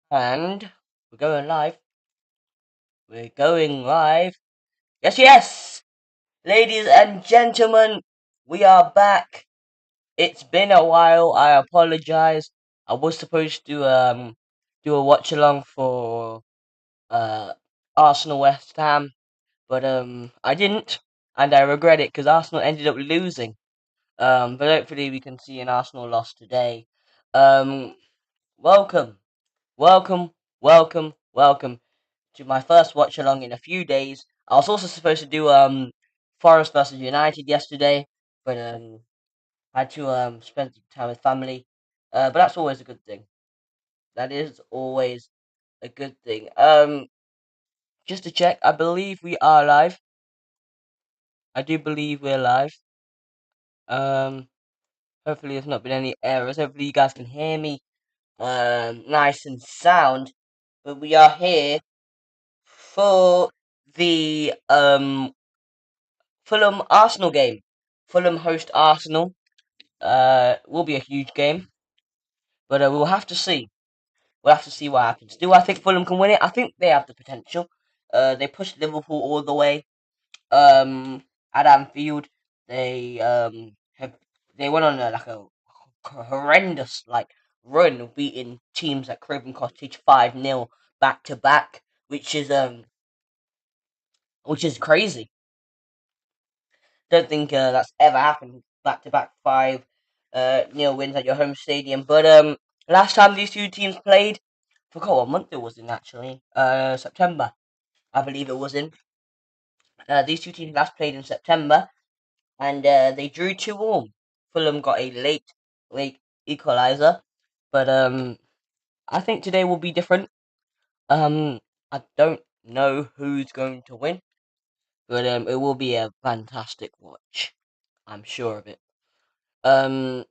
And we're going live. We're going live. Yes, yes! Ladies and gentlemen, we are back. It's been a while. I apologize. I was supposed to do a watch along for uh Arsenal West Ham, but I didn't, and I regret it because Arsenal ended up losing. But hopefully we can see an Arsenal loss today. Um, welcome, welcome, welcome to my first watch along in a few days. I was also supposed to do Forest versus United yesterday, but had to spend some time with family. But that's always a good thing. That is always a good thing. Just to check, I believe we are live. I do believe we're live. Um, hopefully there's not been any errors. Hopefully you guys can hear me nice and sound. But we are here for the Fulham Arsenal game. Fulham host Arsenal. Will be a huge game, but we'll have to see. We'll have to see what happens. Do I think Fulham can win it? I think they have the potential. They pushed Liverpool all the way. At Anfield, they have they went on a horrendous run of beating teams like Craven Cottage 5-0 back to back, which is crazy. Don't think that's ever happened. Back to back 5 nil wins at your home stadium. But last time these two teams played, forgot what month it was in actually. September, I believe it was in. These two teams last played in September, and they drew 2-2. Fulham got a late equalizer, but I think today will be different. Um, I don't know who's going to win, but it will be a fantastic watch. I'm sure of it. Um,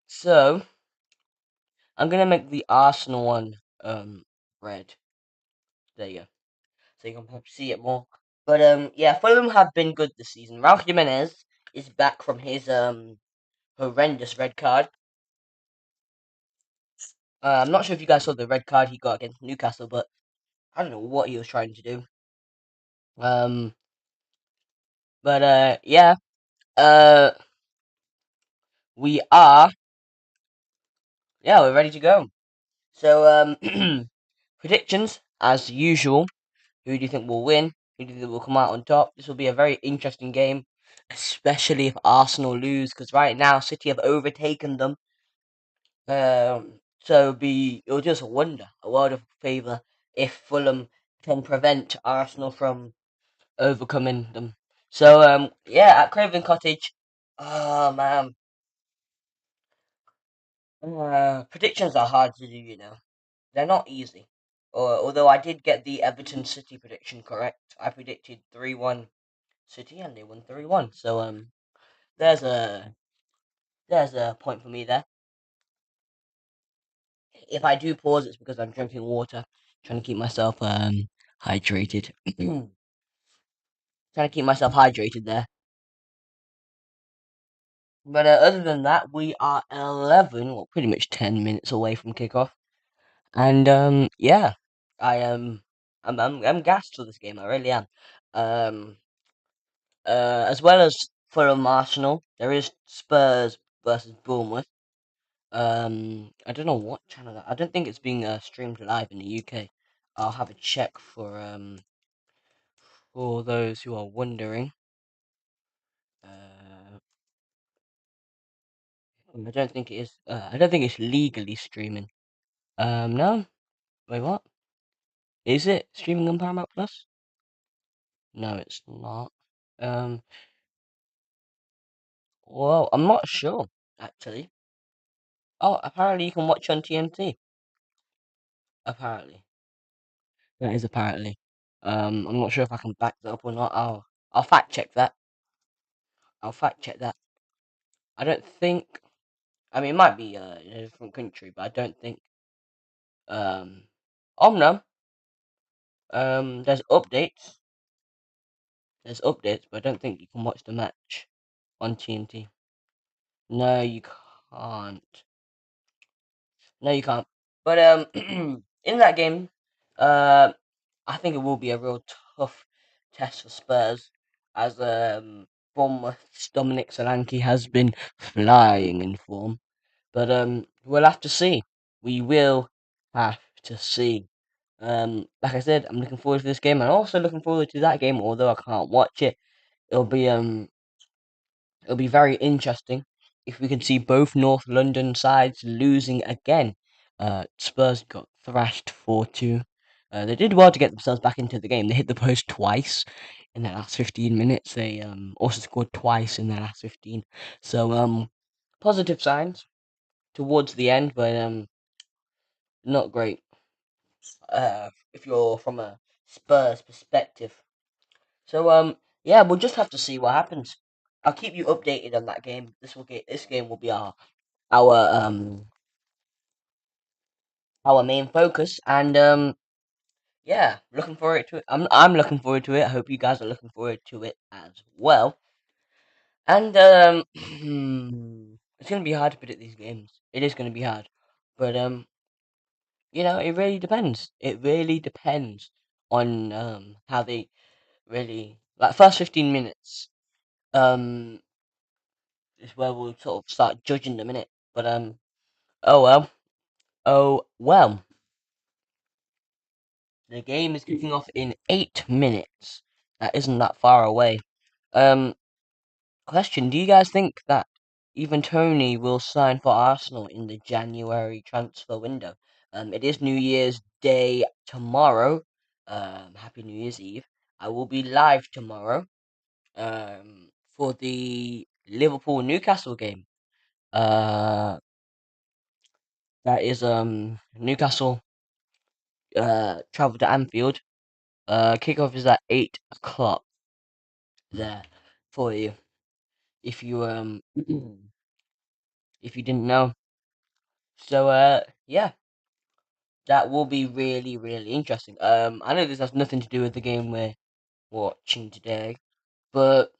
so I'm gonna make the Arsenal one red. There you go. So you can perhaps see it more. But yeah, Fulham have been good this season. Raul Jimenez is back from his horrendous red card. I'm not sure if you guys saw the red card he got against Newcastle, but I don't know what he was trying to do. Um, but yeah, uh, we are we're ready to go. So predictions as usual. Who do you think will win? Who do you think will come out on top? This will be a very interesting game, especially if Arsenal lose, because right now City have overtaken them. So it'll just wonder, a world of favour, if Fulham can prevent Arsenal from overcoming them. So yeah, at Craven Cottage, oh man, predictions are hard to do. They're not easy. Although I did get the Everton City prediction correct, I predicted 3-1 City, and they won 3-1. So there's a there's a point for me there. If I do pause, it's because I'm drinking water, trying to keep myself hydrated. Trying to keep myself hydrated there. But other than that, we are 11, well, pretty much 10 minutes away from kickoff, and yeah, I am, I'm gassed for this game. I really am. Um, as well as Fulham Arsenal, there is Spurs versus Bournemouth. I don't know what channel that. I don't think it's being streamed live in the UK. I'll have a check for those who are wondering. Uh, I don't think it is. I don't think it's legally streaming. No. Wait, what? Is it streaming on Paramount Plus? No, it's not. Um, well, I'm not sure actually. Oh, apparently you can watch on TNT. Apparently, that is apparently. I'm not sure if I can back that up or not. I'll fact check that. I'll fact check that. I don't think. I mean, it might be in a different country, but I don't think. Um, oh no. There's updates. There's updates, but I don't think you can watch the match on TNT. No, you can't. No, you can't. But in that game, uh, I think it will be a real tough test for Spurs, as Bournemouth's Dominic Solanke has been flying in form. But we'll have to see. We will have to see. Like I said, I'm looking forward to this game, and also looking forward to that game. Although I can't watch it, it'll be it'll be very interesting if we can see both North London sides losing again. Spurs got thrashed 4-2. They did well to get themselves back into the game. They hit the post twice in the last 15 minutes. They also scored twice in the last 15. So positive signs towards the end, but not great. If you're from a Spurs perspective. So yeah, we'll just have to see what happens. I'll keep you updated on that game. This game will be our our main focus, and yeah, looking forward to it. I'm looking forward to it. I hope you guys are looking forward to it as well. And it's gonna be hard to predict these games. It is gonna be hard, but it really depends. It really depends on how they really like first 15 minutes. Um, is where we'll sort of start judging them in it. But oh well, oh well. The game is kicking off in 8 minutes. That isn't that far away. Um, question: do you guys think that even Tony will sign for Arsenal in the January transfer window? It is New Year's Day tomorrow. Happy New Year's Eve. I will be live tomorrow. For the Liverpool Newcastle game. Uh, that is Newcastle travel to Anfield. Kickoff is at 8 o'clock there for you. If you if you didn't know. So yeah, that will be really really interesting. I know this has nothing to do with the game we're watching today, but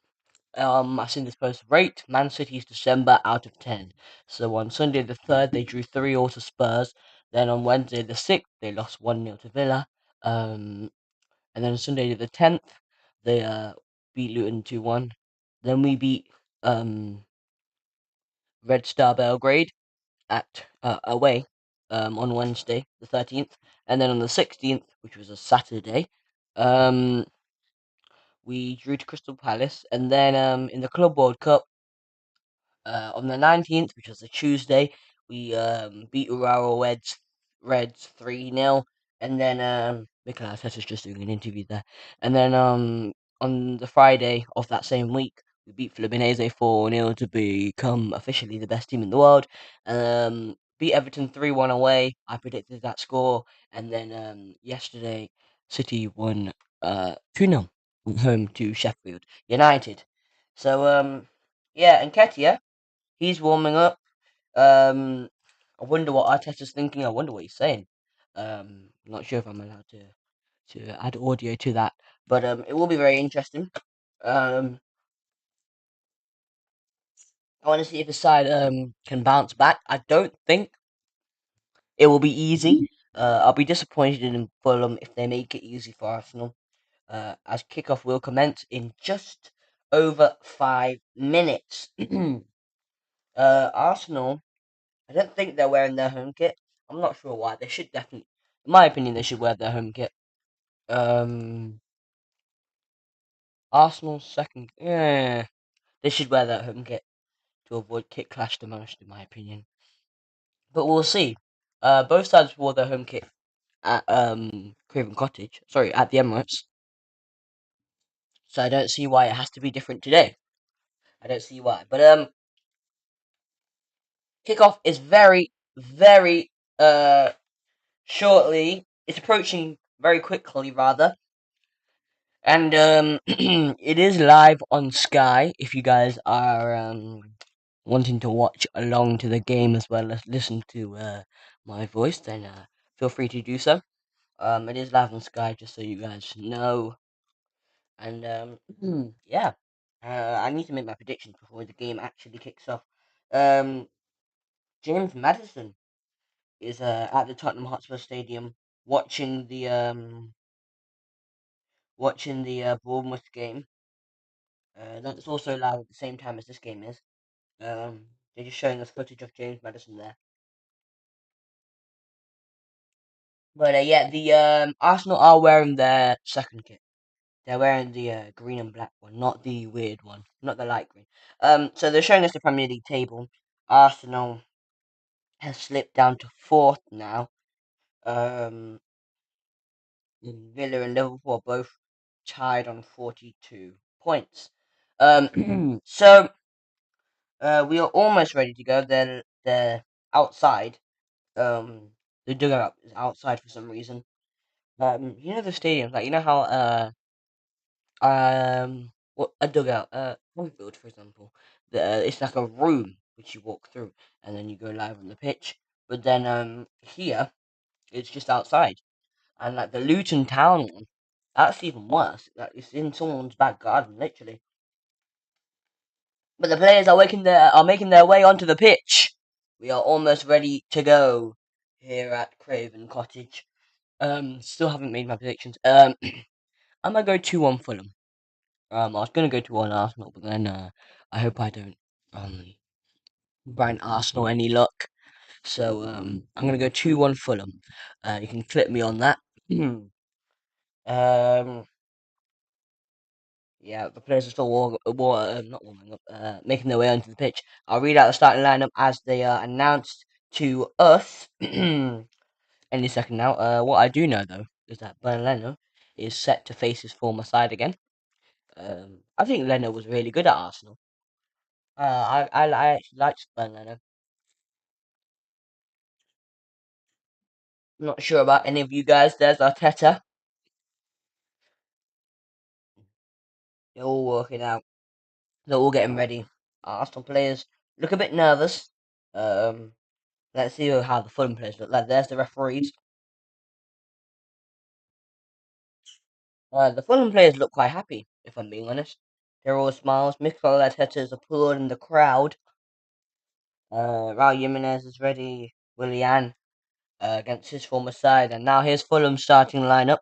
I've seen this post. Rate Man City's December out of 10. So on Sunday the 3rd, they drew 3-all to Spurs. Then on Wednesday the 6th, they lost 1-0 to Villa. And then on Sunday the 10th, they beat Luton 2-1. Then we beat Red Star Belgrade at away on Wednesday the 13th. And then on the 16th, which was a Saturday, we drew to Crystal Palace. And then in the Club World Cup, on the 19th, which was a Tuesday, we beat Urawa Reds 3-0. And then Mikel Arteta's just doing an interview there. And then on the Friday of that same week, we beat Fluminense 4-0 to become officially the best team in the world. Beat Everton 3-1 away. I predicted that score. And then yesterday, City won 2-0 home to Sheffield United. So yeah, and Ketia, he's warming up. I wonder what Arteta's thinking. I wonder what he's saying. Not sure if I'm allowed to add audio to that, but it will be very interesting. Um, I want to see if the side can bounce back. I don't think it will be easy. I'll be disappointed in Fulham if they make it easy for Arsenal. As kickoff will commence in just over 5 minutes. Arsenal, I don't think they're wearing their home kit. I'm not sure why. They should definitely, in my opinion, they should wear their home kit. Um, Arsenal's second, yeah, they should wear their home kit to avoid kit clash the most, in my opinion. But we'll see. Both sides wore their home kit at Craven Cottage. Sorry, at the Emirates. So I don't see why it has to be different today. I don't see why. But kickoff is very, very shortly. It's approaching very quickly, rather. And it is live on Sky if you guys are wanting to watch along to the game as well as listen to my voice, then feel free to do so. It is live on Sky, just so you guys know. And yeah, I need to make my predictions before the game actually kicks off. Um, James Madison is at the Tottenham Hotspur Stadium watching the Bournemouth game. That's also live at the same time as this game is. They're just showing us footage of James Madison there. But yeah, the Arsenal are wearing their second kit. They're wearing the green and black one, not the weird one, not the light green. So they're showing us the Premier League table. Arsenal has slipped down to fourth now. Villa and Liverpool are both tied on 42 points. So we are almost ready to go. They're outside. The dugout is outside for some reason. The stadiums, like how what a dugout, Anfield, for example. It's like a room which you walk through, and then you go live on the pitch. But then here it's just outside, and like the Luton Town one, that's even worse. Like it's in someone's back garden, literally. But the players are making their way onto the pitch. We are almost ready to go here at Craven Cottage. Still haven't made my predictions. I'm gonna go 2-1 Fulham. I was gonna go 2-1 Arsenal, but then I hope I don't grant Arsenal any luck. So I'm gonna go 2-1 Fulham. You can flip me on that. um, yeah, the players are still not warming up, making their way onto the pitch. I'll read out the starting lineup as they are announced to us any second now. What I do know though is that Bern Leno is set to face his former side again. I think Leno was really good at Arsenal. I actually liked Bern Leno. Not sure about any of you guys. There's Arteta. They're all working out. They're all getting ready. Arsenal players look a bit nervous. Um, let's see how the Fulham players look like. There's the referees. The Fulham players look quite happy, if I'm being honest. They're all smiles. Mikel Arteta is applauding the crowd. Raul Jimenez is ready. Willian against his former side, and now here's Fulham's starting lineup.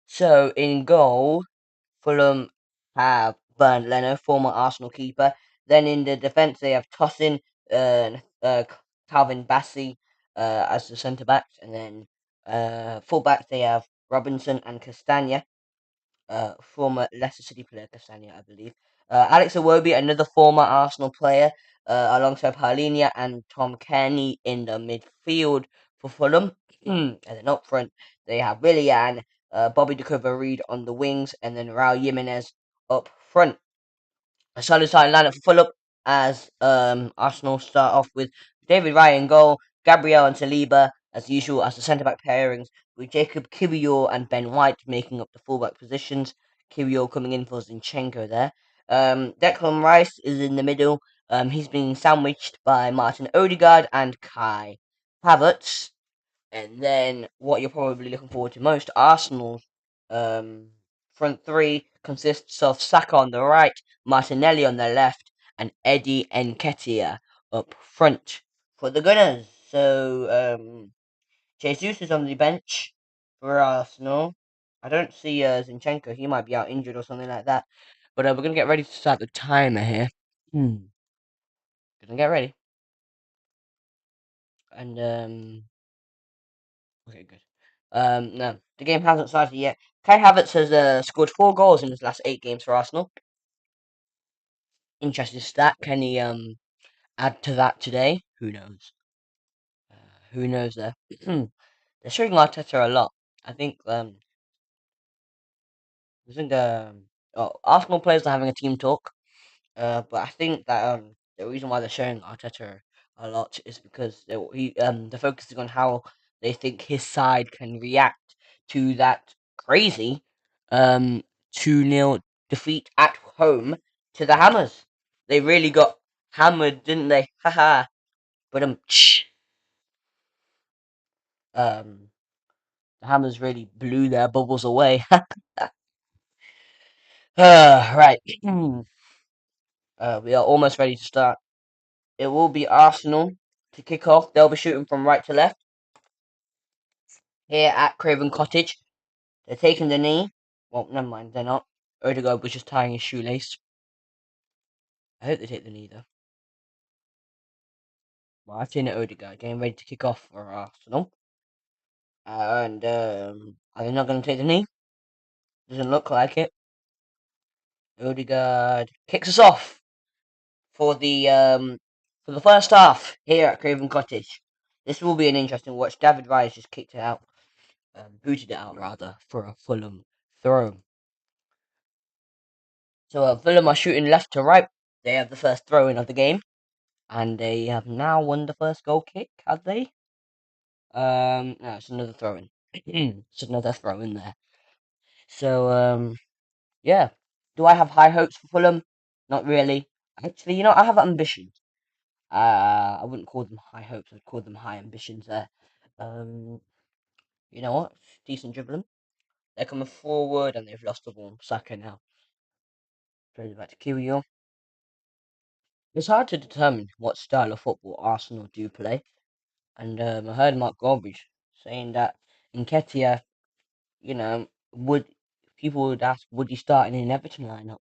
So in goal, Fulham have Bernd Leno, former Arsenal keeper. Then in the defence, they have Tosin, Calvin Bassey as the centre backs, and then full backs they have Robinson and Castagna, former Leicester City player Castagna, I believe. Alex Iwobi, another former Arsenal player, alongside Paulinia and Tom Kenny in the midfield for Fulham. And then up front, they have Willian, Bobby De Reed on the wings, and then Raul Jimenez up front. A solid starting lineup for Fulham as Arsenal start off with David Ryan in goal, Gabriel and Saliba as usual as the centre back pairings, with Jacob Kiwior and Ben White making up the fullback positions. Kiwior coming in for Zinchenko there. Declan Rice is in the middle. He's being sandwiched by Martin Odegaard and Kai Havertz. And then what you're probably looking forward to most, Arsenal's front three consists of Saka on the right, Martinelli on the left, and Eddie Nketiah up front for the Gunners. So Jesus is on the bench for Arsenal. I don't see Zinchenko. He might be out injured or something like that. But we're gonna get ready to start the timer here. Gonna get ready. And okay, good. No, the game hasn't started yet. Kai Havertz has scored 4 goals in his last 8 games for Arsenal. Interesting stat. Can he add to that today? Who knows? Who knows there? They're showing Arteta a lot. I think Arsenal players are having a team talk. But I think that the reason why they're showing Arteta a lot is because they're focusing on how they think his side can react to that crazy 2-0 defeat at home to the Hammers. They really got hammered, didn't they? Haha. But um the Hammers really blew their bubbles away. Right. We are almost ready to start. It will be Arsenal to kick off. They'll be shooting from right to left. here at Craven Cottage. They're taking the knee. Well, never mind, they're not. Odegaard was just tying his shoelace. I hope they take the knee though. Martin Odegaard getting ready to kick off for Arsenal. And are they not going to take the knee? Doesn't look like it. Odegaard kicks us off for the first half here at Craven Cottage. This will be an interesting watch. David Raya just kicked it out, booted it out rather, for a Fulham throw. So Fulham are shooting left to right. They have the first throw in of the game, and they have now won the first goal kick. Have they? No, it's another throw in. It's another throw in there. So yeah. Do I have high hopes for Fulham? Not really. Actually, I have ambitions. I wouldn't call them high hopes. I'd call them high ambitions. There. Um, you know what? Decent dribbling. They're coming forward, and they've lost the ball. Saka now plays it back to Kyrgios. It's hard to determine what style of football Arsenal do play, and I heard Mark Goldbridge saying that Nketiah, would people would ask, would he start in an Everton lineup?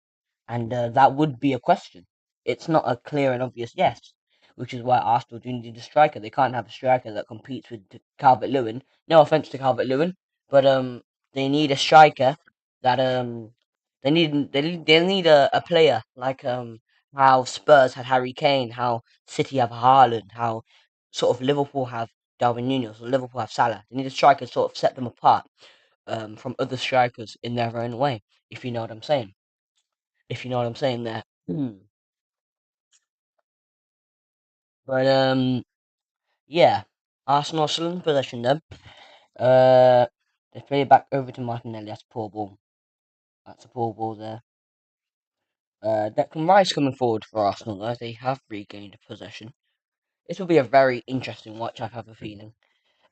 And that would be a question. It's not a clear and obvious yes, which is why Arsenal do need a striker. They can't have a striker that competes with Calvert-Lewin. No offense to Calvert-Lewin, but they need a striker that they need a player like how Spurs had Harry Kane, how City have Haaland, how sort of Liverpool have Darwin Núñez, or Liverpool have Salah. They need a striker to sort of set them apart from other strikers in their own way, if you know what I'm saying. If you know what I'm saying there. But yeah, Arsenal are still in possession then. Uh, they play it back over to Martinelli. That's a poor ball. That's a poor ball there. Declan Rice coming forward for Arsenal though. They have regained possession. This will be a very interesting watch. I have a feeling.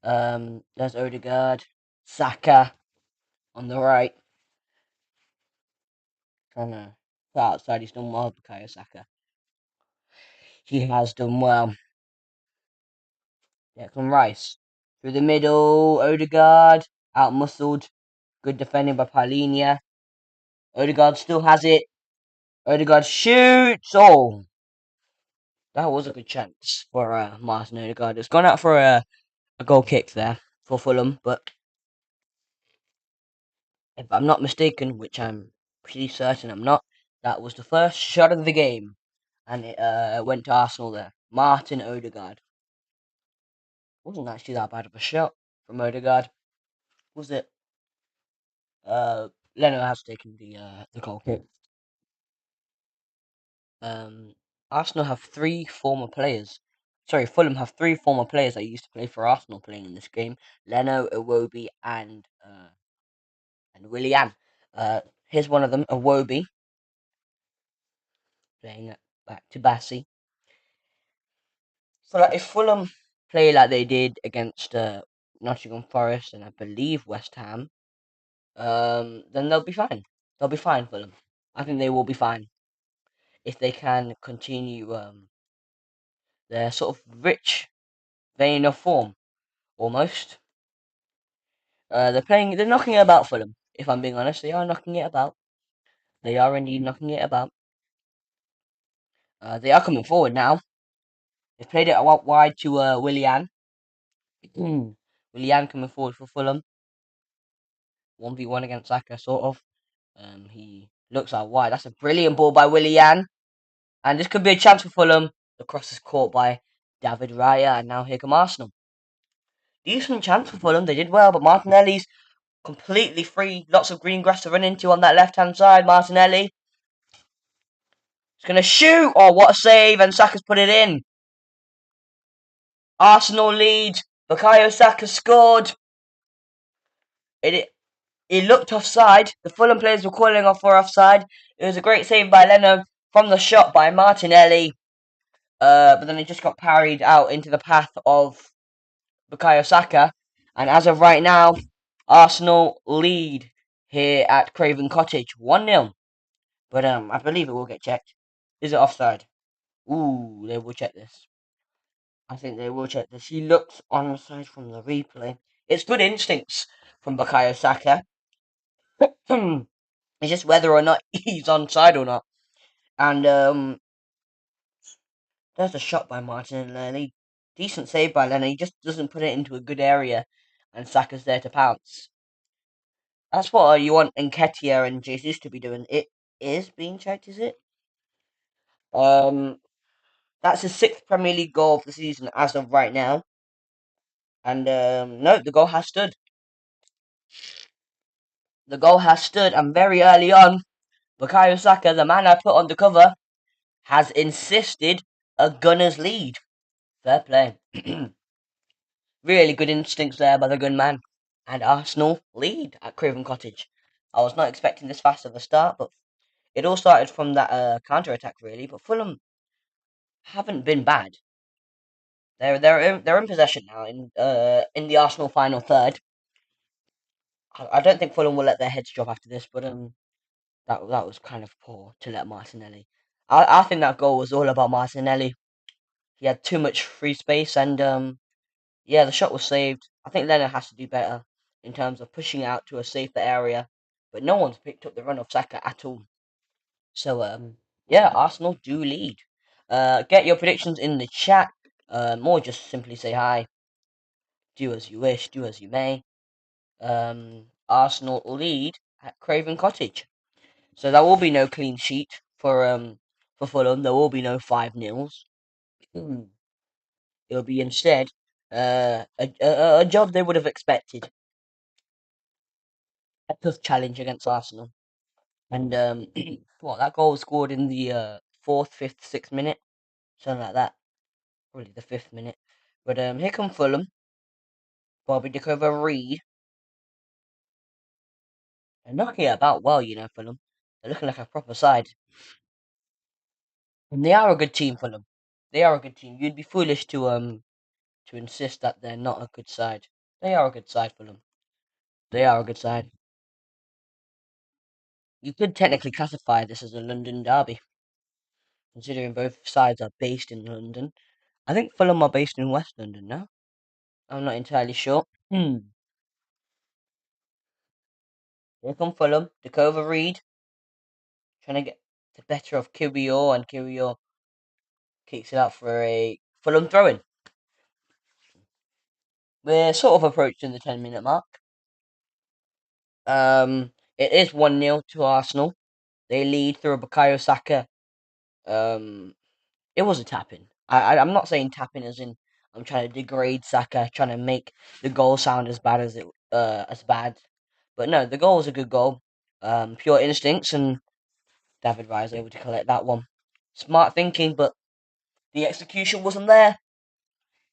There's Odegaard, Saka on the right. Trying to put outside. He's done well, Bukayo Saka. He has done well. Declan Rice through the middle. Odegaard out muscled. Good defending by Paulinia. Odegaard still has it. Odegaard shoots. Oh, that was a good chance for Martin Odegaard. It's gone out for a goal kick there for Fulham, but if I'm not mistaken, which I'm pretty certain I'm not, that was the first shot of the game, and it went to Arsenal there. Martin Odegaard. Wasn't actually that bad of a shot from Odegaard, was it? Leno has taken the goal kick. Um, Arsenal have three former players. Sorry, Fulham have three former players that used to play for Arsenal playing in this game. Leno, Iwobi, and Willian. Here's one of them, Iwobi, playing it back to Bassi. So like, if Fulham play like they did against Nottingham Forest and I believe West Ham, then they'll be fine. They'll be fine, Fulham. I think they will be fine if they can continue their sort of rich vein of form, almost. They're knocking it about Fulham. If I'm being honest, they are knocking it about. They are indeed knocking it about. They are coming forward now. They've played it out wide to Willian. Willian coming forward for Fulham. 1v1 against Saka, sort of. He looks out wide. That's a brilliant ball by Willian. And this could be a chance for Fulham. The cross is caught by David Raya, and now here come Arsenal. Decent chance for Fulham. They did well, but Martinelli's completely free. Lots of green grass to run into on that left-hand side. Martinelli. He's going to shoot. Oh, what a save. And Saka's put it in. Arsenal lead. Bukayo Saka scored. It looked offside. The Fulham players were calling off for offside. It was a great save by Leno from the shot by Martinelli. But then it just got parried out into the path of Bukayo Saka. And as of right now, Arsenal lead here at Craven Cottage 1-0. But I believe it will get checked. Is it offside? Ooh, they will check this. I think they will check this. He looks onside from the replay. It's good instincts from Bukayo Saka. It's just whether or not he's onside or not. And there's a shot by Martinelli. Decent save by Lennon. He just doesn't put it into a good area, and Saka's there to pounce. That's what you want Nketiah and Jesus to be doing. It is being checked, is it? Um, that's his sixth Premier League goal of the season as of right now. And no, the goal has stood. The goal has stood, and very early on, Bukayo Saka, the man I put on the cover, has insisted a gunner's lead. Fair play. Really good instincts there by the gunman. And Arsenal lead at Craven Cottage. I was not expecting this fast of a start, but it all started from that counter attack, really. But Fulham haven't been bad. They're in possession now in the Arsenal final third. I don't think Fulham will let their heads drop after this, but that was kind of poor to let Martinelli. I think that goal was all about Martinelli. He had too much free space, and yeah, the shot was saved. I think Leonard has to do better in terms of pushing out to a safer area, but no one's picked up the run of Saka at all. So yeah, Arsenal do lead. Get your predictions in the chat, or just simply say hi. Do as you wish, do as you may. Arsenal lead at Craven Cottage. So there will be no clean sheet for Fulham. There will be no 5-0s. It'll be instead a job they would have expected. A tough challenge against Arsenal. And what, that goal was scored in the fourth, fifth, sixth minute, something like that. Probably the fifth minute. But here come Fulham. Bobby Dickover Reed. They're knocking it about well, Fulham. They're looking like a proper side. And they are a good team, Fulham. They are a good team. You'd be foolish to insist that they're not a good side. They are a good side, Fulham. They are a good side. You could technically classify this as a London derby, considering both sides are based in London. I think Fulham are based in West London now. I'm not entirely sure. Here come Fulham. Dakova Reed trying to get the better of Kiwior, and Kiwior kicks it out for a Fulham throw-in. We're sort of approaching the 10-minute mark. It is 1-0 to Arsenal. They lead through a Bukayo Saka. Um, it was a tap-in. I'm not saying tap-in as in I'm trying to degrade Saka, trying to make the goal sound as bad as bad. But no, the goal was a good goal. Pure instincts, and David Raya was able to collect that one. Smart thinking, but the execution wasn't there.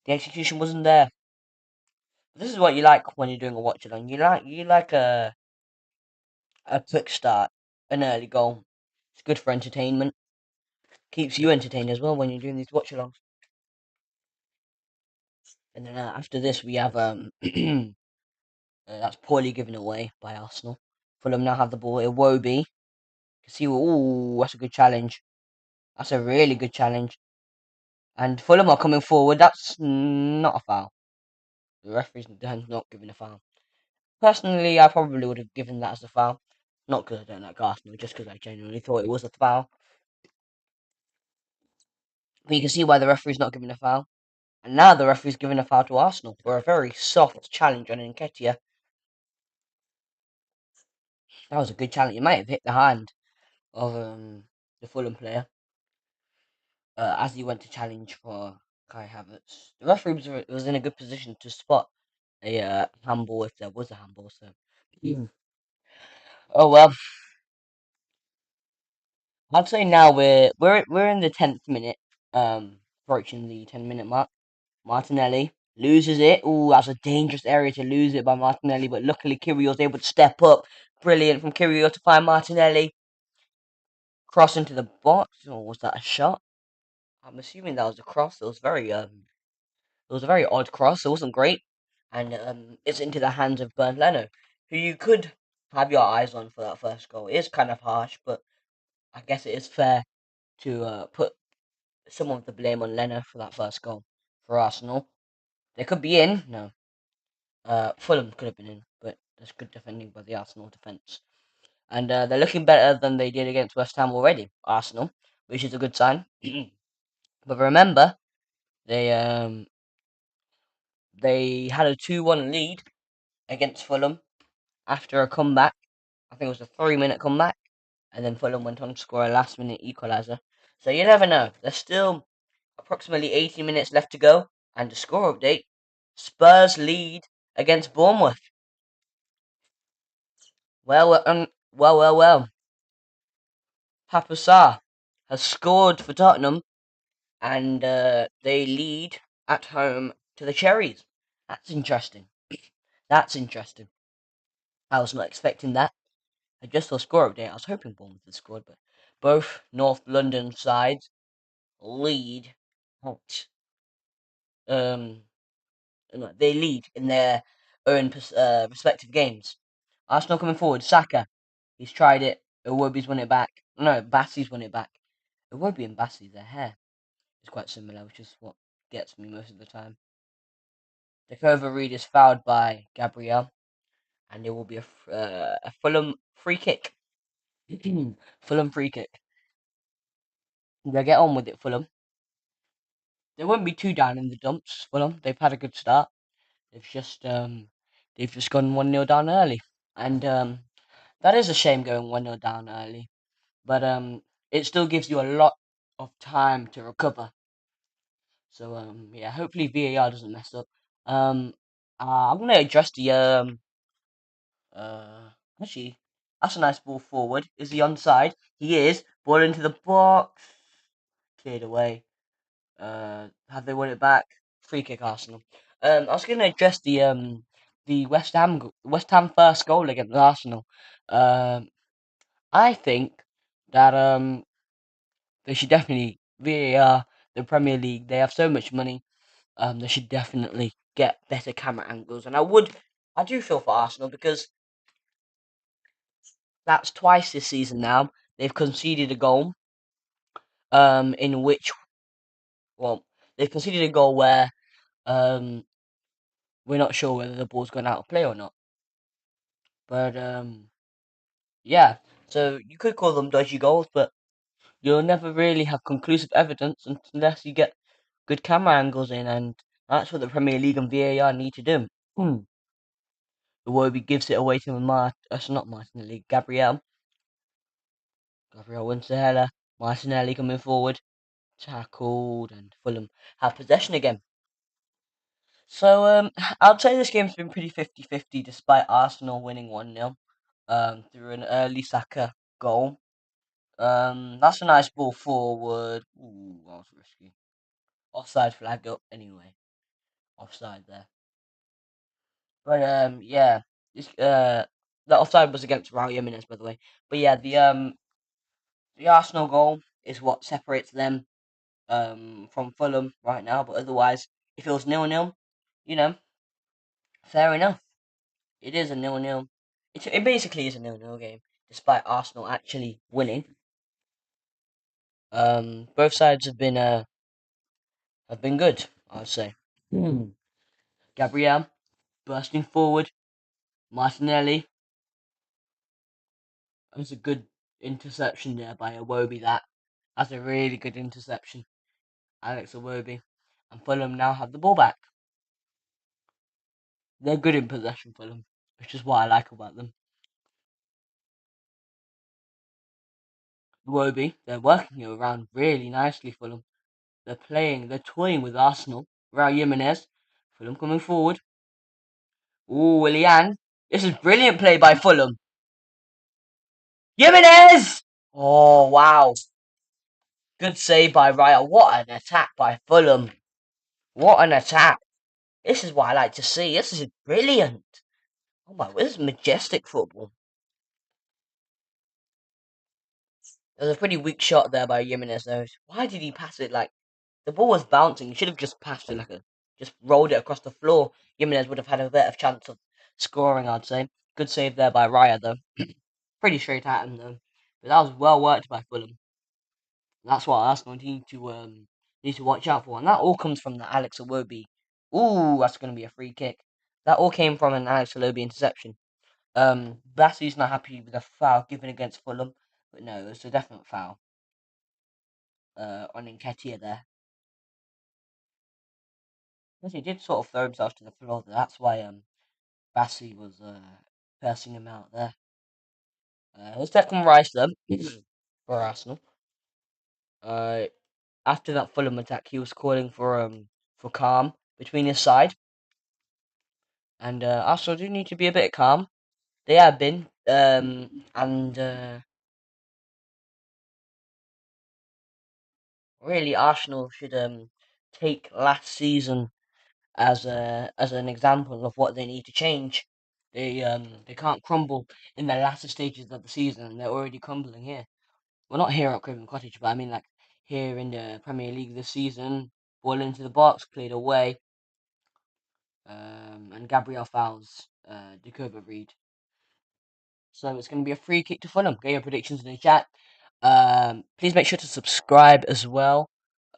The execution wasn't there. This is what you like when you're doing a watch along. You like a quick start, an early goal. It's good for entertainment. Keeps you entertained as well when you're doing these watch alongs. And then after this, we have that's poorly given away by Arsenal. Fulham now have the ball. Iwobi. Can see. Ooh, that's a good challenge. That's a really good challenge. And Fulham are coming forward. That's not a foul. The referee's not giving a foul. Personally, I probably would have given that as a foul. Not because I don't like Arsenal, just because I genuinely thought it was a foul. But you can see why the referee's not giving a foul. And now the referee's giving a foul to Arsenal for a very soft challenge on Nketiah. That was a good challenge. It might have hit the hand of the Fulham player as he went to challenge for Kai Havertz. The referee was in a good position to spot a handball if there was a handball. So, oh well. I'd say now we're in the 10th minute, approaching the 10-minute mark. Martinelli loses it. Ooh, that's a dangerous area to lose it by Martinelli, but luckily Kyrgios able to step up. Brilliant from Kyrgios to find Martinelli. Cross into the box, or was that a shot? I'm assuming that was a cross. It was a very odd cross. It wasn't great, and it's into the hands of Bernd Leno, who you could have your eyes on for that first goal. It is kind of harsh, but I guess it is fair to put some of the blame on Leno for that first goal for Arsenal. They could be in. No, Fulham could have been in, but there's good defending by the Arsenal defence. And they're looking better than they did against West Ham already, Arsenal, which is a good sign. But remember, they um, they had a 2-1 lead against Fulham after a comeback. I think it was a 3-minute comeback, and then Fulham went on to score a last-minute equaliser. So you never know. There's still approximately 80 minutes left to go, and the score update: Spurs lead against Bournemouth. Well. Papa Sarr has scored for Tottenham, and they lead at home to the Cherries. That's interesting. That's interesting. I was not expecting that. I just saw score update. I was hoping Bournemouth had scored, but both North London sides lead. Out. Um, they lead in their own respective games. Arsenal coming forward. Saka, he's tried it. Iwobi's won it back. No, Bassey's won it back. Iwobi and Bassey, their hair is quite similar, which is what gets me most of the time. The Clover Reed is fouled by Gabriel, and it will be a Fulham free kick. Fulham free kick. They'll get on with it, Fulham. They won't be too down in the dumps, Fulham. They've had a good start. They've just gone 1-0 down early. And that is a shame going 1-0 down early. But it still gives you a lot of time to recover. So yeah, hopefully VAR doesn't mess up. I'm gonna address the actually, that's a nice ball forward. Is he onside? He is. Ball into the box. Cleared away. Have they won it back? Free kick Arsenal. I was going to address the West Ham first goal against Arsenal. Um, I think that they should definitely VAR the Premier League. They have so much money. They should definitely get better camera angles. And I do feel for Arsenal because that's twice this season now they've conceded a goal. In which, well, they've conceded a goal where um we're not sure whether the ball's gone out of play or not. But yeah. So you could call them dodgy goals, but you'll never really have conclusive evidence unless you get good camera angles in, and that's what the Premier League and VAR need to do. The Wobie gives it away to not Martinelli, Gabriel. Gabriel wins the header. Martinelli coming forward, tackled, and Fulham have possession again. So I'd say this game's been pretty 50-50 despite Arsenal winning 1-0 through an early Saka goal. That's a nice ball forward. Ooh, that was risky. Offside flag up anyway. Offside there. But yeah, the offside was against Raul Jimenez, by the way. But yeah, the Arsenal goal is what separates them from Fulham right now. But otherwise, if it was 0-0, you know, fair enough. It is a 0-0. It basically is a 0-0 game, despite Arsenal actually winning. Both sides have been good, I'd say. Gabriel bursting forward. Martinelli. That's a good interception there by Iwobi. That's a really good interception. Alex Iwobi. And Fulham now have the ball back. They're good in possession, Fulham, which is what I like about them. Iwobi, they're working it around really nicely, Fulham. They're toying with Arsenal. Raul Jimenez. Fulham coming forward. Ooh, Willian. This is brilliant play by Fulham. Jimenez! Oh, wow. Good save by Raya. What an attack by Fulham. What an attack. This is what I like to see. This is brilliant. Oh my, this is majestic football. There was a pretty weak shot there by Jimenez though. Why did he pass it like the ball was bouncing? He should have just passed it just rolled it across the floor. Jimenez would have had a better chance of scoring, I'd say. Good save there by Raya though. Pretty straight at him though. But that was well worked by Fulham. That's what Arsenal need to watch out for. And that all comes from the Alex Iwobi. Ooh, that's gonna be a free kick. That all came from an Alex Iwobi interception. Bassey's not happy with the foul given against Fulham, but no, it's a definite foul on Nketiah there. Because he did sort of throw himself to the floor. That's why Bassey was cursing him out there. Let's Declan Rice then for Arsenal. Uh, After that Fulham attack, he was calling for calm between his side, and Arsenal do need to be a bit calm. They have been, and really Arsenal should take last season as an example of what they need to change. They can't crumble in the latter stages of the season, and they're already crumbling here. Well, not here at Craven Cottage, but I mean like here in the Premier League this season. Ball into the box, cleared away, and Gabriel fouls Jacoba Reed. So it's going to be a free kick to Fulham. Get your predictions in the chat. Please make sure to subscribe as well.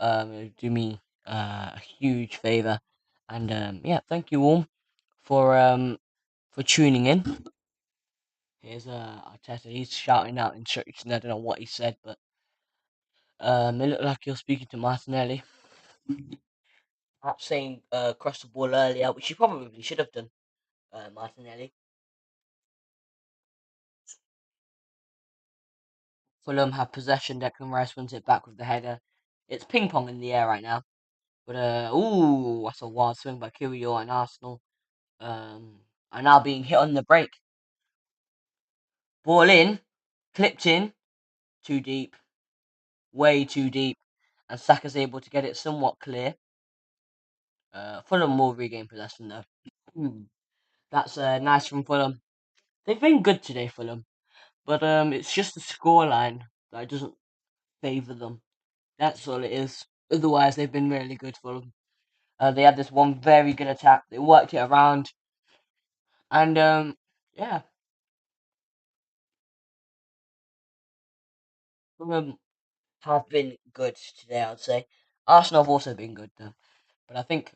It'll do me a huge favour. And yeah, thank you all for tuning in. Here's Arteta. He's shouting out instructions. I don't know what he said, but it looked like you're speaking to Martinelli. Perhaps saying cross the ball earlier, which he probably should have done, Martinelli. Fulham have possession. Declan Rice wins it back with the header. It's ping pong in the air right now. But ooh, that's a wild swing by Kyrgios and Arsenal. Are now being hit on the break. Ball in, clipped in, too deep, way too deep, and Saka's able to get it somewhat clear. Fulham will regain possession though. That's nice from Fulham. They've been good today, Fulham, but it's just the scoreline that doesn't favour them. That's all it is. Otherwise, they've been really good, Fulham. They had this one very good attack. They worked it around, and yeah, Fulham have been good today. I'd say Arsenal have also been good though, but I think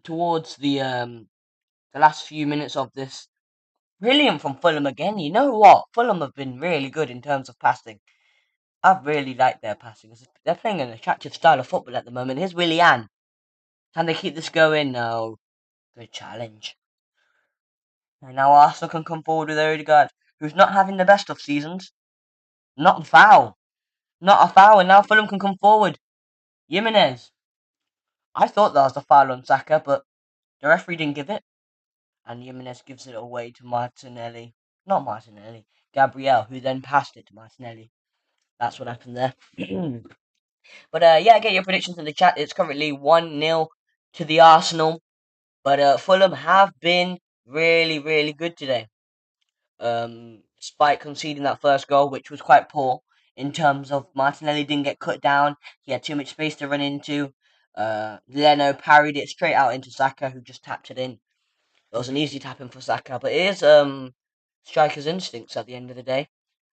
towards the last few minutes of this, brilliant from Fulham again. You know what? Fulham have been really good in terms of passing. I've really liked their passing. They're playing an attractive style of football at the moment. Here's Willian. Can they keep this going? No. Good challenge. And now Arsenal can come forward with Odegaard, who's not having the best of seasons. Not a foul. Not a foul, and now Fulham can come forward. Jimenez. I thought that was a foul on Saka, but the referee didn't give it. And Jimenez gives it away to Martinelli. Not Martinelli. Gabriel, who then passed it to Martinelli. That's what happened there. But yeah, get your predictions in the chat. It's currently 1-0 to the Arsenal. But Fulham have been really, really good today. Despite conceding that first goal, which was quite poor in terms of Martinelli didn't get cut down. He had too much space to run into. Leno parried it straight out into Saka, who just tapped it in. It was an easy tap in for Saka, but it is striker's instincts at the end of the day,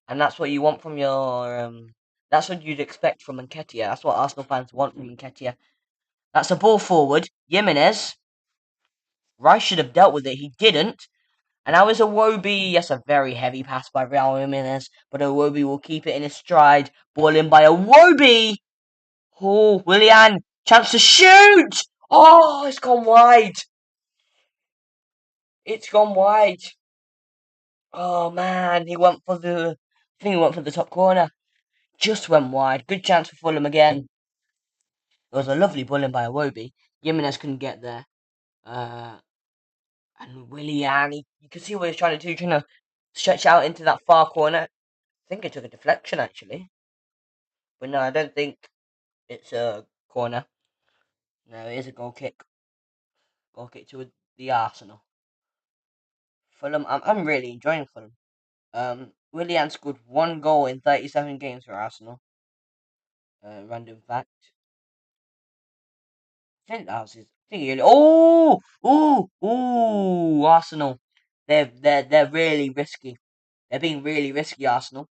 and that's what you want from your that's what you'd expect from Nketiah. That's what Arsenal fans want from Nketiah. That's a ball forward. Jimenez. Rice should have dealt with it. He didn't. And now is Iwobi. Yes, a very heavy pass by Real Jimenez, but Iwobi will keep it in his stride. Ball in by Iwobi. Oh, Willian. Chance to shoot. Oh, it's gone wide. It's gone wide. Oh man, he went for the. I think he went for the top corner. Just went wide. Good chance for Fulham again. It was a lovely ball in by Iwobi. Jimenez couldn't get there. And Willian, you can see what he's trying to do, trying to stretch out into that far corner. I think it took a deflection actually, but no, I don't think it's a corner. No, it is a goal kick. Goal kick to the Arsenal. Fulham, I'm really enjoying Fulham. Willian scored one goal in 37 games for Arsenal. Random fact. I think that was his. I think he. Arsenal. They're really risky. They're being really risky, Arsenal.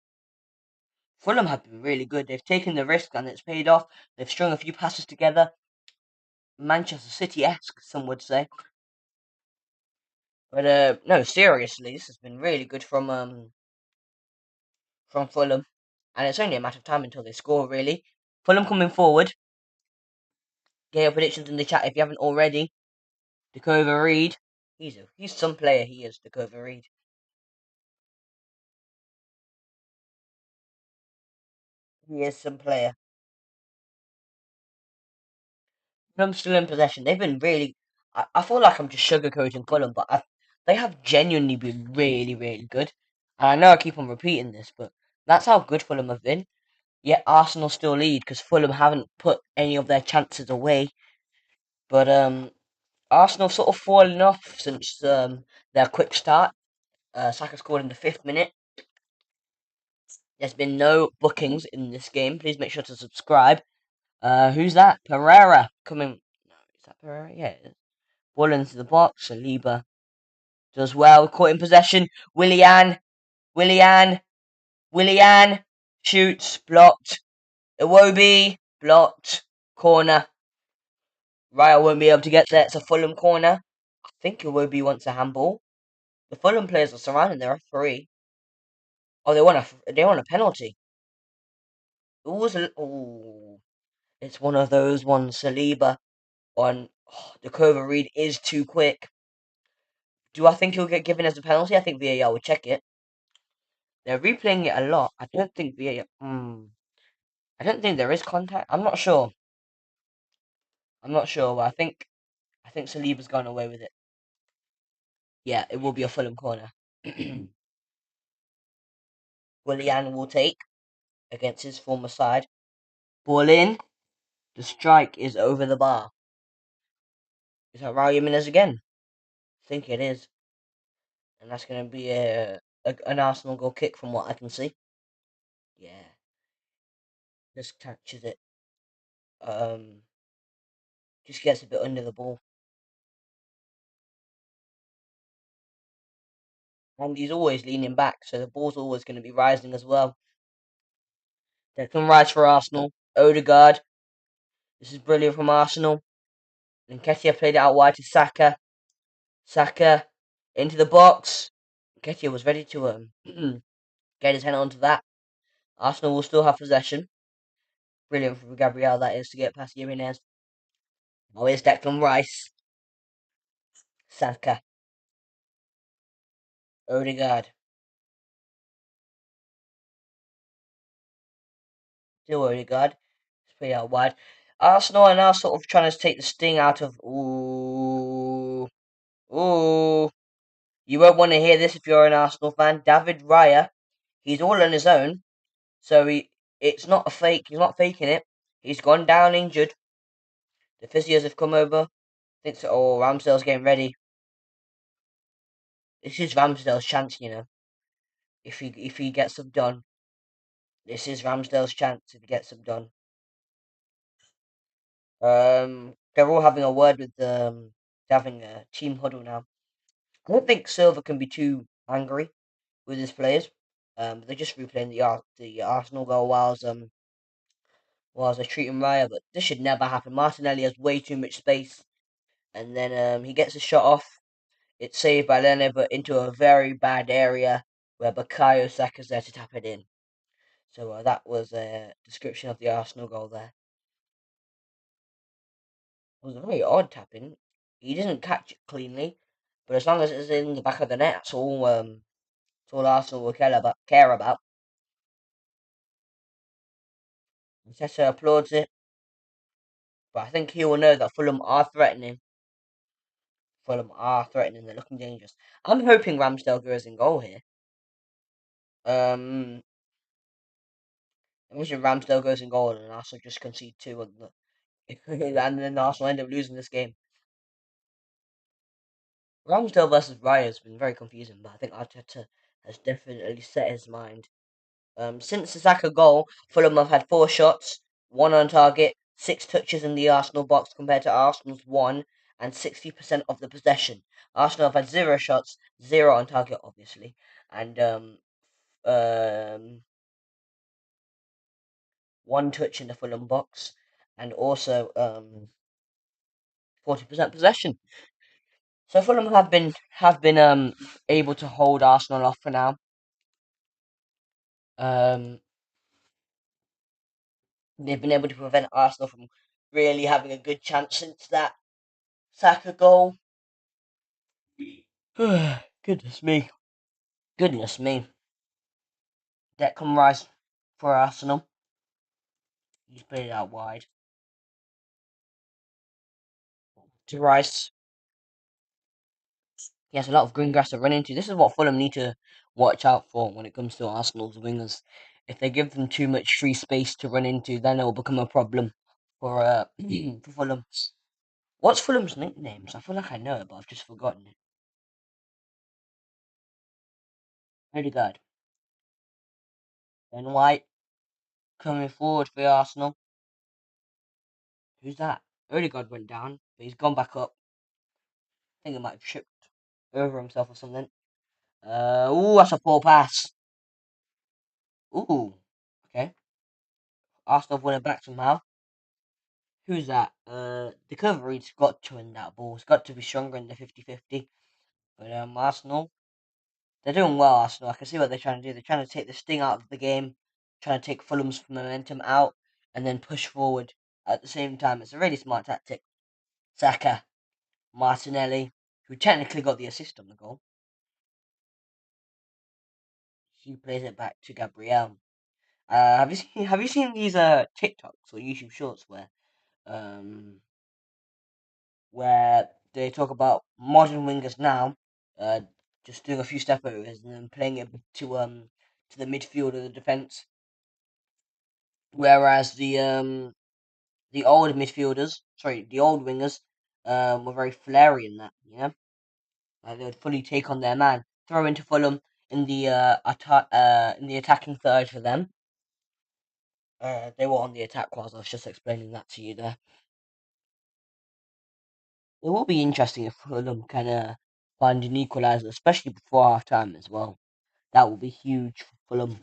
Fulham have been really good. They've taken the risk and it's paid off. They've strung a few passes together. Manchester City-esque, some would say. But no, seriously, this has been really good from Fulham, and it's only a matter of time until they score. Really, Fulham coming forward. Get your predictions in the chat if you haven't already. Dakota Reed, he's some player. He is Dakota Reed. He is some player. Fulham still in possession. They've been really. I feel like I'm just sugarcoating Fulham, but they have genuinely been really, really good. And I know I keep on repeating this, but that's how good Fulham have been. Yet Arsenal still lead because Fulham haven't put any of their chances away. But Arsenal have sort of fallen off since their quick start. Saka scored in the 5th minute. There's been no bookings in this game. Please make sure to subscribe. Who's that? Pereira coming. No, is that Pereira? Yeah, it is. Ball into the box. Saliba does well. Caught in possession. Willian. Willian. Willian. Shoots. Blocked. Iwobi. Blocked. Corner. Raya won't be able to get there. It's a Fulham corner. I think Iwobi wants a handball. The Fulham players are surrounding the referee. Oh, they want a penalty. It's one of those ones. Saliba on the Cova Reed is too quick. Do I think he'll get given as a penalty? I think VAR will check it. They're replaying it a lot. I don't think VAR. I don't think there is contact. I'm not sure. But I think Saliba's gone away with it. Yeah, it will be a Fulham corner. Willian will take against his former side. Ball in. The strike is over the bar. Is that Raul Jimenez again? I think it is. And that's going to be an Arsenal goal kick from what I can see. Yeah. Just catches it. Um, just gets a bit under the ball. And he's always leaning back, so the ball's always going to be rising as well. Declan Rice for Arsenal. Odegaard. This is brilliant from Arsenal. Nketiah played it out wide to Saka. Saka into the box. Nketiah was ready to get his head onto that. Arsenal will still have possession. Brilliant from Gabriel that is to get past Jimenez. Oh, here's Declan Rice. Saka. Odegaard. Still Odegaard. It's pretty out wide. Arsenal are now sort of trying to take the sting out of. Ooh. Ooh. You won't want to hear this if you're an Arsenal fan. David Raya. He's all on his own. So it's not a fake. He's not faking it. He's gone down injured. The physios have come over. Thinks, oh, Ramsdale's getting ready. This is Ramsdale's chance, If he gets them done, this is Ramsdale's chance if he gets them done. They're all having a word with having a team huddle now. I don't think Silva can be too angry with his players. They're just replaying the Arsenal goal whilst they're treating Raya, but this should never happen. Martinelli has way too much space, and then he gets a shot off. It's saved by Leno, but into a very bad area where Bukayo Saka's there to tap it in. So that was a description of the Arsenal goal there. It was a very odd tapping. He didn't catch it cleanly, but as long as it's in the back of the net, that's all Arsenal will care about. Tessa applauds it, but I think he will know that Fulham are threatening. Fulham are threatening. They're looking dangerous. I'm hoping Ramsdale goes in goal here. Um, Imagine Ramsdale goes in goal and Arsenal just concede two, and then Arsenal end up losing this game. Ramsdale versus Raya has been very confusing, but I think Arteta has definitely set his mind. Since the Saka goal, Fulham have had 4 shots, 1 on target, 6 touches in the Arsenal box compared to Arsenal's 1 and 60% of the possession. Arsenal have had 0 shots, 0 on target, obviously, and um, 1 touch in the Fulham box, and also 40% possession. So Fulham have been able to hold Arsenal off for now. Um, they've been able to prevent Arsenal from really having a good chance since that Saka goal. Goodness me. Goodness me. Declan Rice for Arsenal. He's played it out wide. To Rice. He has a lot of green grass to run into. This is what Fulham need to watch out for when it comes to Arsenal's wingers. If they give them too much free space to run into, then it will become a problem for for Fulham. What's Fulham's nicknames? I feel like I know it, but I've just forgotten it. Odegaard. Ben White coming forward for Arsenal. Who's that? Odegaard went down, but he's gone back up. I think he might have tripped over himself or something. Ooh, that's a poor pass. Ooh, okay. Arsenal have won it back somehow. Who's that? The coverage got to win that ball. It's got to be stronger in the 50-50. But Arsenal, they're doing well, Arsenal. I can see what they're trying to do. They're trying to take the sting out of the game, trying to take Fulham's momentum out, and then push forward at the same time. It's a really smart tactic. Saka, Martinelli, who technically got the assist on the goal, he plays it back to Gabriel. Have you seen these TikToks or YouTube Shorts um where they talk about modern wingers now, uh, just doing a few step overs and then playing it to the midfield or the defense, whereas the old midfielders, sorry, the old wingers, were very flary in that, like they would fully take on their man, throw into Fulham in the in the attacking third for them. They were on the attack whilst I was just explaining that to you there. It will be interesting if Fulham can find an equaliser, especially before half time as well. That will be huge for Fulham.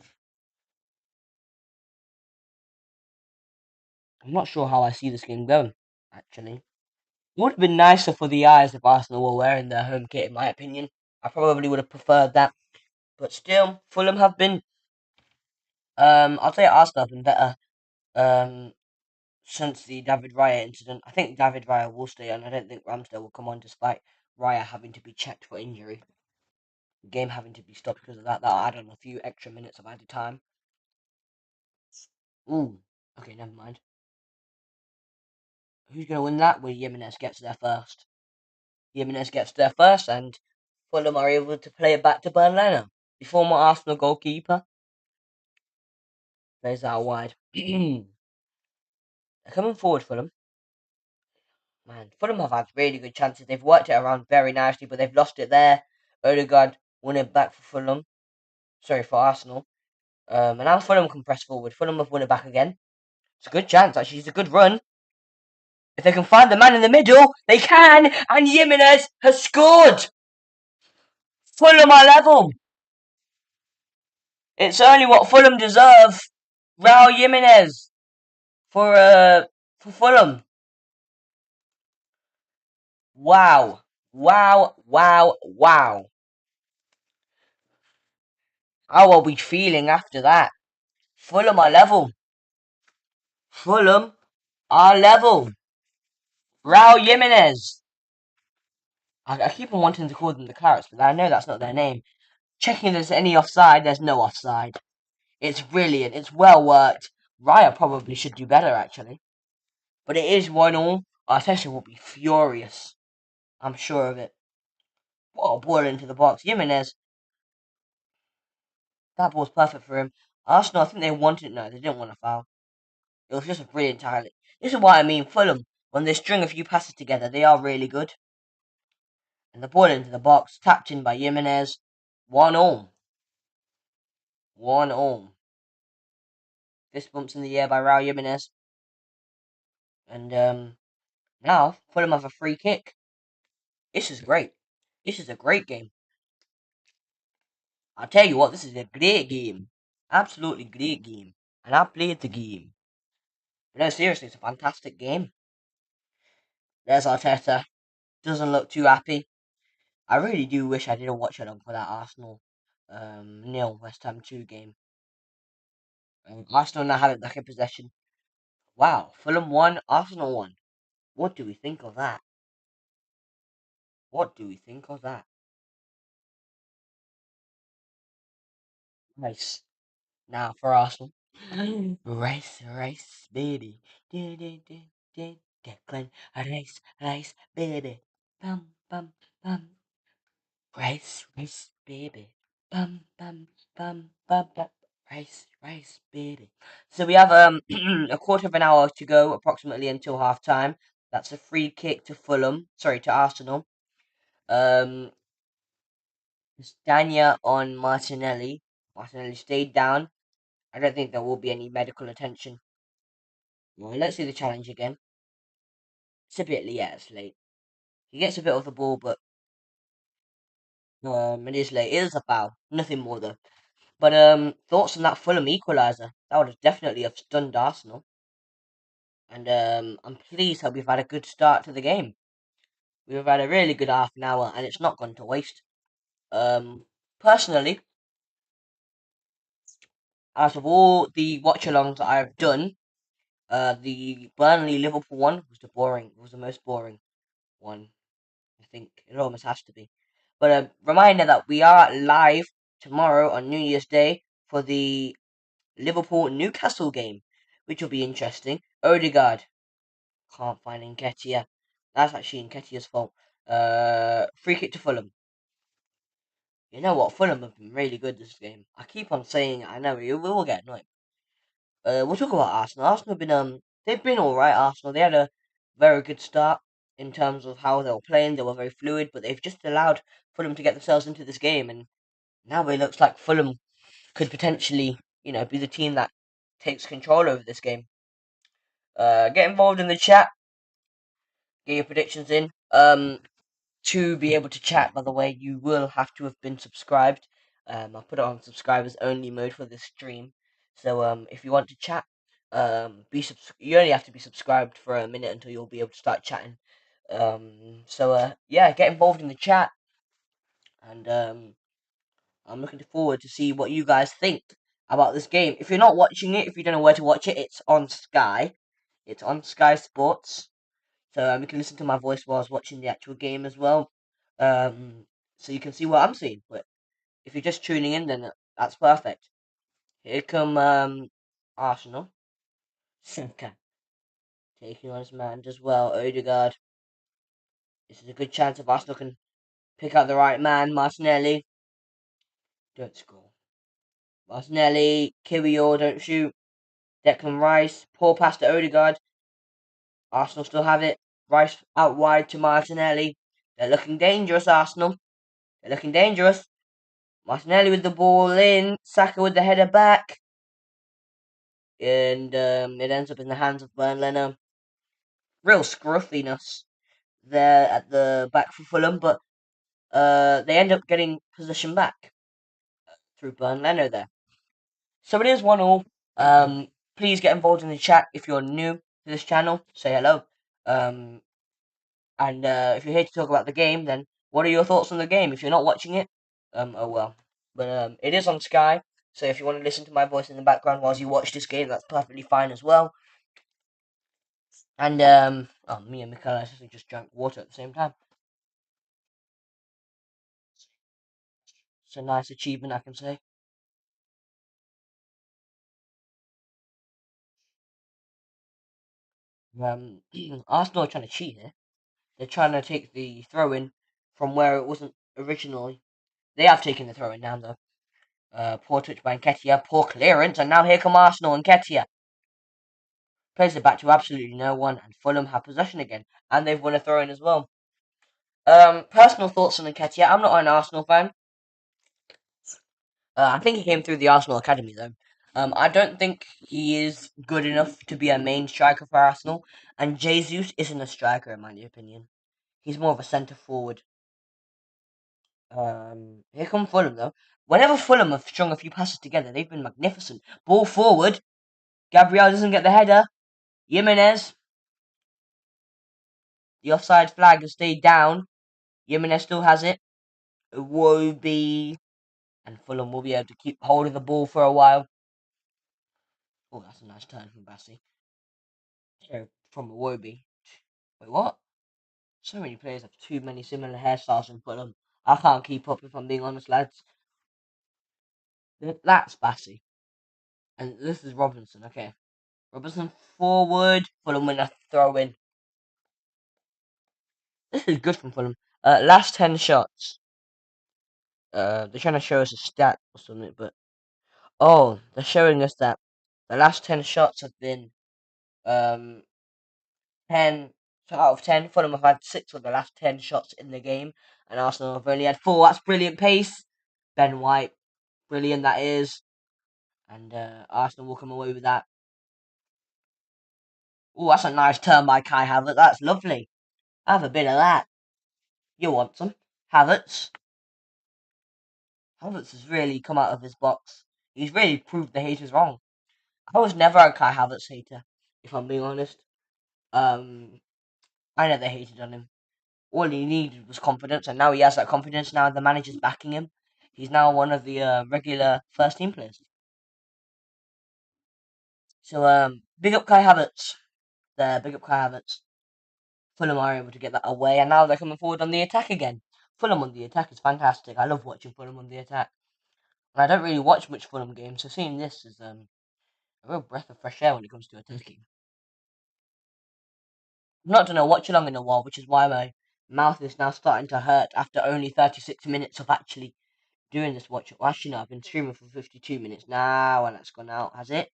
I'm not sure how I see this game going, actually. It would have been nicer for the eyes if Arsenal were wearing their home kit, in my opinion. I probably would have preferred that. But still, Fulham have been, I'll say Arsenal have been better um, since the David Raya incident. I think David Raya will stay, and I don't think Ramsdale will come on despite Raya having to be checked for injury. The game having to be stopped because of that. That'll add on a few extra minutes of added time. Ooh, okay, never mind. Who's going to win that? Well, Jimenez gets there first. Jimenez gets there first, and Fulham are able to play it back to Bernleno. The former Arsenal goalkeeper plays out wide. They're coming forward, Fulham. Man, Fulham have had really good chances. They've worked it around very nicely, but they've lost it there. Odegaard won it back for Fulham. Sorry, for Arsenal. And now Fulham can press forward. Fulham have won it back again. It's a good chance, actually. It's a good run. If they can find the man in the middle, they can. And Jimenez has scored. Fulham are level. It's only what Fulham deserve. Raul Jimenez for Fulham. Wow. Wow, wow, wow. How are we feeling after that? Fulham are level. Fulham are level. Raul Jimenez. I keep on wanting to call them the Clarets, but I know that's not their name. Checking if there's any offside, there's no offside. It's brilliant. It's well worked. Raya probably should do better, actually. But it is 1-1. Arteta will be furious. I'm sure of it. What a ball into the box. Jimenez, that ball's perfect for him. Arsenal, I think they wanted it. No, they didn't want a foul. It was just a brilliant highlight. This is what I mean. Fulham, when they string a few passes together, they are really good. And the ball into the box, tapped in by Jimenez. 1-1. 1-1. Fist bumps in the air by Raul Jimenez. And now, Fulham have a free kick. This is great. This is a great game. I'll tell you what, this is a great game. Absolutely great game. And I played the game. But no, seriously, it's a fantastic game. There's Arteta. Doesn't look too happy. I really do wish I didn't watch along for that Arsenal nil West Ham 2 game. Arsenal now have it back in possession. Wow, Fulham won, Arsenal won. What do we think of that? What do we think of that? Nice. Now for Arsenal. Rice, rice, baby. Declan, rice, rice, baby. Bum, bum, bum. Rice, rice, baby. Bum, bum, bum, bum, bum. Rice, rice, baby. So we have a quarter of an hour to go, approximately until half time. That's a free kick to Fulham. Sorry, to Arsenal. Um, Stania on Martinelli. Martinelli stayed down. I don't think there will be any medical attention. Well, let's see the challenge again. It's a bit, yeah, it's late. He gets a bit of the ball, but it is late. It is a foul. Nothing more though. But thoughts on that Fulham equaliser? That would have definitely have stunned Arsenal. And I'm pleased that we've had a good start to the game. We've had a really good half an hour, and it's not gone to waste. Personally, out of all the watch-alongs that I've done, the Burnley Liverpool one was the most boring one. I think it almost has to be. But a reminder that we are live tomorrow on New Year's Day for the Liverpool Newcastle game, which will be interesting. Odegaard can't find Nketiah. That's actually Nketiah's fault. Free kick to Fulham. You know what? Fulham have been really good this game. I keep on saying it. I know we will get annoyed. We'll talk about Arsenal. Arsenal have been they've been all right. Arsenal they had a very good start in terms of how they were playing. They were very fluid, but they've just allowed Fulham to get themselves into this game, and now it looks like Fulham could potentially, be the team that takes control over this game. Get involved in the chat. Get your predictions in. To be able to chat, by the way, you will have to have been subscribed. I'll put it on subscribers only mode for this stream. So if you want to chat, you only have to be subscribed for a minute until you'll be able to start chatting. Yeah, get involved in the chat, and I'm looking forward to see what you guys think about this game. If you're not watching it, if you don't know where to watch it, it's on Sky. It's on Sky Sports. So you can listen to my voice while I was watching the actual game as well. Um, so you can see what I'm seeing. But if you're just tuning in, then that's perfect. Here come Arsenal. Saka taking on his man as well. Odegaard. This is a good chance if Arsenal can pick out the right man. Martinelli. Don't score. Martinelli. Kiwior. Don't shoot. Declan Rice. Poor pass to Odegaard. Arsenal still have it. Rice out wide to Martinelli. They're looking dangerous, Arsenal. They're looking dangerous. Martinelli with the ball in. Saka with the header back. And it ends up in the hands of Burnley. Real scruffiness there at the back for Fulham, but they end up getting possession back through Burnley there. So it is 1-1. Please get involved in the chat if you're new to this channel. Say hello. And if you're here to talk about the game, then what are your thoughts on the game? If you're not watching it, oh well. But it is on Sky, so if you want to listen to my voice in the background whilst you watch this game, that's perfectly fine as well. And me and Michaela just drank water at the same time. It's a nice achievement, I can say. Arsenal are trying to cheat here. They're trying to take the throw in from where it wasn't originally. They have taken the throw in now though. Poor touch by Nketiah, poor clearance, and now here come Arsenal and Nketiah. Plays it back to absolutely no one, and Fulham have possession again, and they've won a throw in as well. Personal thoughts on Nketiah. I'm not an Arsenal fan. I think he came through the Arsenal academy though. I don't think he is good enough to be a main striker for Arsenal, and Jesus isn't a striker in my opinion. He's more of a centre forward. Here come Fulham though. Whenever Fulham have strung a few passes together, they've been magnificent. Ball forward. Gabriel doesn't get the header. Jimenez. The offside flag has stayed down. Jimenez still has it. Iwobi, and Fulham will be able to keep hold of the ball for a while. Oh, that's a nice turn from Bassi. So, from Iwobi. Wait, what? So many players have too many similar hairstyles in Fulham. I can't keep up if I'm being honest, lads. That's Bassi. And this is Robinson, okay. Robinson forward. Fulham win a throw in. This is good from Fulham. Last 10 shots. They're trying to show us a stat or something, but oh, they're showing us that the last 10 shots have been 10 out of 10. Fulham have had 6 of the last 10 shots in the game, and Arsenal have only had 4. That's brilliant pace. Ben White, brilliant that is, and Arsenal will come away with that. Oh, that's a nice turn by Kai Havertz. That's lovely. Have a bit of that. You want some Havertz? Havertz has really come out of his box. He's really proved the haters wrong. I was never a Kai Havertz hater, if I'm being honest. Um, I never hated on him. All he needed was confidence, and now he has that confidence. Now the manager's backing him. He's now one of the regular first team players. So big up Kai Havertz. There, big up Kai Havertz. Fulham are able to get that away, and now they're coming forward on the attack again. Fulham on the attack is fantastic. I love watching Fulham on the attack. And I don't really watch much Fulham games, so seeing this is a real breath of fresh air when it comes to attacking. I've not done a watch along in a while, which is why my mouth is now starting to hurt after only 36 minutes of actually doing this watch. Well, actually, no, I've been streaming for 52 minutes now, and that's gone out, has it?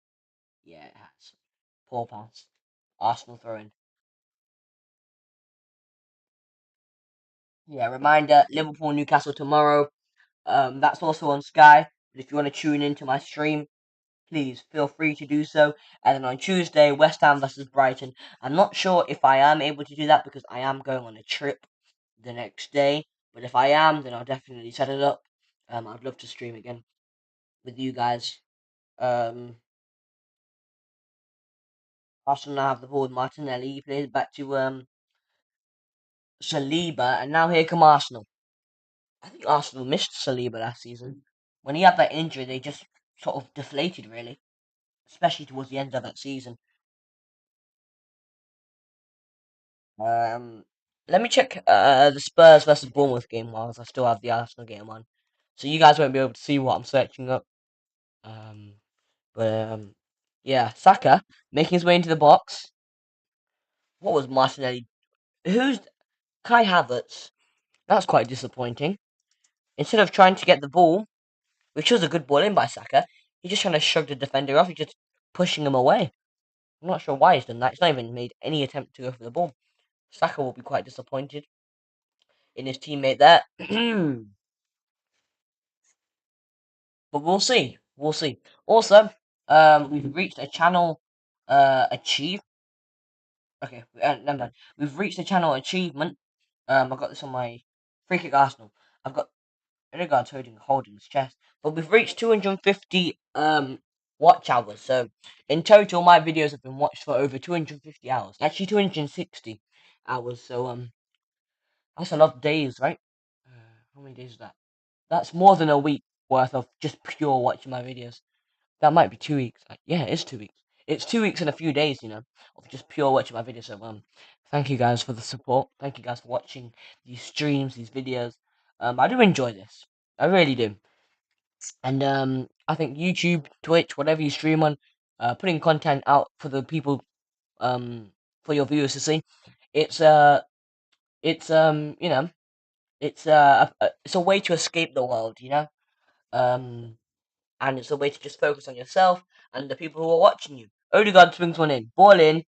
Yeah, it has. Poor pass. Arsenal throwing. Yeah, reminder, Liverpool Newcastle tomorrow. That's also on Sky. But if you want to tune into my stream, please feel free to do so. And then on Tuesday, West Ham versus Brighton. I'm not sure if I am able to do that because I am going on a trip the next day. But if I am, then I'll definitely set it up. I'd love to stream again with you guys. Arsenal now have the ball with Martinelli. He plays back to Saliba, and now here come Arsenal. I think Arsenal missed Saliba last season. When he had that injury, they just sort of deflated, really, especially towards the end of that season. Um, Let me check the Spurs versus Bournemouth game whilst I still have the Arsenal game on, so you guys won't be able to see what I'm searching up. Um, but yeah, Saka making his way into the box. What was Martinelli? Who's Kai Havertz? That's quite disappointing. Instead of trying to get the ball, which was a good ball in by Saka, he's just trying to shrug the defender off. He's just pushing him away. I'm not sure why he's done that. He's not even made any attempt to go for the ball. Saka will be quite disappointed in his teammate there. But we'll see. We'll see. Also, we've reached a channel achieve. Okay, never mind. We've reached a channel achievement. I got this on my free kick Arsenal. I've got Odegaard's holding his chest. But we've reached 250 watch hours. So in total, my videos have been watched for over 250 hours. Actually, 260 hours. So that's a lot of days, right? How many days is that? That's more than a week worth of just pure watching my videos. That might be 2 weeks. Yeah, it is 2 weeks. It's 2 weeks and a few days, of just pure watching my videos. So thank you guys for the support. Thank you guys for watching these streams, these videos. I do enjoy this. I really do. And I think YouTube, Twitch, whatever you stream on, putting content out for the people, for your viewers to see. It's it's it's a way to escape the world. Um, and it's a way to just focus on yourself and the people who are watching you. Odegaard swings one in, ball in.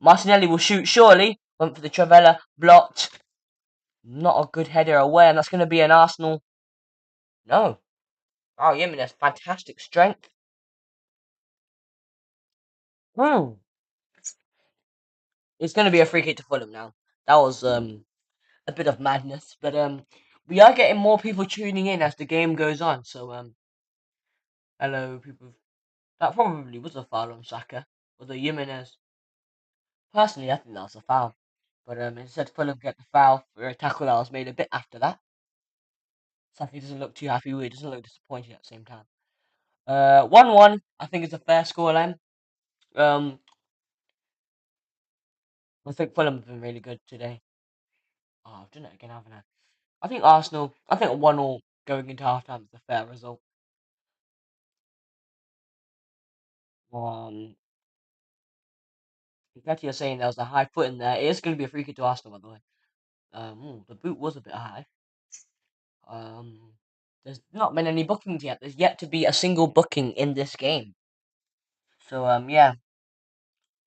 Martinelli will shoot. Surely went for the Travella, blocked. Not a good header away, and that's going to be an Arsenal. No. Oh, Jimenez, fantastic strength. It's going to be a free kick to Fulham now. That was a bit of madness, but we are getting more people tuning in as the game goes on. So hello people. That probably was a foul on Saka, although Jimenez. Personally, I think that was a foul, but instead Fulham get the foul for a tackle that was made a bit after that. Sadly, doesn't look too happy with it. Doesn't look disappointed at the same time. 1-1. I think is a fair scoreline. Um, I think Fulham have been really good today. Oh, I've done it again, haven't I? I think Arsenal. I think a 1-1 going into halftime is a fair result. Um, exactly, you're saying there was a high foot in there. It is going to be a free kick to Arsenal, by the way. The boot was a bit high. There's not been any bookings yet. There's yet to be a single booking in this game. So yeah.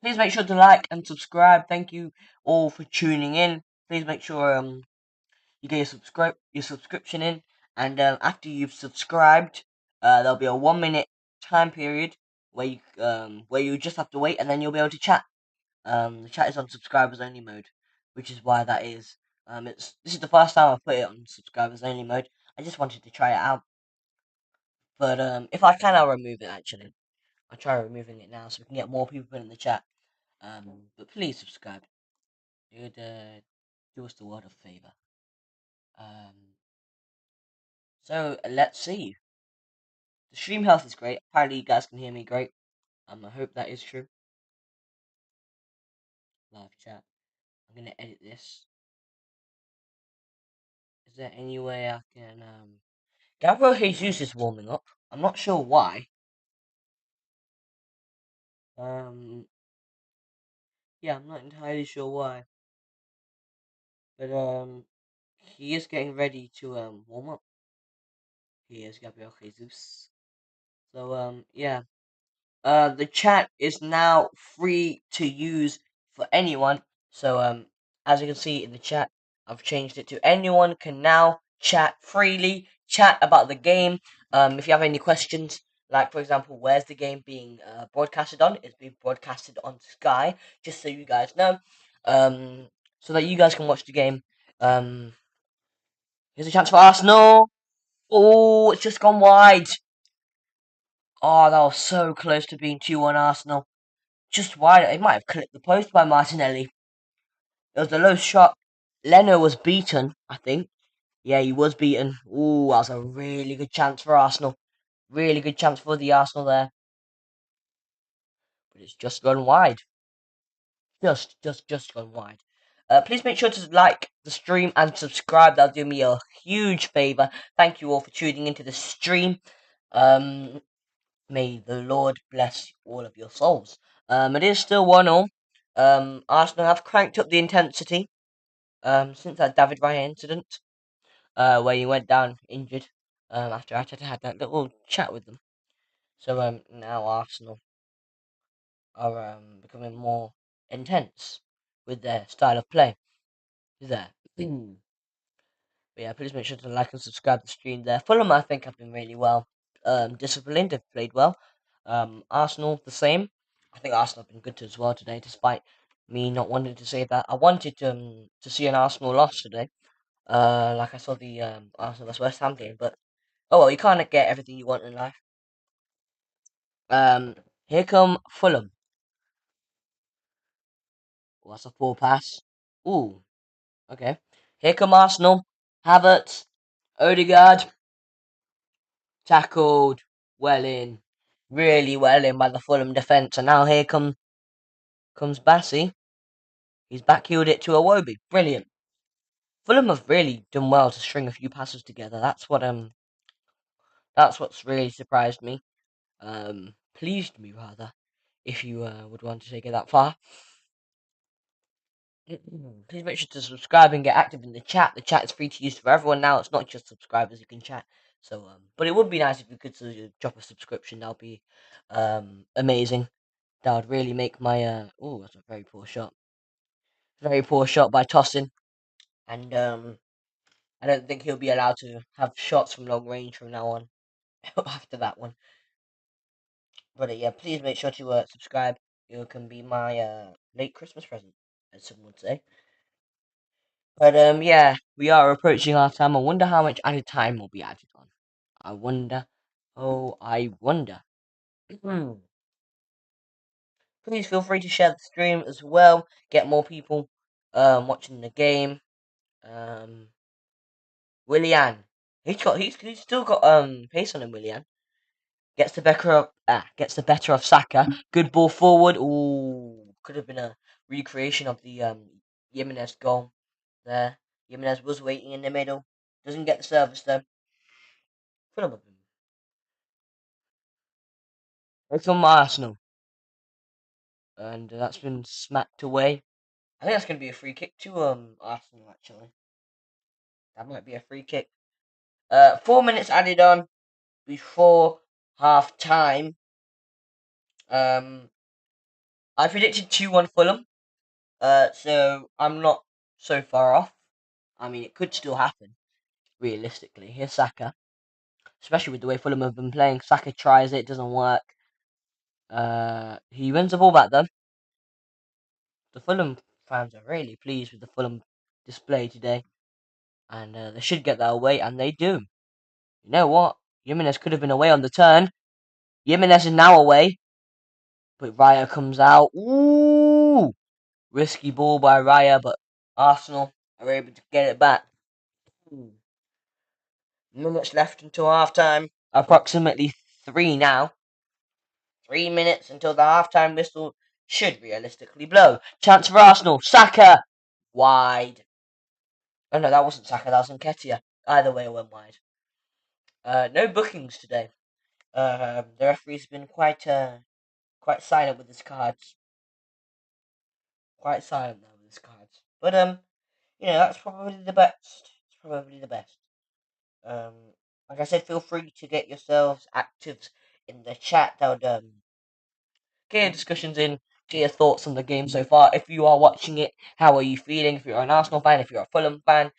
Please make sure to like and subscribe. Thank you all for tuning in. Please make sure you get your subscription in, and after you've subscribed, there'll be a 1 minute time period where you just have to wait, and then you'll be able to chat. The chat is on subscribers only mode, which is why that is. This is the first time I've put it on subscribers only mode. I just wanted to try it out, but if I can, I'll remove it. Actually, I'll try removing it now so we can get more people in the chat. But please subscribe. You'd do us the world of favour. So let's see. The stream health is great. Apparently, you guys can hear me great. I hope that is true. Live chat. I'm gonna edit this. Is there any way I can Gabriel Jesus is warming up. I'm not sure why. Yeah, I'm not entirely sure why. But he is getting ready to warm up. He is Gabriel Jesus. So yeah. The chat is now free to use for anyone. So as you can see in the chat, I've changed it to anyone can now chat freely, chat about the game. If you have any questions, like for example, where's the game being broadcasted on? It's being broadcasted on Sky, just so you guys know. Um, so that you guys can watch the game. Here's a chance for Arsenal. Oh, it's just gone wide. Oh, that was so close to being 2-1 Arsenal. Just wide. It might have clipped the post by Martinelli. It was a low shot. Leno was beaten, I think. Yeah, he was beaten. Ooh, that was a really good chance for Arsenal. Really good chance for the Arsenal there. But it's just gone wide. Just gone wide. Please make sure to like the stream and subscribe. That'll do me a huge favour. Thank you all for tuning into the stream. May the Lord bless all of your souls. It is still 1-0. Arsenal have cranked up the intensity since that David Raya incident, where he went down injured after Arteta had that little chat with them. So now Arsenal are becoming more intense with their style of play. There. But yeah, please make sure to like and subscribe to the stream there. Fulham, I think, have been really well disciplined. They've played well. Arsenal, the same. I think Arsenal have been good as well today, despite me not wanting to say that. I wanted to see an Arsenal loss today. Like I saw the Arsenal vs West Ham game, but oh well, you can't get everything you want in life. Here come Fulham. Oh, that's a poor pass. Ooh, okay. Here come Arsenal. Havertz, Odegaard, tackled, well in, really well in by the Fulham defence, and now here comes Bassey. He's backheeled it to Iwobi. Brilliant. Fulham have really done well to string a few passes together. That's what's really surprised me. Pleased me rather, if you would want to take it that far. Please make sure to subscribe and get active in the chat. The chat is free to use for everyone now. It's not just subscribers who can chat. So, but it would be nice if you could drop a subscription. That would be amazing. That would really make my oh, that's a very poor shot. Very poor shot by Tosin, and I don't think he'll be allowed to have shots from long range from now on after that one. But yeah, please make sure to subscribe. You can be my late Christmas present, as some would say. But yeah, we are approaching our time. I wonder how much added time will be added on. I wonder. Oh, I wonder. Please feel free to share the stream as well. Get more people watching the game. Willian, He's still got pace on him, Willian. Gets the better of Saka. Good ball forward. Ooh, could have been a recreation of the Jimenez goal there. Jimenez was waiting in the middle. Doesn't get the service though. Fulham have been. It's from Arsenal, and that's been smacked away. I think that's going to be a free kick to Arsenal actually. That might be a free kick. 4 minutes added on before half time. Um, I predicted 2-1 Fulham. So I'm not so far off. I mean, it could still happen realistically. Here's Saka, especially with the way Fulham have been playing. Saka tries it, doesn't work. He wins the ball back though. The Fulham fans are really pleased with the Fulham display today, and they should get that away, and they do. You know what? Jimenez could have been away on the turn. Jimenez is now away, but Raya comes out. Ooh! Risky ball by Raya, but Arsenal are able to get it back. Ooh. Minutes left until half time. Approximately three now. 3 minutes until the half time whistle should realistically blow. Chance for Arsenal. Saka! Wide. Oh no, that wasn't Saka, that was Nketiah. Either way, it went wide. No bookings today. The referee's been quite silent with his cards. Quite silent now with his cards. But that's probably the best. It's probably the best. Like I said, feel free to get yourselves active in the chat. That would get your discussions in, get your thoughts on the game so far. If you are watching it, how are you feeling? If you're an Arsenal fan, if you're a Fulham fan,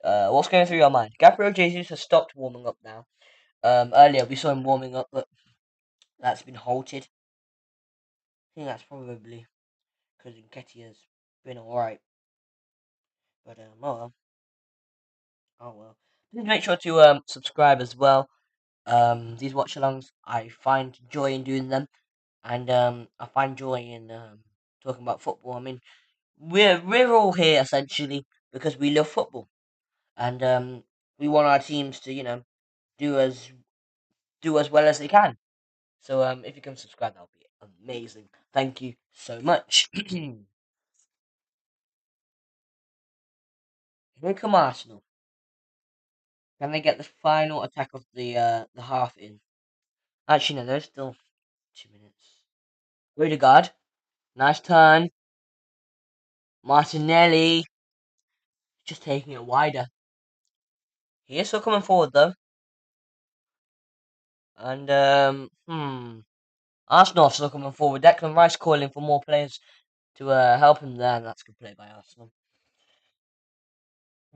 what's going through your mind? Gabriel Jesus has stopped warming up now. Earlier we saw him warming up, but that's been halted. I think that's probably because Nketiah's been alright. But oh well, oh well. Please make sure to subscribe as well. These watch-alongs, I find joy in doing them, and I find joy in talking about football. I mean, we're all here essentially because we love football, and we want our teams to do as do as well as they can. So if you can subscribe, that'll be amazing. Thank you so much. Here come Arsenal. Can they get the final attack of the half in? Actually, no, there's still 2 minutes. Odegaard, nice turn. Martinelli, just taking it wider. He is still coming forward though, and Arsenal are still coming forward. Declan Rice calling for more players to help him there, and that's a good play by Arsenal.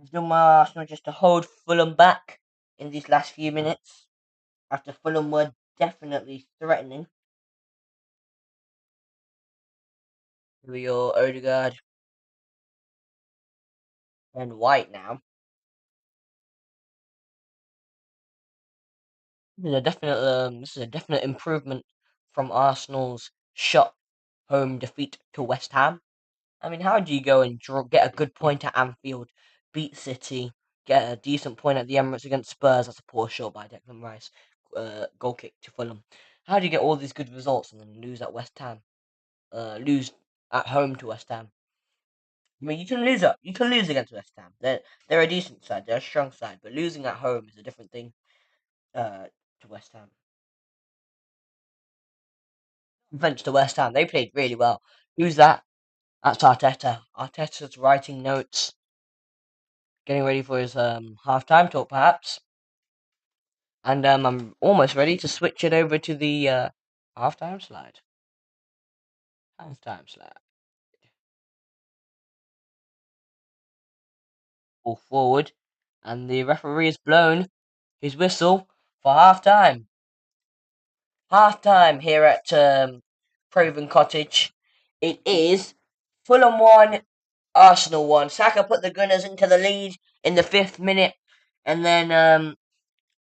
He's done well, Arsenal, just to hold Fulham back in these last few minutes after Fulham were definitely threatening. Here we go, Odegaard and White now. This is a definite improvement from Arsenal's shot home defeat to West Ham. I mean, how do you go and get a good point at Anfield, beat City, get a decent point at the Emirates against Spurs? That's a poor shot by Declan Rice. Goal kick to Fulham. How do you get all these good results and then lose at West Ham? Lose at home to West Ham. I mean, you can lose against West Ham. They're a decent side. They're a strong side, but losing at home is a different thing. To West Ham. Offense to West Ham. They played really well. Who's that? That's Arteta. Arteta's writing notes, getting ready for his half-time talk, perhaps. And I'm almost ready to switch it over to the half-time slide. Half-time slide. Ball forward, and the referee has blown his whistle for half-time. Half-time here at Craven Cottage. It is Fulham 1, Arsenal 1. Saka put the Gunners into the lead in the 5th minute, and then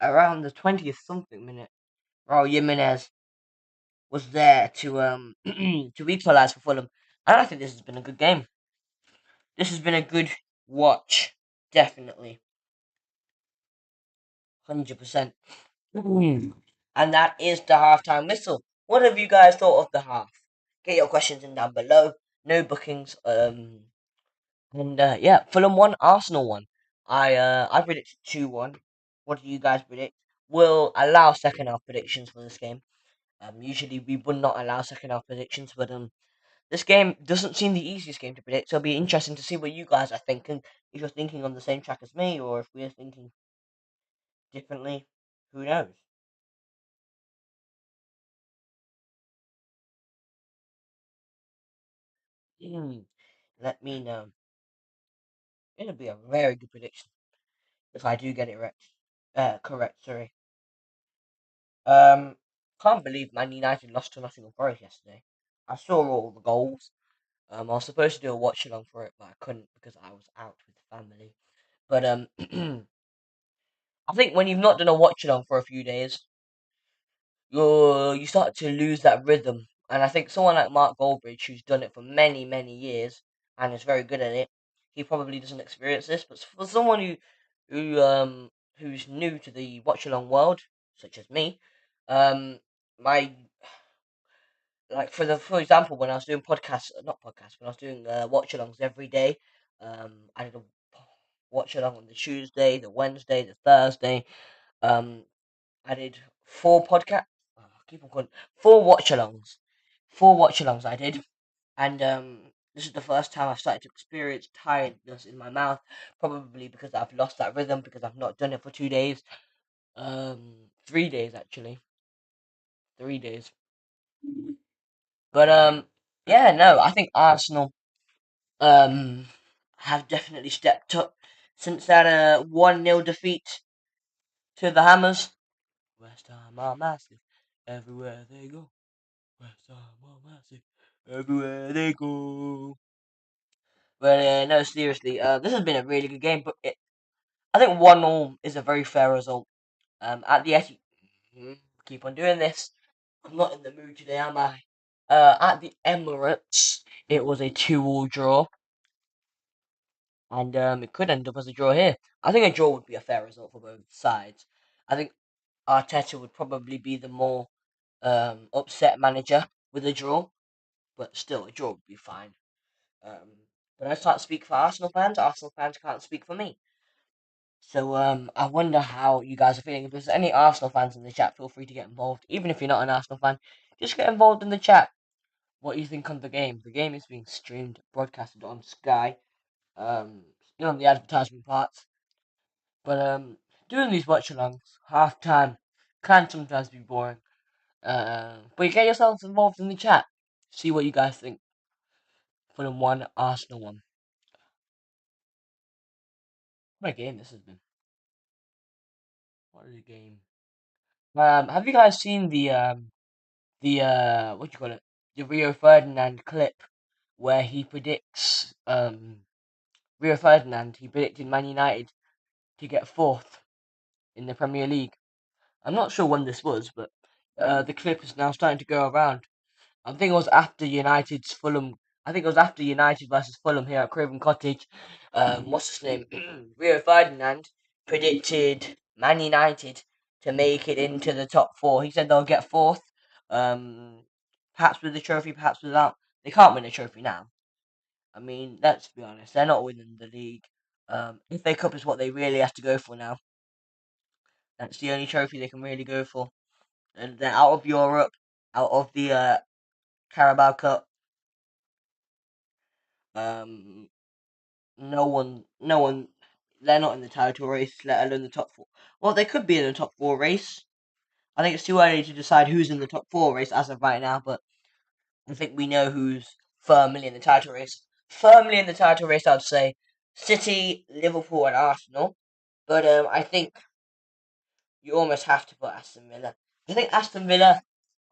around the 20th something minute, Raul Jimenez was there to to equalise for Fulham. And I think this has been a good game. This has been a good watch, definitely. 100%. And that is the halftime whistle. What have you guys thought of the half? Get your questions in down below. No bookings. And yeah, Fulham won, Arsenal won. I predicted 2-1. What do you guys predict? We'll allow second half predictions for this game. Usually we would not allow second half predictions, but this game doesn't seem the easiest game to predict. So it'll be interesting to see what you guys are thinking. If you're thinking on the same track as me, or if we're thinking differently, who knows? Hmm, let me know. It'll be a very good prediction if I do get it right. Correct. Sorry. Um, can't believe Man United lost to Nottingham Forest yesterday. I saw all the goals. I was supposed to do a watch along for it, but I couldn't because I was out with the family. But I think when you've not done a watch along for a few days, you start to lose that rhythm. And I think someone like Mark Goldbridge, who's done it for many, many years and is very good at it, he probably doesn't experience this. But for someone who's new to the watch along world, such as me, um, my like for example, when I was doing podcasts, not podcasts, when I was doing watch alongs every day, I did a watch along on the Tuesday, the Wednesday, the Thursday. Um, I did four podcast. Oh, I keep on calling four watch alongs. Four watch alongs I did, and this is the first time I've started to experience tiredness in my mouth. Probably because I've lost that rhythm because I've not done it for 2 days. 3 days actually, 3 days. But yeah, no, I think Arsenal um have definitely stepped up since that 1-0 defeat to the Hammers. West Ham are massive everywhere they go. West Ham are massive everywhere they go. But no, seriously, this has been a really good game. But I think 1-0 is a very fair result. At the keep on doing this. I'm not in the mood today, am I? At the Emirates, it was a 2-all draw, and it could end up as a draw here. I think a draw would be a fair result for both sides. I think Arteta would probably be the more upset manager with a draw, but still, a draw would be fine. Um, but I can't speak for Arsenal fans. Arsenal fans can't speak for me. So I wonder how you guys are feeling. If there's any Arsenal fans in the chat, feel free to get involved. Even if you're not an Arsenal fan, just get involved in the chat. What you think of the game? The game is being streamed, broadcasted on Sky. Still on the advertisement parts, but doing these watch-alongs half time can sometimes be boring. But you get yourselves involved in the chat. See what you guys think. Fulham 1, Arsenal 1. What a game this has been. What a game. Have you guys seen the what do you call it? The Rio Ferdinand clip where he predicts Rio Ferdinand, he predicted Man United to get fourth in the Premier League. I'm not sure when this was, but the clip is now starting to go around. I think it was after United's Fulham. I think it was after United versus Fulham here at Craven Cottage. What's his name? Rio Ferdinand predicted Man United to make it into the top four. He said they'll get fourth. Um, perhaps with the trophy, perhaps without. They can't win a trophy now. I mean, let's be honest. They're not winning the league. FA Cup is what they really have to go for now. That's the only trophy they can really go for. And they're out of Europe, out of the Carabao Cup. Um, no one, they're not in the title race, let alone the top four. Well, they could be in the top four race. I think it's too early to decide who's in the top four race as of right now, but I think we know who's firmly in the title race. Firmly in the title race, I'd say City, Liverpool, and Arsenal. But I think you almost have to put Aston Villa. I think Aston Villa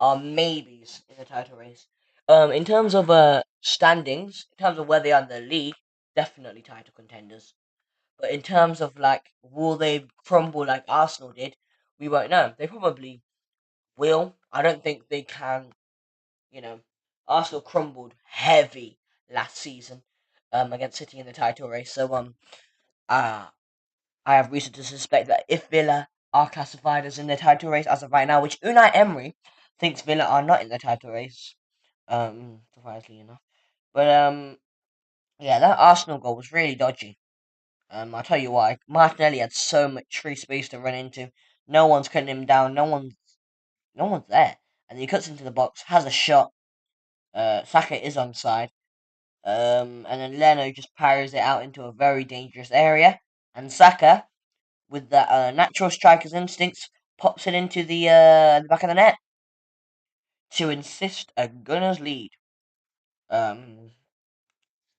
are maybes in the title race. In terms of standings, in terms of where they are in the league, definitely title contenders. But in terms of like, will they crumble like Arsenal did? We won't know. They probably will. I don't think they can. You know, Arsenal crumbled heavy last season against City in the title race. So uh, I have reason to suspect that if Villa are classified as in the title race as of right now, which Unai Emery thinks Villa are not in the title race. Surprisingly enough. But yeah, that Arsenal goal was really dodgy. I'll tell you why. Martinelli had so much free space to run into. No one's cutting him down. No one's there. And he cuts into the box, has a shot. Saka is onside. And then Leno just parries it out into a very dangerous area. And Saka, with that natural striker's instincts, pops it into the back of the net to insist a Gunners lead. Um,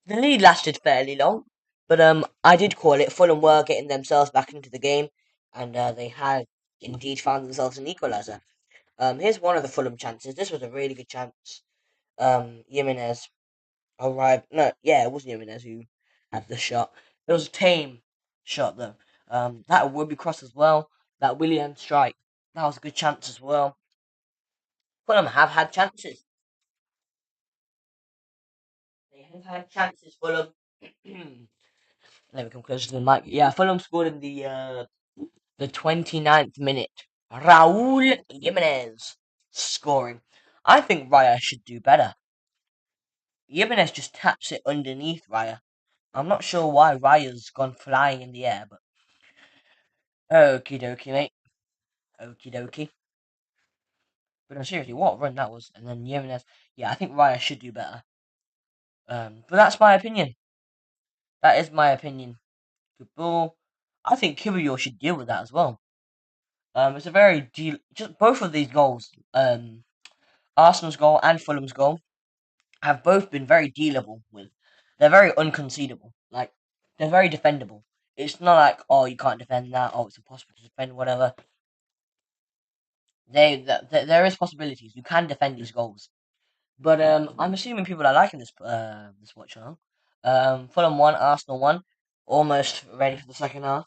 the lead lasted fairly long, but I did call it. Fulham were getting themselves back into the game, and they had indeed found themselves an equaliser. Here's one of the Fulham chances. This was a really good chance. Jimenez arrived. No, yeah, it wasn't Jimenez who had the shot. It was a tame shot though. That would be cross as well. That Willian strike. That was a good chance as well. Fulham have had chances. They have had chances. Fulham. Let me come closer to the mic. Yeah, Fulham scored in the 29th minute. Raul Jimenez scoring. I think Raya should do better. Jimenez just taps it underneath Raya. I'm not sure why Raya's gone flying in the air, but okie dokie, mate. Okie dokie. But no, seriously, what a run that was. And then Jimenez. Yeah, I think Raya should do better. But that's my opinion. That is my opinion. Good ball. I think Kiwior should deal with that as well. It's a very just both of these goals, Arsenal's goal and Fulham's goal, have both been very dealable with. They're very unconcedable. Like they're very defendable. It's not like oh you can't defend that. Oh it's impossible to defend whatever. There is possibilities. You can defend these goals. But I'm assuming people are liking this watch along. Fulham won, Arsenal won. Almost ready for the second half.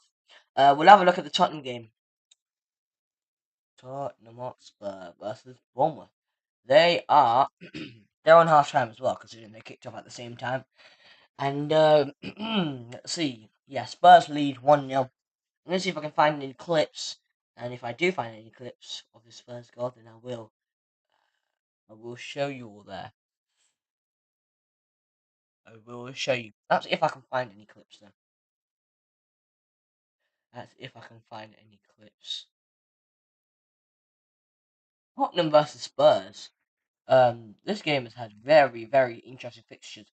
We'll have a look at the Tottenham game. Tottenham Hotspur versus Bournemouth. They are they're on half time as well, considering they kicked off at the same time. And let's see. Yeah, Spurs lead 1-0. I'm gonna see if I can find any clips. And if I do find any clips of this first goal, then I will show you all there. I will show you. That's if I can find any clips then. That's if I can find any clips. Tottenham versus Spurs. This game has had very, very interesting fixtures.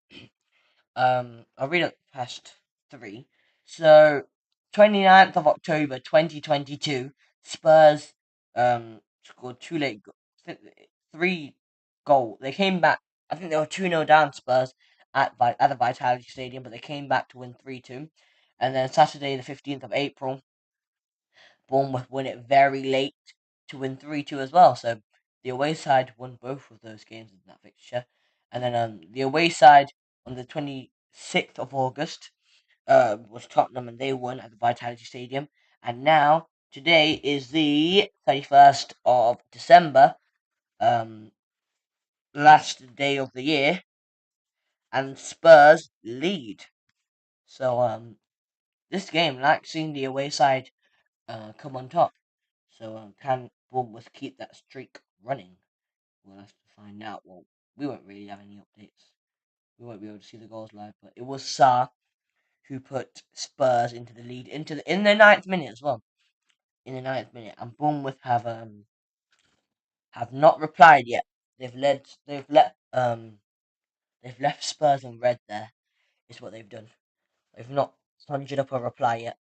I'll read up past 3. So, 29th of October 2022, Spurs scored 3 goal. They came back. I think they were 2-0 down, Spurs, at the Vitality Stadium, but they came back to win 3-2. And then Saturday, the 15th of April, Bournemouth won it very late to win 3-2 as well. So the away side won both of those games in that fixture. And then the away side on the 26th of August was Tottenham, and they won at the Vitality Stadium. And now, today is the 31st of December, last day of the year, and Spurs lead. So this game, like seeing the away side come on top. So can Bournemouth keep that streak running? We'll have to find out. Well, we won't really have any updates. We won't be able to see the goals live, but it was Sarr who put Spurs into the lead in the 9th minute as well. In the 9th minute, and Bournemouth have not replied yet. They've left Spurs in red. There is what they've done. They've not conjured up a reply yet.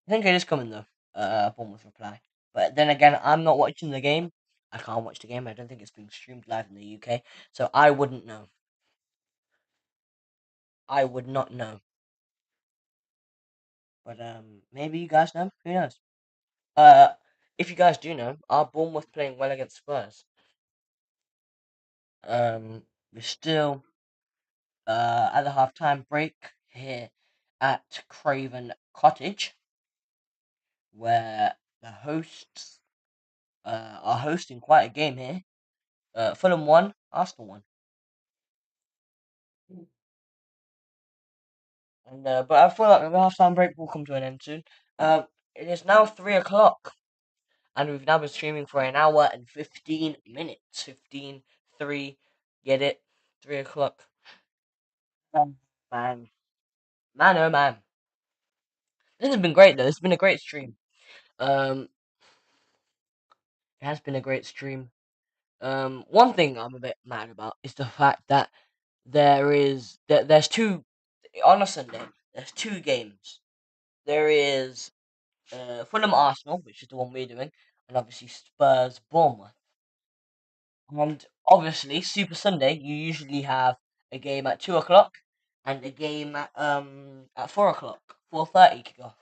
I think it is coming though. Bournemouth reply. But then again, I'm not watching the game. I can't watch the game. I don't think it's being streamed live in the UK, so I wouldn't know. I would not know. But maybe you guys know. Who knows? Uh, if you guys do know, are Bournemouth playing well against Spurs? We're still at the half-time break here at Craven Cottage, where the hosts are hosting quite a game here. Fulham won, Arsenal won. And but I feel like the half-time break will come to an end soon. It is now 3 o'clock, and we've now been streaming for an hour and 15 minutes. 15, 3, get it? 3 o'clock. Man, man, oh man. This has been great though. It's been a great stream. Um, it has been a great stream. One thing I'm a bit mad about is the fact that there's two on a Sunday. There's two games. There is Fulham Arsenal, which is the one we're doing, and obviously Spurs Bournemouth. And obviously, Super Sunday, you usually have a game at 2 o'clock and a game at 4 o'clock, 4:30 kickoff,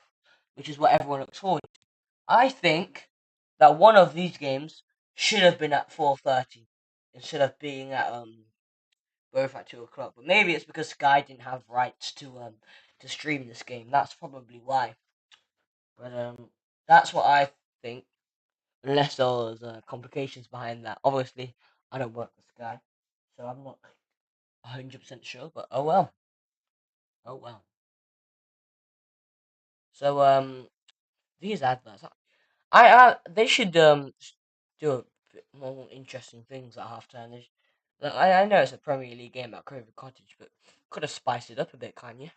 which is what everyone looks forward to. I think that one of these games should have been at 4:30 instead of being at both at 2 o'clock. But maybe it's because Sky didn't have rights to stream this game. That's probably why. But that's what I think. Unless there's complications behind that. Obviously, I don't work for Sky, so I'm not 100% sure. But oh well, oh well. So these adverts, they should do a bit more interesting things at halftime. Like, I know it's a Premier League game at Craven Cottage, but could have spiced it up a bit, can't you?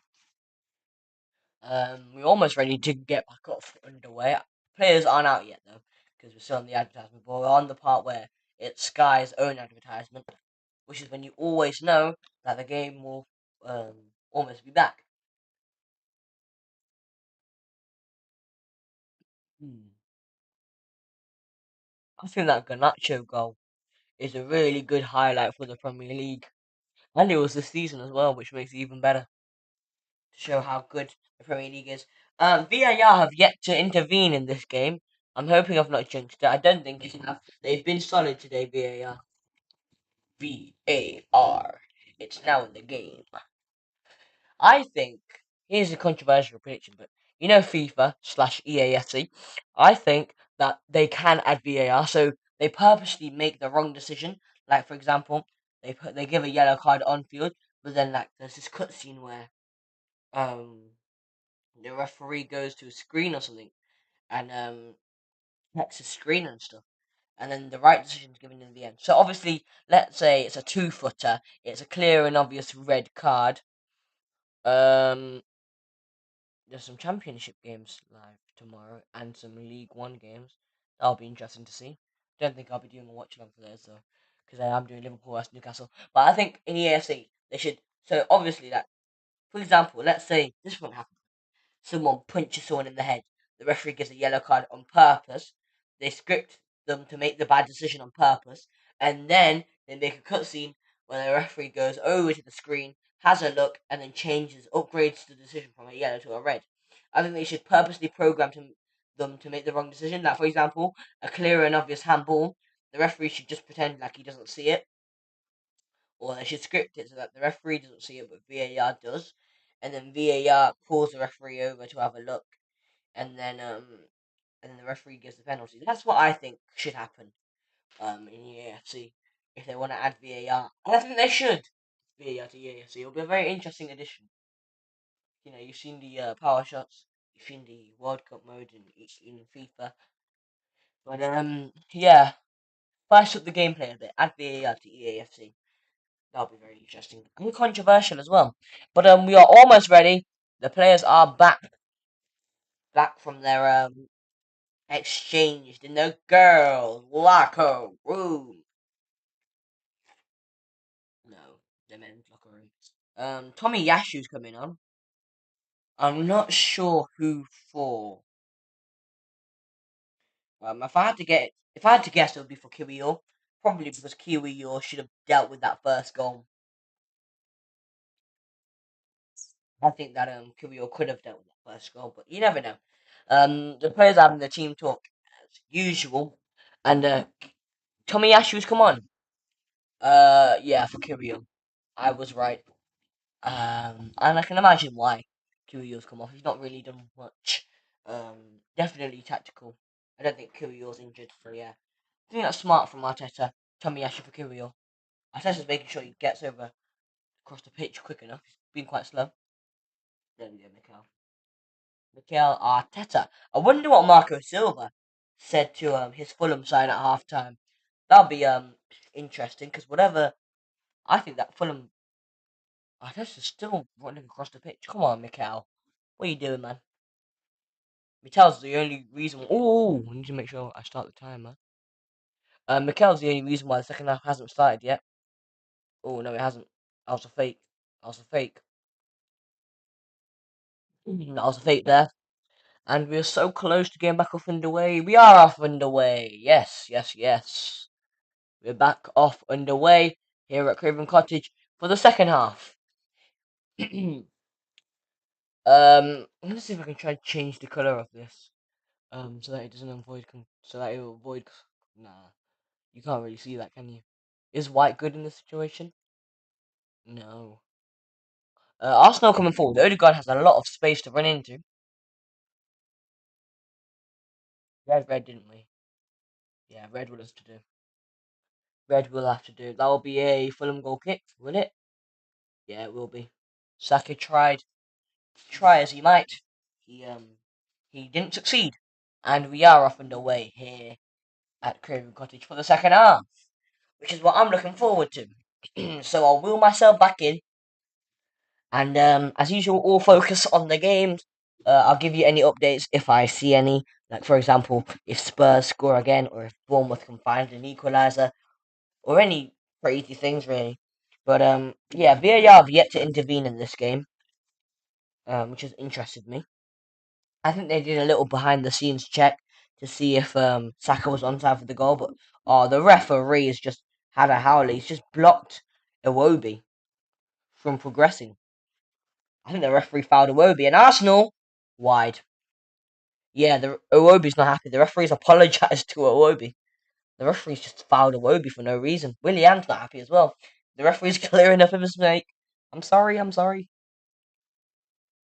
We're almost ready to get back up underway. Players aren't out yet though, because we're still on the advertisement. But we're on the part where it's Sky's own advertisement, which is when you always know that the game will almost be back. Hmm. I think that Garnacho goal is a really good highlight for the Premier League, and it was this season as well, which makes it even better to show how good the Premier League is. VAR have yet to intervene in this game. I'm hoping I've not jinxed it. I don't think you have. They've been solid today, VAR. VAR. It's now in the game. I think here's a controversial prediction, but you know FIFA slash EAFC. I think that they can add VAR, so they purposely make the wrong decision. Like for example, they give a yellow card on field, but then like there's this cutscene where um the referee goes to a screen or something and checks the screen and stuff, and then the right decision is given in the end. So obviously, let's say it's a 2-footer, it's a clear and obvious red card. Um, there's some championship games live tomorrow and some League One games. That'll be interesting to see. Don't think I'll be doing a watch along for those though, because I am doing Liverpool vs Newcastle. But I think in the AFC they should. So obviously, that for example, let's say this won't happen. Someone punches someone in the head. The referee gives a yellow card on purpose. They script them to make the bad decision on purpose, and then they make a cutscene where the referee goes over to the screen, has a look, and then changes, upgrades the decision from a yellow to a red. I think they should purposely program them to make the wrong decision. Like, for example, a clear and obvious handball, the referee should just pretend like he doesn't see it, or they should script it so that the referee doesn't see it, but VAR does, and then VAR calls the referee over to have a look, and then the referee gives the penalty. That's what I think should happen in the AFC if they want to add VAR, and I think they should VAR to AFC. It'll be a very interesting addition. You know, you've seen the power shots, you've seen the World Cup mode in FIFA, but yeah, spice up the gameplay a bit. Add VAR to EAFC. That'll be very interesting and controversial as well. But we are almost ready. The players are back from their exchanged in the girls' locker room. No, the men's locker room. Tommy Yashu's coming on. I'm not sure who for. If I had to guess, it would be for Kiwior. Probably because Kiwior should have dealt with that first goal. I think that Kiwior could have dealt with that first goal, but you never know. The players having the team talk as usual, and Tommy Yashu's come on. Yeah, for Kiwior. I was right. And I can imagine why Kyrgios come off. He's not really done much. Definitely tactical. I don't think Kyrgios injured, so yeah. I think that's smart from Arteta. Tommy Ashley for Kyrgios. Arteta's making sure he gets over across the pitch quick enough. He's been quite slow. There we go, Mikel. Mikel Arteta. I wonder what Marco Silva said to his Fulham side at halftime. That'll be interesting because whatever I think that Fulham Arteta's still running across the pitch. Come on, Mikel. What are you doing, man? Mikel's the only reason. Oh, I need to make sure I start the timer. Mikel's the only reason why the second half hasn't started yet. Oh no, it hasn't. That was a fake. That was a fake. That was a fake there. And we're so close to getting back off underway. We are off underway. Yes, yes, yes. We're back off underway here at Craven Cottage for the second half. I'm gonna see if I can try to change the color of this. So that it doesn't avoid. So that it will avoid. Nah, you can't really see that, can you? Is white good in this situation? No. Arsenal coming forward. Odegaard has a lot of space to run into. Red, didn't we? Yeah, red will have to do. Red will have to do. That will be a Fulham goal kick, will it? Yeah, it will be. Saka tried. Try as he might. He he didn't succeed. And we are off and away here at Craven Cottage for the second half, which is what I'm looking forward to. So I'll wheel myself back in, and as usual, all focus on the games. I'll give you any updates if I see any. Like for example, if Spurs score again, or if Bournemouth can find an equaliser, or any crazy things really. But yeah, VAR have yet to intervene in this game, which has interested me. I think they did a little behind the scenes check to see if Saka was onside for the goal, but the referee has just had a howler. He's just blocked Iwobi from progressing. I think the referee fouled Iwobi, and Arsenal wide. Yeah, the Iwobi's not happy. The referee's apologised to Iwobi. The referee's just fouled Iwobi for no reason. Willian's not happy as well. The referee's clearing up a mistake. I'm sorry, I'm sorry.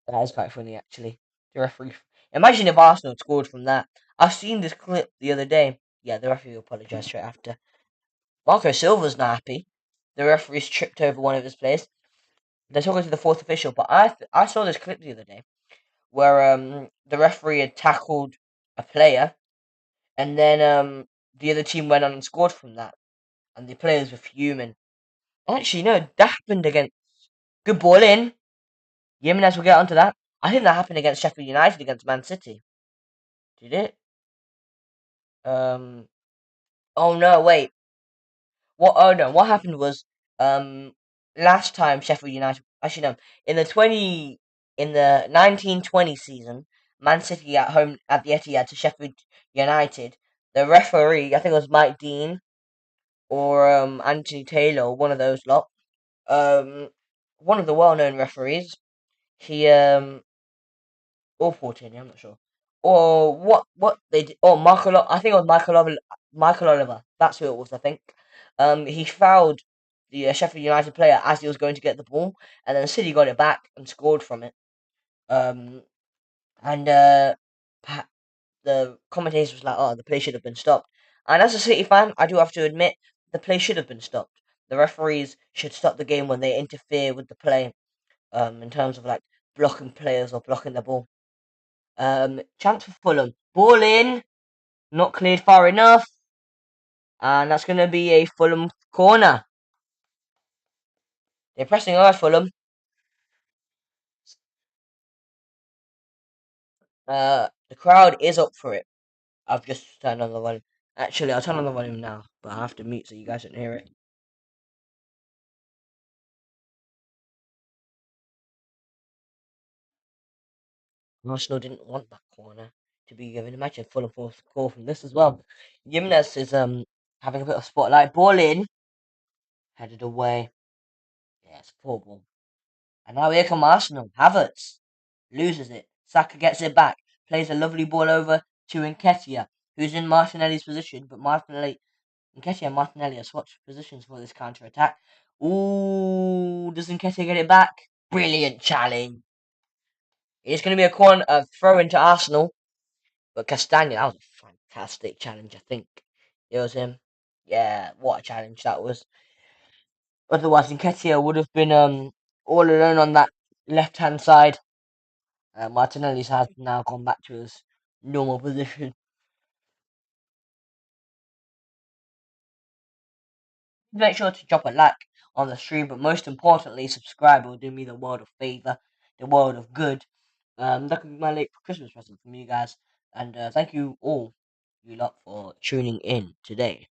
That is quite funny, actually. The referee. Imagine if Arsenal had scored from that. I've seen this clip the other day. Yeah, the referee apologised straight after. Marco Silva's not happy. The referee's tripped over one of his players. They're talking to the fourth official, but I saw this clip the other day where the referee had tackled a player, and then the other team went on and scored from that, and the players were fuming. Actually, no, that happened against. Good ball in. Jimenez will get onto that. I think that happened against Sheffield United against Man City. Did it? Um. Oh no! Wait. What? Oh no! What happened was um last time Sheffield United. Actually no. In the 1920 season, Man City at home at the Etihad to Sheffield United. The referee, I think it was Mike Dean or Anthony Taylor, or one of those lot. Um, one of the well-known referees. He or 14, I'm not sure. Or what they did, or I think it was Michael Oliver. That's who it was, I think. He fouled the Sheffield United player as he was going to get the ball, and then City got it back and scored from it. Um, and the commentator was like, "Oh, the play should have been stopped." And as a City fan, I do have to admit the play should have been stopped. The referees should stop the game when they interfere with the play. In terms of like blocking players or blocking the ball. Chance for Fulham. Ball in, not cleared far enough, and that's going to be a Fulham corner. They're pressing hard, Fulham. The crowd is up for it. I've just turned on the volume. Actually, I'll turn on the volume now, but I have to mute so you guys don't hear it. Arsenal didn't want that corner to be given. Imagine Fulham forced a score from this as well. Jimenez is having a bit of spotlight. Ball in, headed away. Yeah, it's a poor ball. And now here come Arsenal. Havertz loses it. Saka gets it back. Plays a lovely ball over to Nketiah, who's in Martinelli's position, but Nketiah and Martinelli have swapped positions for this counter attack. Ooh, does Nketiah get it back? Brilliant challenge. It's going to be a throw into Arsenal, but Castagna, that was a fantastic challenge, I think. It was him. Yeah, what a challenge that was. Otherwise, Nketiah would have been all alone on that left hand side. Martinelli's has now gone back to his normal position. Make sure to drop a like on the stream, but most importantly, subscribe. It will do me the world of favor, the world of good. That could be my late Christmas present from you guys. And thank you all, you lot, for tuning in today.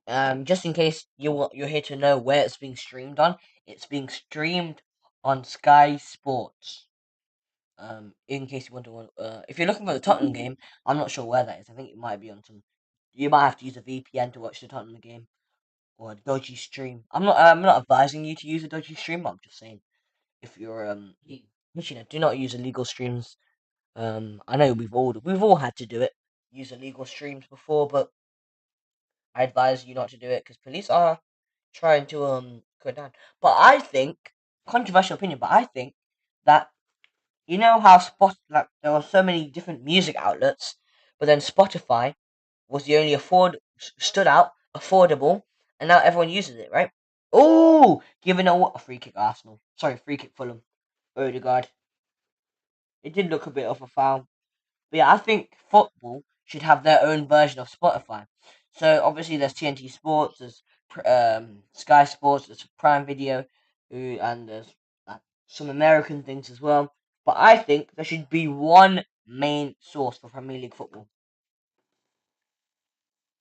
Just in case you're here to know where it's being streamed on, it's being streamed on Sky Sports. In case you want to, if you're looking for the Tottenham game, I'm not sure where that is. I think it might be on some. You might have to use a VPN to watch the Tottenham game or a dodgy stream. I'm not advising you to use a dodgy stream. But I'm just saying if you're do not use illegal streams. I know we've all had to do it, use illegal streams before, but I advise you not to do it because police are trying to go down. But I think controversial opinion, but I think that how there were so many different music outlets, but then Spotify was the only stood out affordable, and now everyone uses it, right? Oh, giving a free kick Arsenal. Sorry, free kick Fulham. Odegaard. It did look a bit of a foul. But yeah, I think football should have their own version of Spotify. So obviously there's TNT Sports, there's Sky Sports, there's Prime Video, and there's some American things as well. But I think there should be one main source for Premier League football.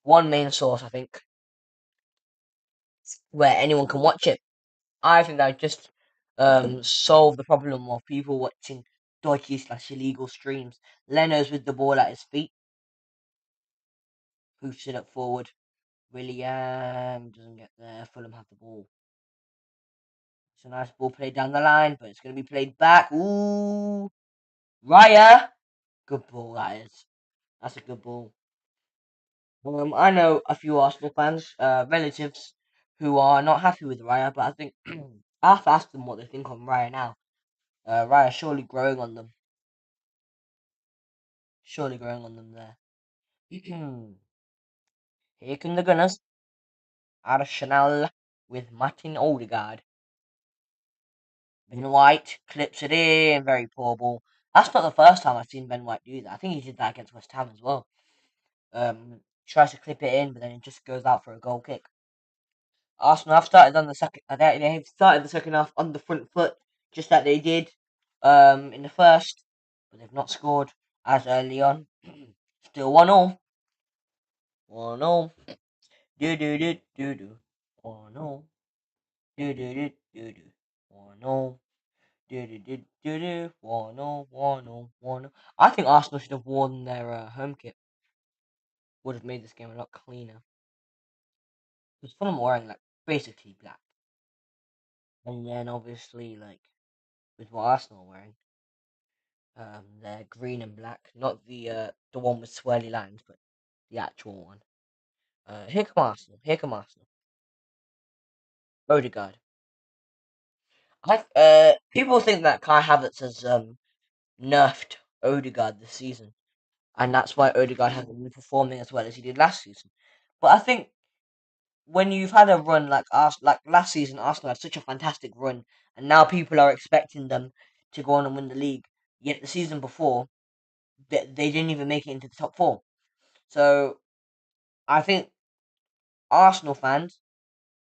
One main source, I think, where anyone can watch it. I think that would just solve the problem of people watching dodgy/illegal streams. Leno's with the ball at his feet, pushes it forward. William doesn't get there. Fulham have the ball. It's a nice ball played down the line, but it's going to be played back. Ooh, Raya. Good ball, that is. That's a good ball. I know a few Arsenal fans, relatives, who are not happy with Raya, but I think I have to ask them what they think on Raya now. Raya's surely growing on them. Surely growing on them there. Here come the Gunners. Arsenal with Martin Odegaard. Ben White clips it in, very poor ball. That's not the first time I've seen Ben White do that. I think he did that against West Ham as well. Tries to clip it in, but then it just goes out for a goal kick. Arsenal have started on the second. They've started the second half on the front foot, just like they did in the first, but they've not scored as early on. Still 1-0. 1-0. Do do do do do. 1-0. Do do do do do. 1-0. Do 1-0, 1-0, 1-0. I think Arsenal should have worn their home kit. Would have made this game a lot cleaner. Because Fulham were wearing like basically black, and then obviously with what Arsenal are wearing, they're green and black. Not the one with swirly lines, but the actual one. Here come Arsenal. Here come Arsenal. Odegaard. People think that Kai Havertz has nerfed Odegaard this season, and that's why Odegaard hasn't been performing as well as he did last season. But I think when you've had a run like last season, Arsenal had such a fantastic run, and now people are expecting them to go on and win the league. Yet the season before, they didn't even make it into the top four. So I think Arsenal fans,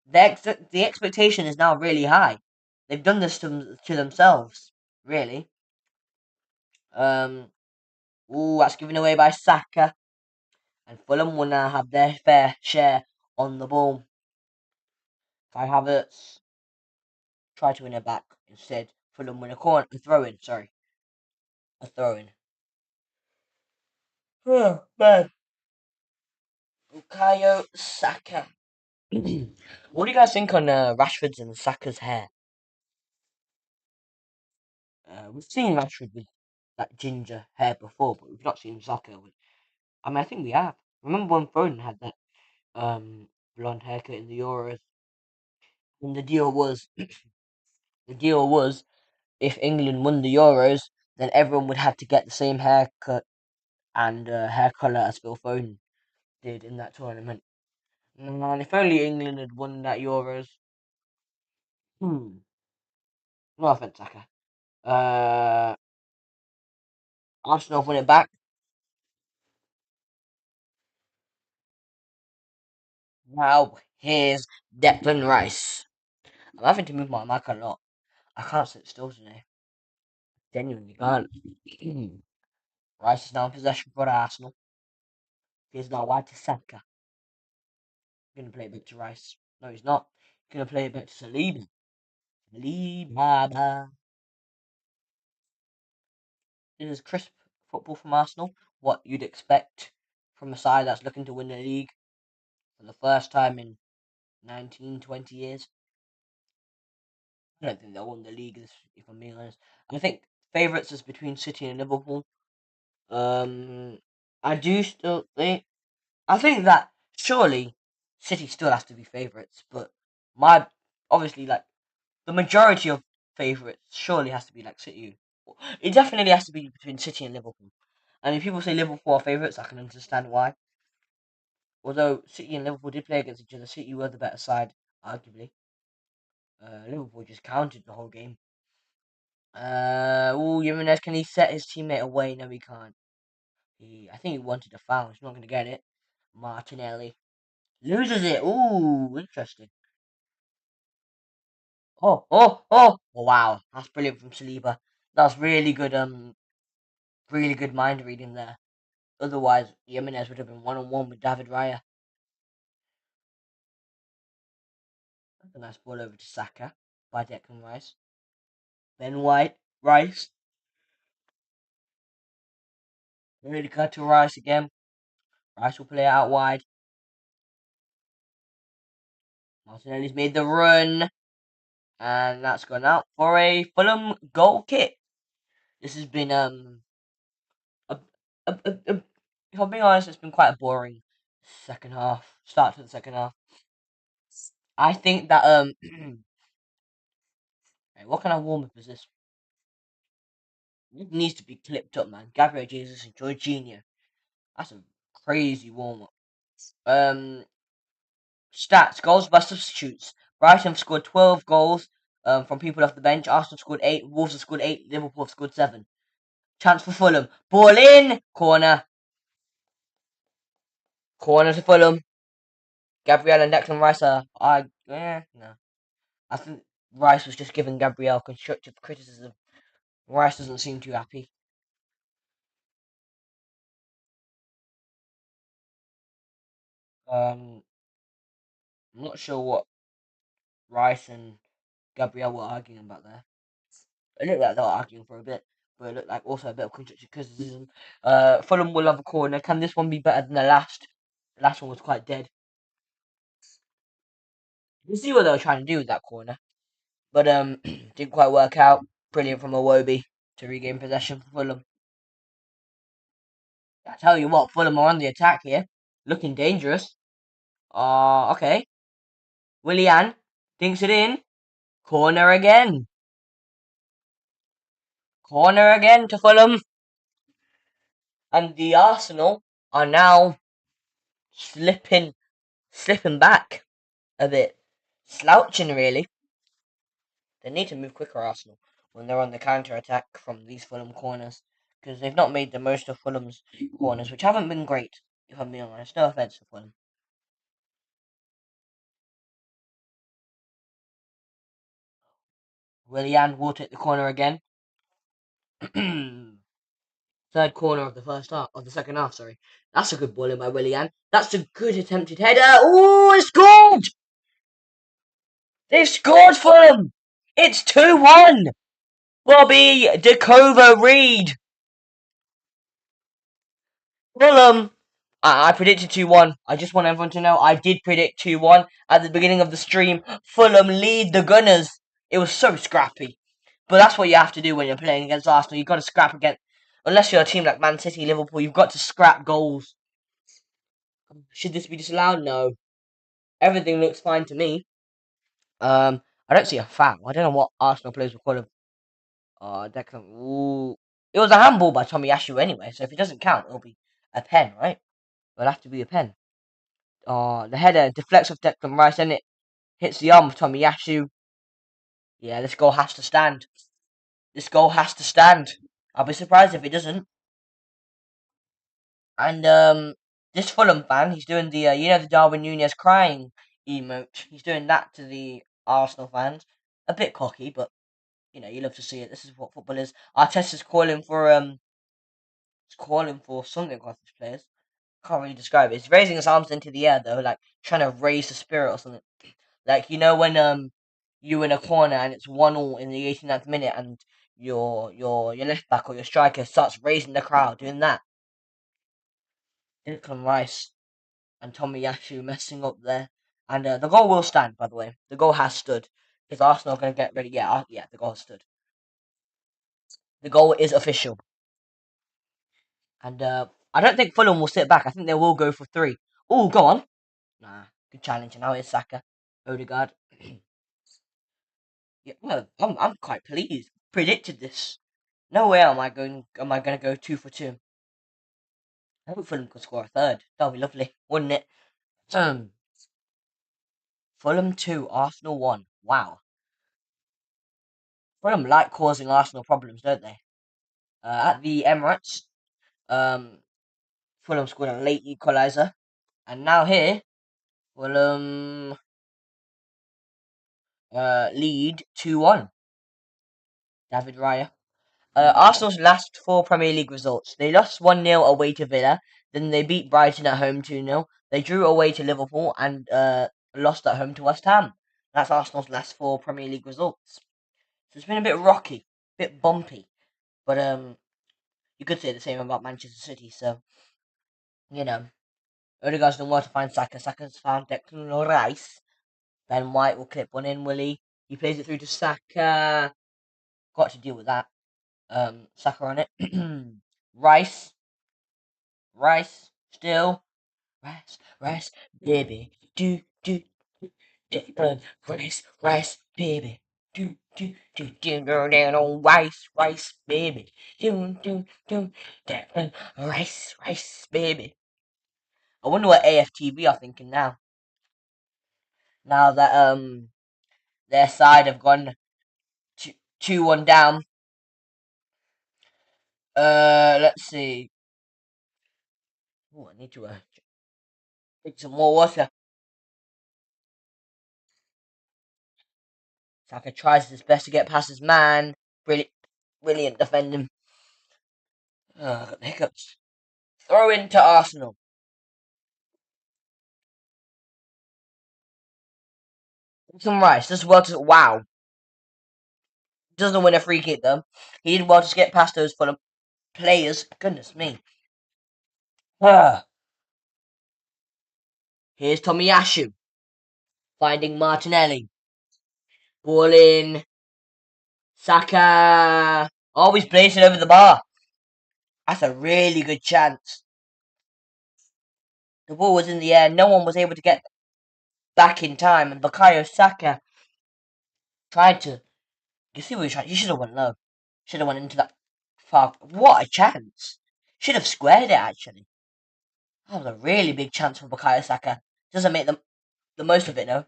the expectation is now really high. They've done this to themselves, really. Um, that's given away by Saka, and Fulham will now have their fair share on the ball. Kai Havertz try to win it back instead. Fulham win a throw in. Sorry, a throw in. Oh man, Bukayo Saka. What do you guys think on Rashford's and Saka's hair? We've seen Rashford with that ginger hair before, but we've not seen Saka with. I mean, I think we have. Remember when Foden had that blonde haircut in the Euros? And the deal was if England won the Euros, then everyone would have to get the same haircut and hair color as Phil Foden did in that tournament. And if only England had won that Euros. Hmm. No offense, Saka. Uh, Arsenal win it back. Now here's Declan Rice. I'm having to move my mic a lot. I can't sit still today. Genuinely can't. Rice is now in possession for Arsenal. Here's now wide to Saka. Gonna play it back to Rice. No, he's not. Gonna play it back to Saliba. Saliba. This is crisp football from Arsenal. What you'd expect from a side that's looking to win the league for the first time in 19, 20 years. I don't think they'll win the league, if I'm being honest. I think favourites is between City and Liverpool. Um, I do still think. I think that surely City still has to be favourites, but my obviously like the majority of favourites surely has to be like City. It definitely has to be between City and Liverpool. And if people say Liverpool are favourites, I can understand why. Although City and Liverpool did play against each other, City were the better side, arguably. Liverpool just counted the whole game. Jimenez, can he set his teammate away? No, he can't. I think he wanted a foul. He's not going to get it. Martinelli loses it. Ooh, interesting. Oh, wow. That's brilliant from Saliba. That's really good, really good mind reading there. Otherwise, Jimenez would have been one-on-one with David Raya. That's a nice ball over to Saka by Declan Rice. Ben White, Rice. Really cut to Rice again. Rice will play it out wide. Martinelli's made the run. And that's gone out for a Fulham goal kick. This has been a, if I'm being honest, it's been quite a boring second half. Start to the second half. I think that right, what kind of warm up is this? It needs to be clipped up, man. Gabriel Jesus and Jorginho. That's a crazy warm up. Stats: goals by substitutes. Brighton have scored 12 goals from people off the bench. Arsenal scored 8. Wolves have scored 8. Liverpool have scored 7. Chance for Fulham. Ball in. Corner. Corner to Fulham. Gabriel and Declan Rice are. No. I think Rice was just giving Gabriel constructive criticism. Rice doesn't seem too happy. I'm not sure what Rice and Gabriel were arguing about there. It looked like they were arguing for a bit, but it looked like also a bit of constructive criticism. Fulham will have a corner. Can this one be better than the last? The last one was quite dead. You see what they were trying to do with that corner, but didn't quite work out. Brilliant from Iwobi to regain possession for Fulham. I tell you what, Fulham are on the attack here, looking dangerous. Okay. Willian thinks it in. Corner again. Corner again to Fulham. And the Arsenal are now slipping back a bit. Slouching, really. They need to move quicker, Arsenal, when they're on the counter attack from these Fulham corners. Because they've not made the most of Fulham's corners, which haven't been great, if I'm being honest. No offense to Fulham. Willian will take the corner again. Third corner of the first half, of the second half, sorry. That's a good ball in by Willian. That's a good attempted header. Oh, it's scored! They've scored for them! It's 2-1! Bobby Dakova Reed. Fulham. I predicted 2-1. I just want everyone to know I did predict 2-1 at the beginning of the stream. Fulham lead the Gunners. It was so scrappy. But that's what you have to do when you're playing against Arsenal. You've got to scrap against. Unless you're a team like Man City, Liverpool, you've got to scrap goals. Should this be disallowed? No. Everything looks fine to me. I don't see a foul. I don't know what Arsenal players will call him. Declan. Ooh. It was a handball by Tomiyasu anyway, so if it doesn't count, it'll be a pen, right? It'll have to be a pen. The header deflects off Declan Rice and it hits the arm of Tomiyasu. Yeah, this goal has to stand. This goal has to stand. I'll be surprised if it doesn't. And this Fulham fan, he's doing the the Darwin Nunez crying emote. He's doing that to the Arsenal fans. A bit cocky, but you love to see it. This is what football is. Arteta's calling for something across his players. Can't really describe it. He's raising his arms into the air though, like trying to raise the spirit or something. Like when you in a corner and it's 1-1 in the 89th minute and your left back or your striker starts raising the crowd, doing that. Declan Rice and Tomiyasu messing up there. And the goal will stand, by the way. The goal has stood. Is Arsenal going to get ready? Yeah, yeah, the goal has stood. The goal is official. And I don't think Fulham will sit back. I think they will go for three. Oh, go on. Nah, good challenge. And now it's Saka. Odegaard. Yeah, well, I'm quite pleased. Predicted this. No way am I going to go 2 for 2. I hope Fulham could score a third. That'll be lovely, wouldn't it? Um, Fulham 2, Arsenal 1. Wow. Fulham like causing Arsenal problems, don't they? At the Emirates, um, Fulham scored a late equaliser, and now here, Fulham lead 2-1. David Raya. Arsenal's last 4 Premier League results. They lost 1-0 away to Villa, then they beat Brighton at home 2-0. They drew away to Liverpool and lost at home to West Ham. That's Arsenal's last 4 Premier League results. So it's been a bit rocky, a bit bumpy. But you could say the same about Manchester City, so you know. Odegaard's done well to find Saka. Saka's found Declan Rice. Ben White will clip one in, will he? He plays it through to Saka. Got to deal with that. Saka on it. Rice. Rice. Still. Rice. Baby. Do. Declan Rice. Baby. Do. Go down on Rice. Baby. Do. Declan Rice. Baby. I wonder what AFTV are thinking now. Now that their side have gone 2-1 down. Let's see. Oh, I need to drink some more water. Saka tries his best to get past his man. Brilliant defending. I got the hiccups. Throw into Arsenal. Some Rice does well to doesn't win a free kick though. He did well to get past those Fulham players. Goodness me. Here's Tomiyasu finding Martinelli. Ball in. Saka always placing over the bar. That's a really good chance. The ball was in the air. No one was able to get back in time. And Bukayo Saka tried to. You see what he tried? He should have went low. Should have went into that far. What a chance! Should have squared it actually. That was a really big chance for Bukayo Saka. Doesn't make the most of it, no.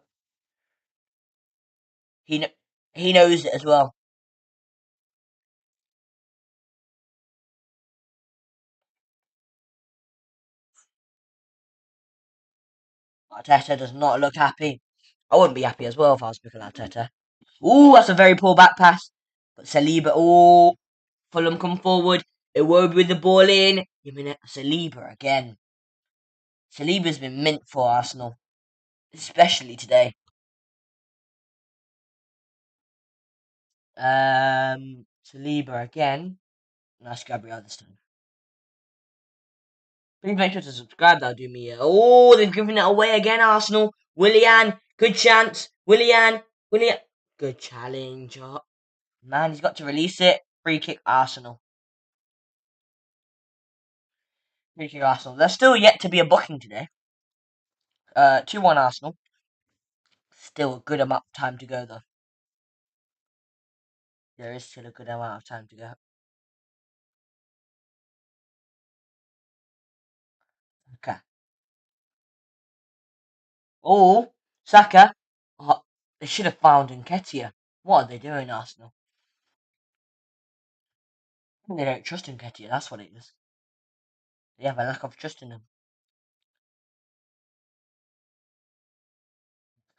He he knows it as well. Arteta does not look happy. I wouldn't be happy as well if I was picking Arteta. Ooh, that's a very poor back pass. But Saliba, Fulham come forward. Iwobi with the ball in. Give me Saliba again. Saliba's been mint for Arsenal, especially today. Saliba again. Nice Gabriel this time. Please make sure to subscribe. That'll do me. Oh, they've given it away again, Arsenal. Willian, good chance. Willian. Good challenge. Oh, man, he's got to release it. Free kick, Arsenal. Free kick, Arsenal. There's still yet to be a booking today. 2-1 Arsenal. Still a good amount of time to go, though. There is still a good amount of time to go. Okay. Oh, Saka. Oh, they should have found Nketiah. What are they doing, Arsenal? I think they don't trust Nketiah, that's what it is. They have a lack of trust in him.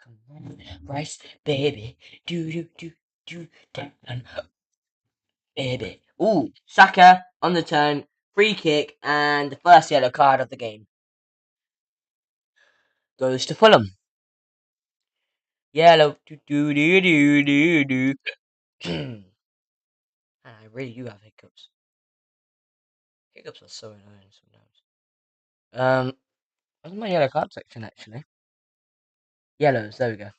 Come on, Rice, baby. Do, down, baby. Ooh, Saka on the turn, free kick, and the first yellow card of the game goes to Fulham. Yellow. Do. I really do have hiccups. Hiccups are so annoying sometimes. Where's my yellow card section actually? Yellows, there we go.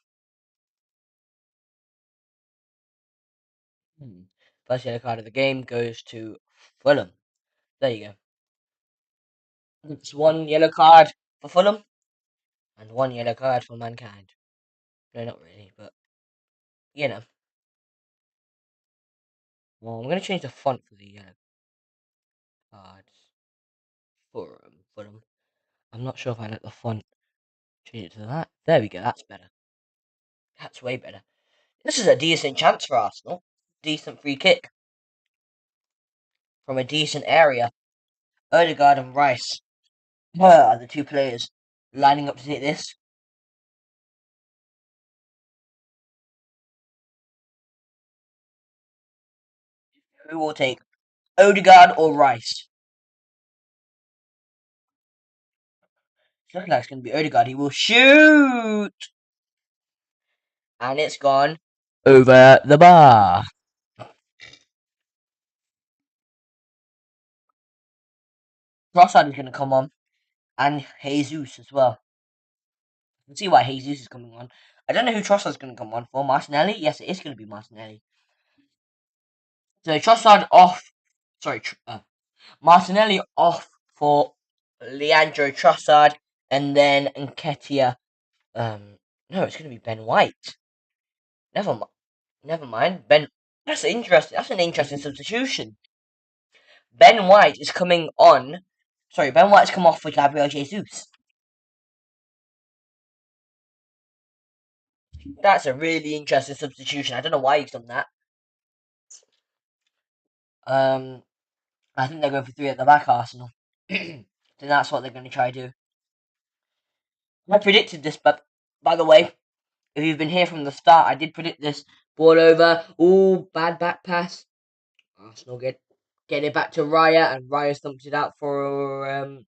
First yellow card of the game goes to Fulham. There you go. It's one yellow card for Fulham and one yellow card for Mankind. No, not really, but you know. Well, I'm going to change the font for the yellow cards. Fulham. I'm not sure if I let the font change it to that. There we go, that's better. That's way better. This is a decent chance for Arsenal. Decent free kick from a decent area. Odegaard and Rice are the two players lining up to take this. Who will take Odegaard or Rice? It's looking like it's going to be Odegaard. He will shoot! And it's gone over the bar. Trossard is going to come on. And Jesus as well. You can see why Jesus is coming on. I don't know who Trossard's going to come on for. Martinelli? Yes, it is going to be Martinelli. So Trossard off. Sorry, Martinelli off for Leandro Trossard. And then Nketiah. No, it's going to be Ben White. Never mind. Ben. That's interesting. That's an interesting substitution. Ben White is coming on. Sorry, Ben White's come off for Gabriel Jesus. That's a really interesting substitution. I don't know why he's done that. I think they're going for three at the back, Arsenal. Then that's what they're going to try to do. I predicted this, but by the way, if you've been here from the start, I did predict this. Ball over. Ooh, bad back pass. Arsenal get it back to Raya, and Raya stumps it out for an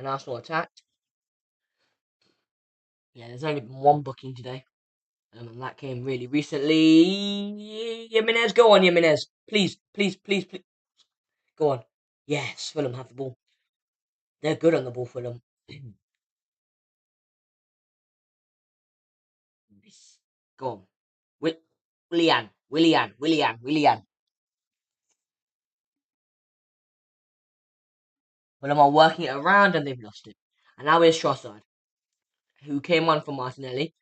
Arsenal attack. Yeah, there's only been one booking today. And that came really recently. Jimenez, go on, Jimenez. Please. Go on. Yes, Fulham have the ball. They're good on the ball, Fulham. Go on. Willian. Fulham are working it around and they've lost it. And now here's Trossard, who came on for Martinelli,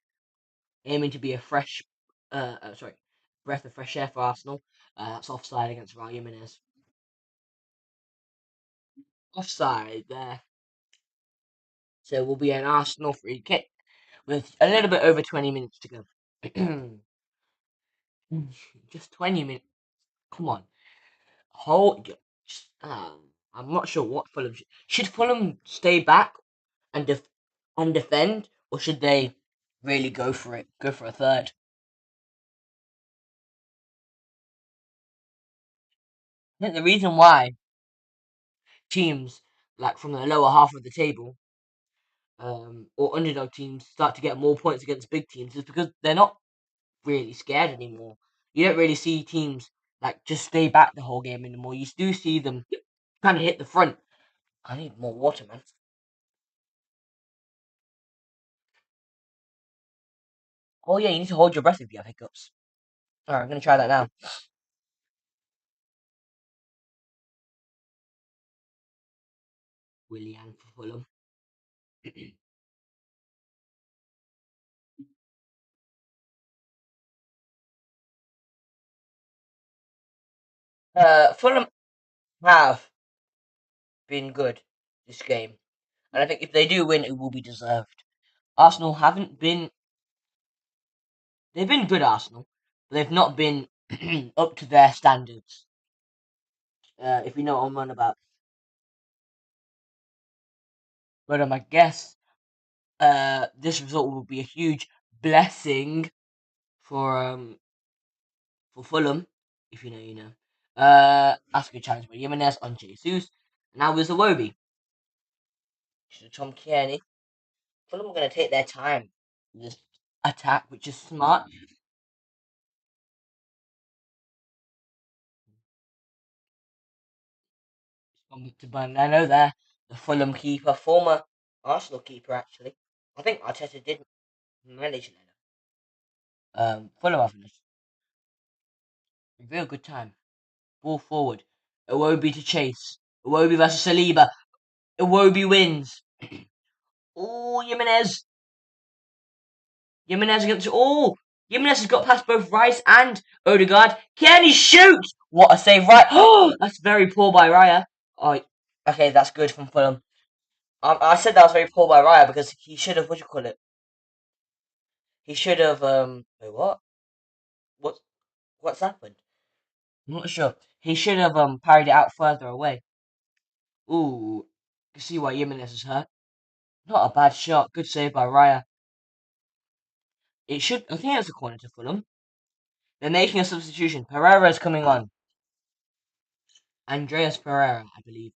aiming to be a breath of fresh air for Arsenal. That's offside against Raul Jimenez. Offside there. So it will be an Arsenal free kick with a little bit over 20 minutes to go. Just 20 minutes. Come on. Hold. I'm not sure what Fulham should Fulham stay back and defend, or should they really go for it? Go for a third. I think the reason why teams like from the lower half of the table, or underdog teams start to get more points against big teams is because they're not really scared anymore. You don't really see teams like just stay back the whole game anymore. You do see them kind of hit the front. I need more water, man. Oh yeah, you need to hold your breath if you have hiccups. Alright, I'm gonna try that now. Willian for Fulham. Fulham have been good this game, and I think if they do win, it will be deserved. Arsenal haven't been. They've been good, Arsenal, but they've not been up to their standards. If you know what I'm on about. But I guess this result will be a huge blessing for Fulham. If you know, you know. That's a good challenge by Jimenez on Jesus. Now with Iwobi. To Tom Kearney. Fulham are going to take their time with this attack, which is smart. To Bernardo there, the Fulham keeper, former Arsenal keeper actually. I think Arteta did manage Leno. Fulham having a real good time. Ball forward. Iwobi to chase. Iwobi versus Saliba. Iwobi wins. Oh, Jimenez. Jimenez against. Oh, Jimenez has got past both Rice and Odegaard. Can he shoot? What a save, right? Oh, that's very poor by Raya. Oh, okay, that's good from Fulham. I said that was very poor by Raya because he should have. What do you call it? He should have. Wait, what? What? What's happened? I'm not sure. He should have parried it out further away. Ooh, you can see why Jimenez is hurt. Not a bad shot. Good save by Raya. It should. I think it's a corner to Fulham. They're making a substitution. Pereira is coming on. Andreas Pereira, I believe.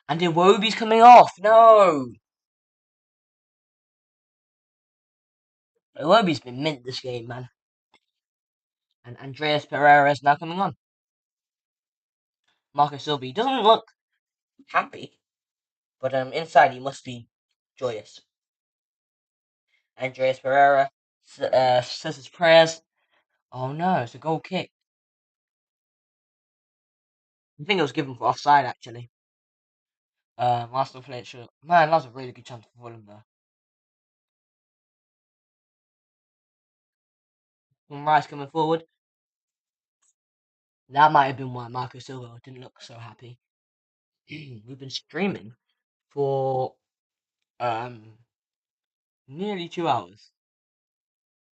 And Iwobi's coming off. No! Iwobi's been mint this game, man. And Andreas Pereira is now coming on. Marco Silva, he doesn't look happy, but inside he must be joyous. Andreas Pereira says his prayers. Oh no, it's a goal kick. I think it was given for offside, actually. Arsenal played short. Man, that was a really good chance for Fulham, though. From Rice coming forward. That might have been why Marco Silva didn't look so happy. We've been streaming for nearly 2 hours.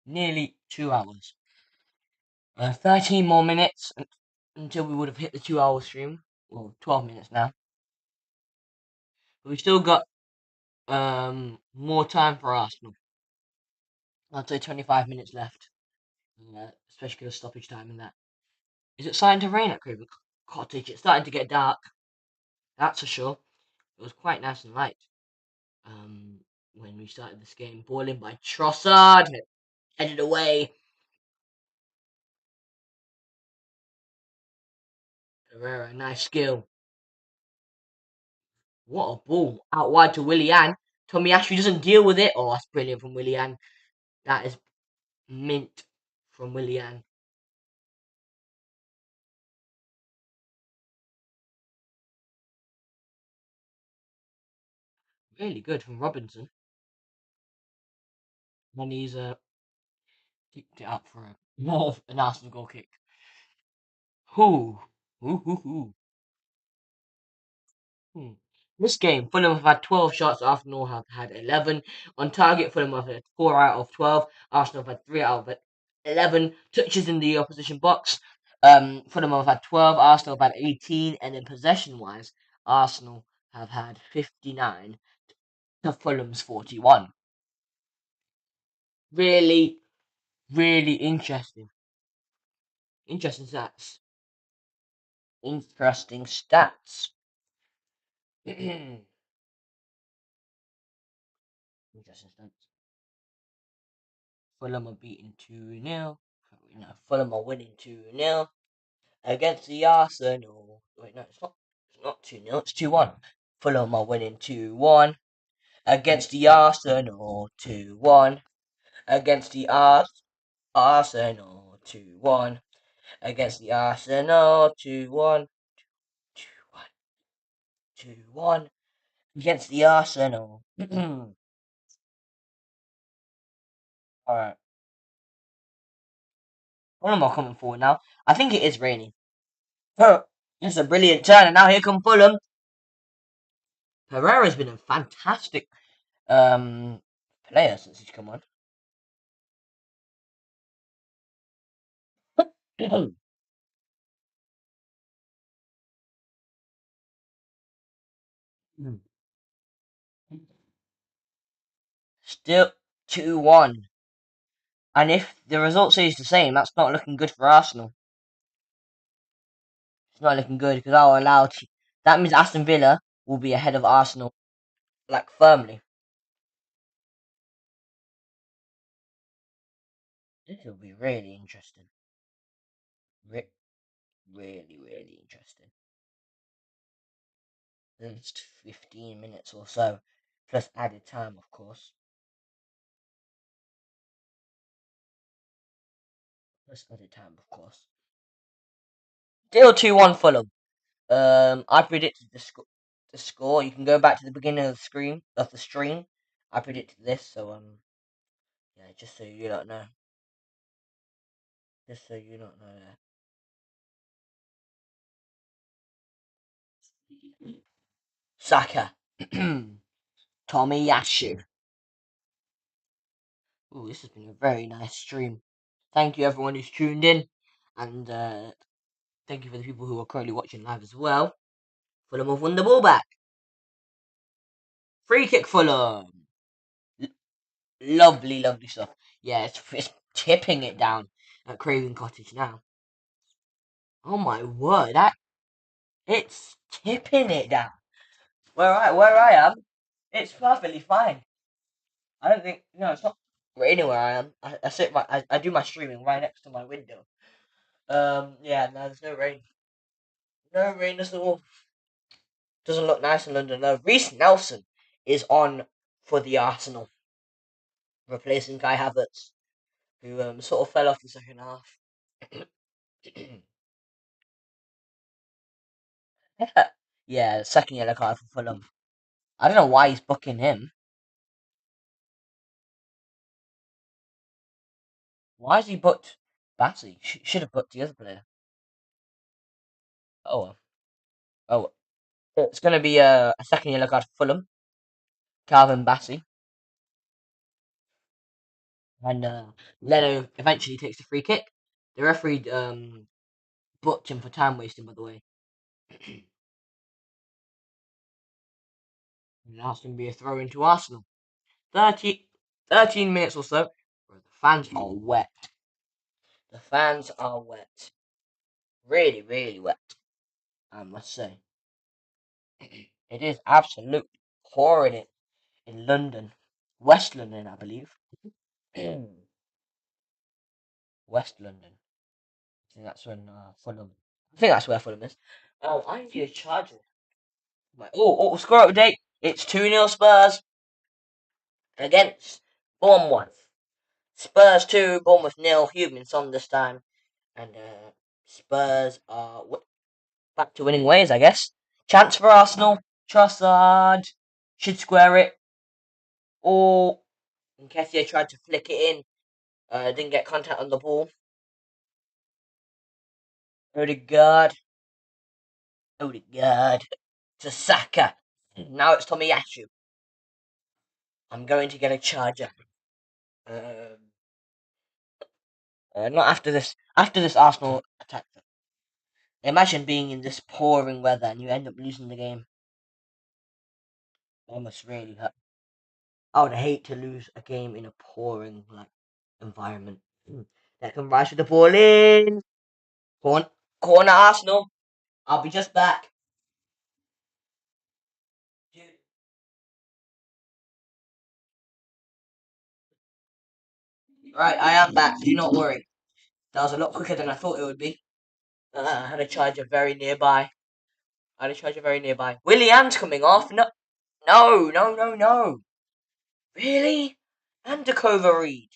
Nearly 2 hours. 13 more minutes until we would have hit the 2 hour stream. Well, 12 minutes now. But we've still got more time for Arsenal. I'd say 25 minutes left. Especially because of stoppage time and that. Is it starting to rain at Craven Cottage? It's starting to get dark. That's for sure. It was quite nice and light when we started this game. Ball in by Trossard. Headed away. Herrera, nice skill. What a ball. Out wide to Willian. Tomiyasu doesn't deal with it. Oh, that's brilliant from Willian. That is mint from Willian. Really good from Robinson. And he's kicked it up for an Arsenal goal kick. Whoo. Ooh, ooh, ooh. Hmm. This game, Fulham have had 12 shots, Arsenal have had 11. On target, Fulham have had 4 out of 12. Arsenal have had 3 out of 11 touches in the opposition box. Fulham have had 12, Arsenal have had 18, and in possession-wise, Arsenal have had 59 to Fulham's 41. Really, really interesting. Interesting stats. Interesting stats. Interesting stats. Fulham are beaten 2-0. No, Fulham are winning 2-0 against the Arsenal. Wait, no, it's not. It's not 2-0. It's 2-1. Fulham are winning 2-1 against the Arsenal. 2-1 against the Arsenal. 2-1 against the Arsenal. 2-1. 2-1. 2-1 against the Arsenal. Alright. Fulham are coming forward now. I think it is raining. Oh, it's a brilliant turn, and now here come Fulham. Herrera's been a fantastic player since he's come on. Still 2-1. And if the result stays the same, that's not looking good for Arsenal. It's not looking good because I'll allow. That means Aston Villa will be ahead of Arsenal, like firmly. This will be really interesting. Really, really interesting. Next 15 minutes or so, plus added time, of course. Plus added time, of course. Still 2-1 Fulham. I predicted the score. You can go back to the beginning of the stream. I predicted this, so yeah, just so you don't know. Just so you don't know that. Saka. Tommy Yashu. Ooh, this has been a very nice stream. Thank you everyone who's tuned in, and thank you for the people who are currently watching live as well. Fulham have won the ball back. Free kick Fulham. Lovely, lovely stuff. Yeah, it's tipping it down at Craven Cottage now. Oh my word, it's tipping it down. Where I am, it's perfectly fine. I don't think it's not raining where I am. I do my streaming right next to my window. Yeah, no, there's no rain. No rain at all. Doesn't look nice in London though. Reece Nelson is on for the Arsenal, replacing Kai Havertz, who sort of fell off the second half. Yeah, second yellow card for Fulham. I don't know why he's booking him. Why has he booked Bassey? Should have booked the other player. Oh well. Oh well. It's going to be a second yellow card for Fulham. Calvin Bassey. And Leno eventually takes the free kick. The referee booked him for time wasting, by the way. And that's going to be a throw into Arsenal. 13 minutes or so. The fans are wet. The fans are wet. Really, really wet, I must say. It is absolute pouring it in London. West London, I believe. West London. I think that's when Fulham. I think that's where Fulham is. Oh, I need a charger. Score update. It's 2-0 Spurs against Bournemouth. Spurs 2, Bournemouth 0. Humans on this time. And Spurs are back to winning ways, I guess. Chance for Arsenal. Trossard should square it. Or Nketiah tried to flick it in. Didn't get contact on the ball. Odegaard. To Saka. Now it's Tomiyasu. I'm going to get a charger. Um, not after this. After this Arsenal attack. Imagine being in this pouring weather and you end up losing the game. That must really hurt. I would hate to lose a game in a pouring environment. That can rise with the ball in. Corner Arsenal. I'll be just back. Right, I am back. Do not worry. That was a lot quicker than I thought it would be. I had a charger very nearby. Willian's coming off. No, no, no, no, no. Really? And Dakova Reed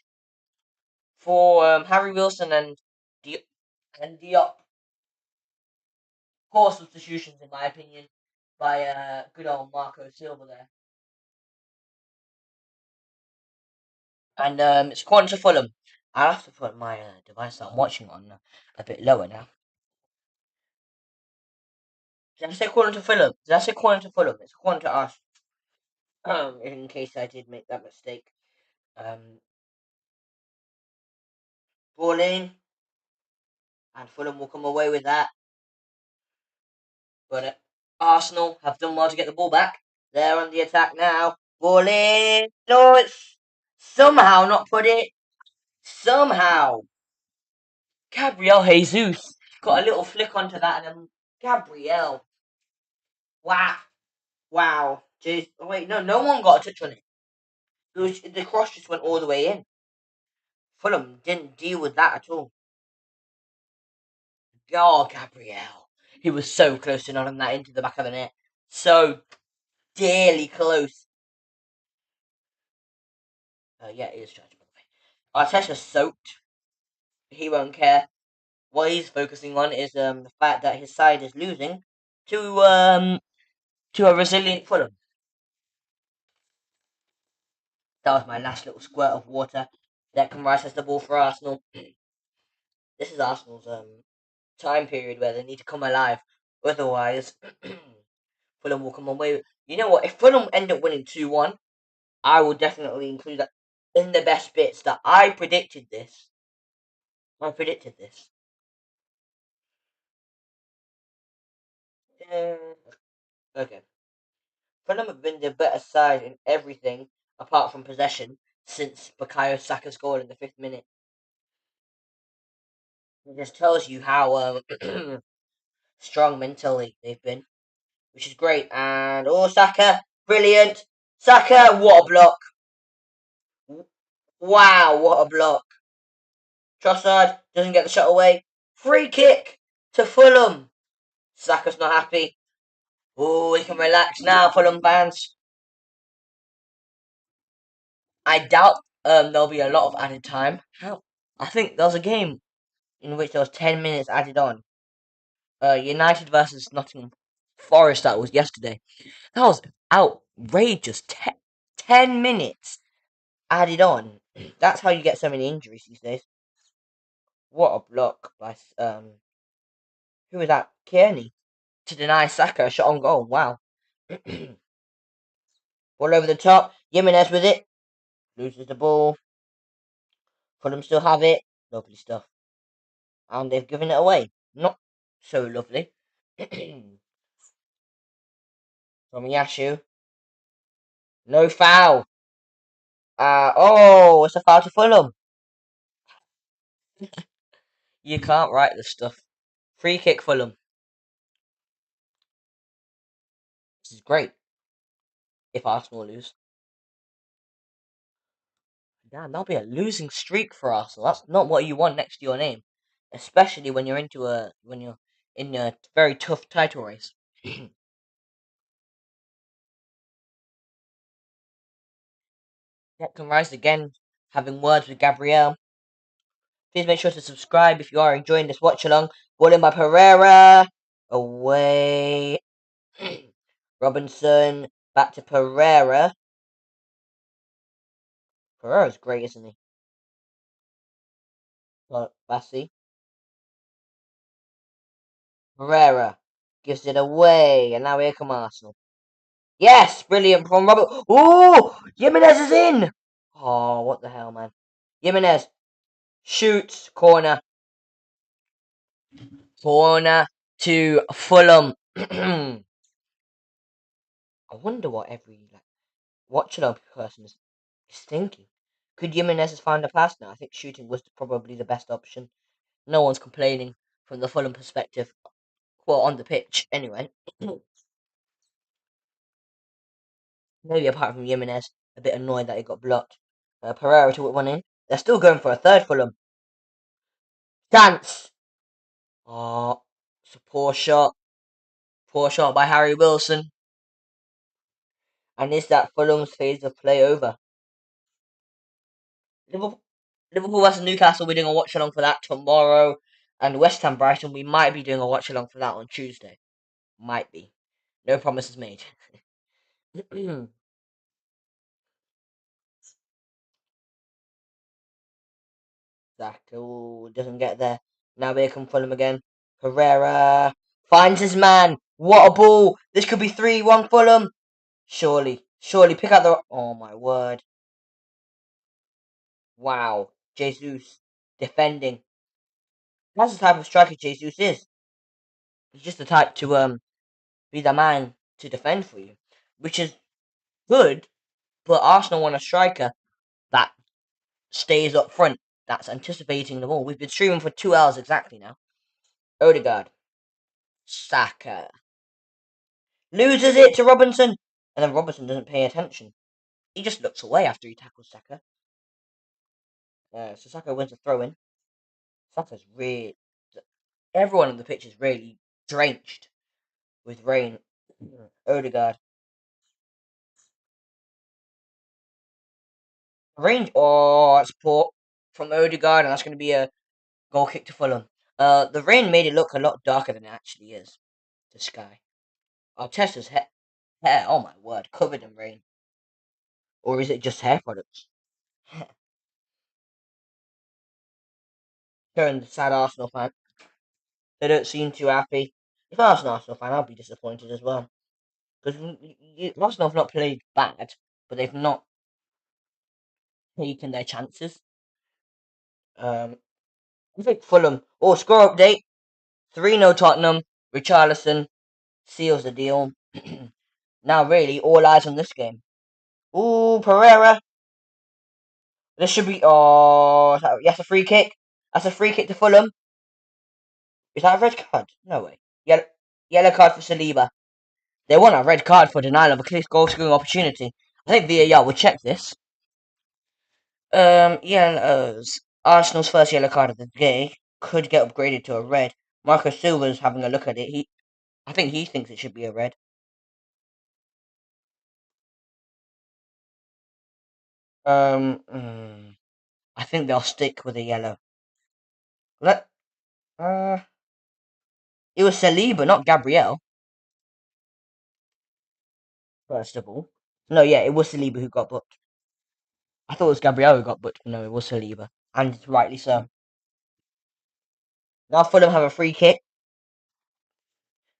for Harry Wilson and Diop. Poor substitutions, in my opinion, by good old Marco Silva there. And it's corner to Fulham. I'll have to put my device that I'm watching on a bit lower now. Did I say corner to Fulham? Did I say corner to Fulham? It's corner to us. In case I did make that mistake. Um, Ball in. And Fulham will come away with that. But Arsenal have done well to get the ball back. They're on the attack now. Ball in. No, it's somehow not put it. Somehow. Gabriel Jesus got a little flick onto that, and then Gabriel. Wow. Wow. Jeez. Oh, wait, no one got a touch on it. The cross just went all the way in. Fulham didn't deal with that at all. Oh, Gabriel. He was so close to knocking that into the back of the net. So dearly close. Yeah, it is charged, by the way. Arteta's soaked. He won't care. What he's focusing on is the fact that his side is losing to a resilient Fulham. That was my last little squirt of water. Declan Rice has the ball for Arsenal. This is Arsenal's time period where they need to come alive. Otherwise, Fulham will come away. You know what? If Fulham end up winning 2-1, I will definitely include that in the best bits that I predicted this. I predicted this. Okay. Fulham have been the better side in everything apart from possession since Bukayo Saka scored in the 5th minute. It just tells you how strong mentally they've been, which is great. And Saka, brilliant. Saka, what a block! Wow, what a block! Trossard doesn't get the shot away. Free kick to Fulham. Saka's not happy. Oh, he can relax now, Fulham fans. I doubt there'll be a lot of added time. How? I think there was a game in which there was 10 minutes added on. United versus Nottingham Forest, that was yesterday. That was outrageous. 10 minutes added on. That's how you get so many injuries these days. What a block by who was that? Kearney to deny Saka a shot on goal. Wow. Ball over the top. Jimenez with it. Loses the ball. Fulham still have it. Lovely stuff. And they've given it away. Not so lovely. From Yashu. No foul. It's a foul to Fulham. You can't write this stuff. Free kick Fulham. This is great. If Arsenal lose. Damn, that'll be a losing streak for Arsenal. That's not what you want next to your name. Especially when you're in a very tough title race. Declan Rice again having words with Gabriel. Please make sure to subscribe if you are enjoying this watch along. Ball in by Pereira. Away. Robinson. Back to Pereira. Pereira's great, isn't he? Bassi. Pereira. Gives it away. And now here come Arsenal. Yes! Brilliant from Robert. Ooh! Jimenez is in! Oh, what the hell, man. Jimenez. Shoots. Corner. Corner to Fulham. I wonder what every Watchalog person is thinking. Could Jimenez has found a pass now? I think shooting was probably the best option. No one's complaining from the Fulham perspective. Well, on the pitch, anyway. Maybe apart from Jimenez, a bit annoyed that he got blocked. Pereira to whip one in. They're still going for a third Fulham. Chance! Oh, it's a poor shot. Poor shot by Harry Wilson. And is that Fulham's phase of play over? Liverpool, Liverpool versus Newcastle, we're doing a watch along for that tomorrow. And West Ham Brighton, we might be doing a watch along for that on Tuesday. Might be. No promises made. Zach doesn't get there. Now here come Fulham again. Pereira finds his man. What a ball! This could be 3-1 Fulham. Surely pick out the. Oh my word! Wow, Jesus defending. That's the type of striker Jesus is. He's just the type to be the man to defend for you, which is good. But Arsenal want a striker that stays up front, that's anticipating the ball. We've been streaming for 2 hours exactly now. Odegaard, Saka loses it to Robinson, and then Robinson doesn't pay attention. He just looks away after he tackles Saka. So Saka wins a throw in. Saka's really. Everyone on the pitch is really drenched with rain. Odegaard. Range. Oh, it's poor from Odegaard, and that's going to be a goal kick to Fulham. The rain made it look a lot darker than it actually is. The sky. Arteta's hair, oh my word, covered in rain. Or is it just hair products? Showing the sad Arsenal fan. They don't seem too happy. If I was an Arsenal fan, I'd be disappointed as well. Because Arsenal have not played bad, but they've not taken their chances. I think Fulham. Oh, score update. 3-0 Tottenham. Richarlison seals the deal. Now, really, all eyes on this game. Ooh, Pereira. This should be. Oh, yes, a free kick. That's a free kick to Fulham. Is that a red card? No way. Yellow card for Saliba. They want a red card for denial of a clear goal scoring opportunity. I think VAR will check this. Yellows. Arsenal's first yellow card of the day could get upgraded to a red. Marco Silva's having a look at it. I think he thinks it should be a red. I think they'll stick with a yellow. Let It was Saliba, not Gabriel. First of all, no, yeah, it was Saliba who got booked. I thought it was Gabriel who got booked. No, it was Saliba, and rightly so. Now Fulham have a free kick.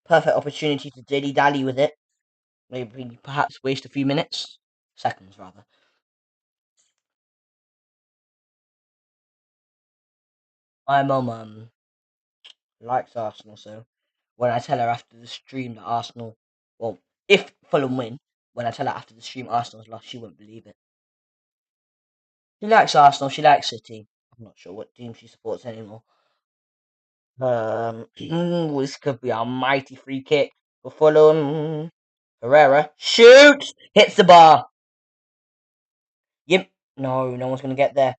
Perfect opportunity to dilly dally with it. Maybe perhaps waste a few minutes, seconds rather. My mum likes Arsenal, so when I tell her after the stream that Arsenal, well, if Fulham win, when I tell her after the stream Arsenal's lost, she won't believe it. She likes Arsenal. She likes City. I'm not sure what team she supports anymore. This could be a mighty free kick for Fulham. Herrera shoots, hits the bar. Yep. No, no one's gonna get there.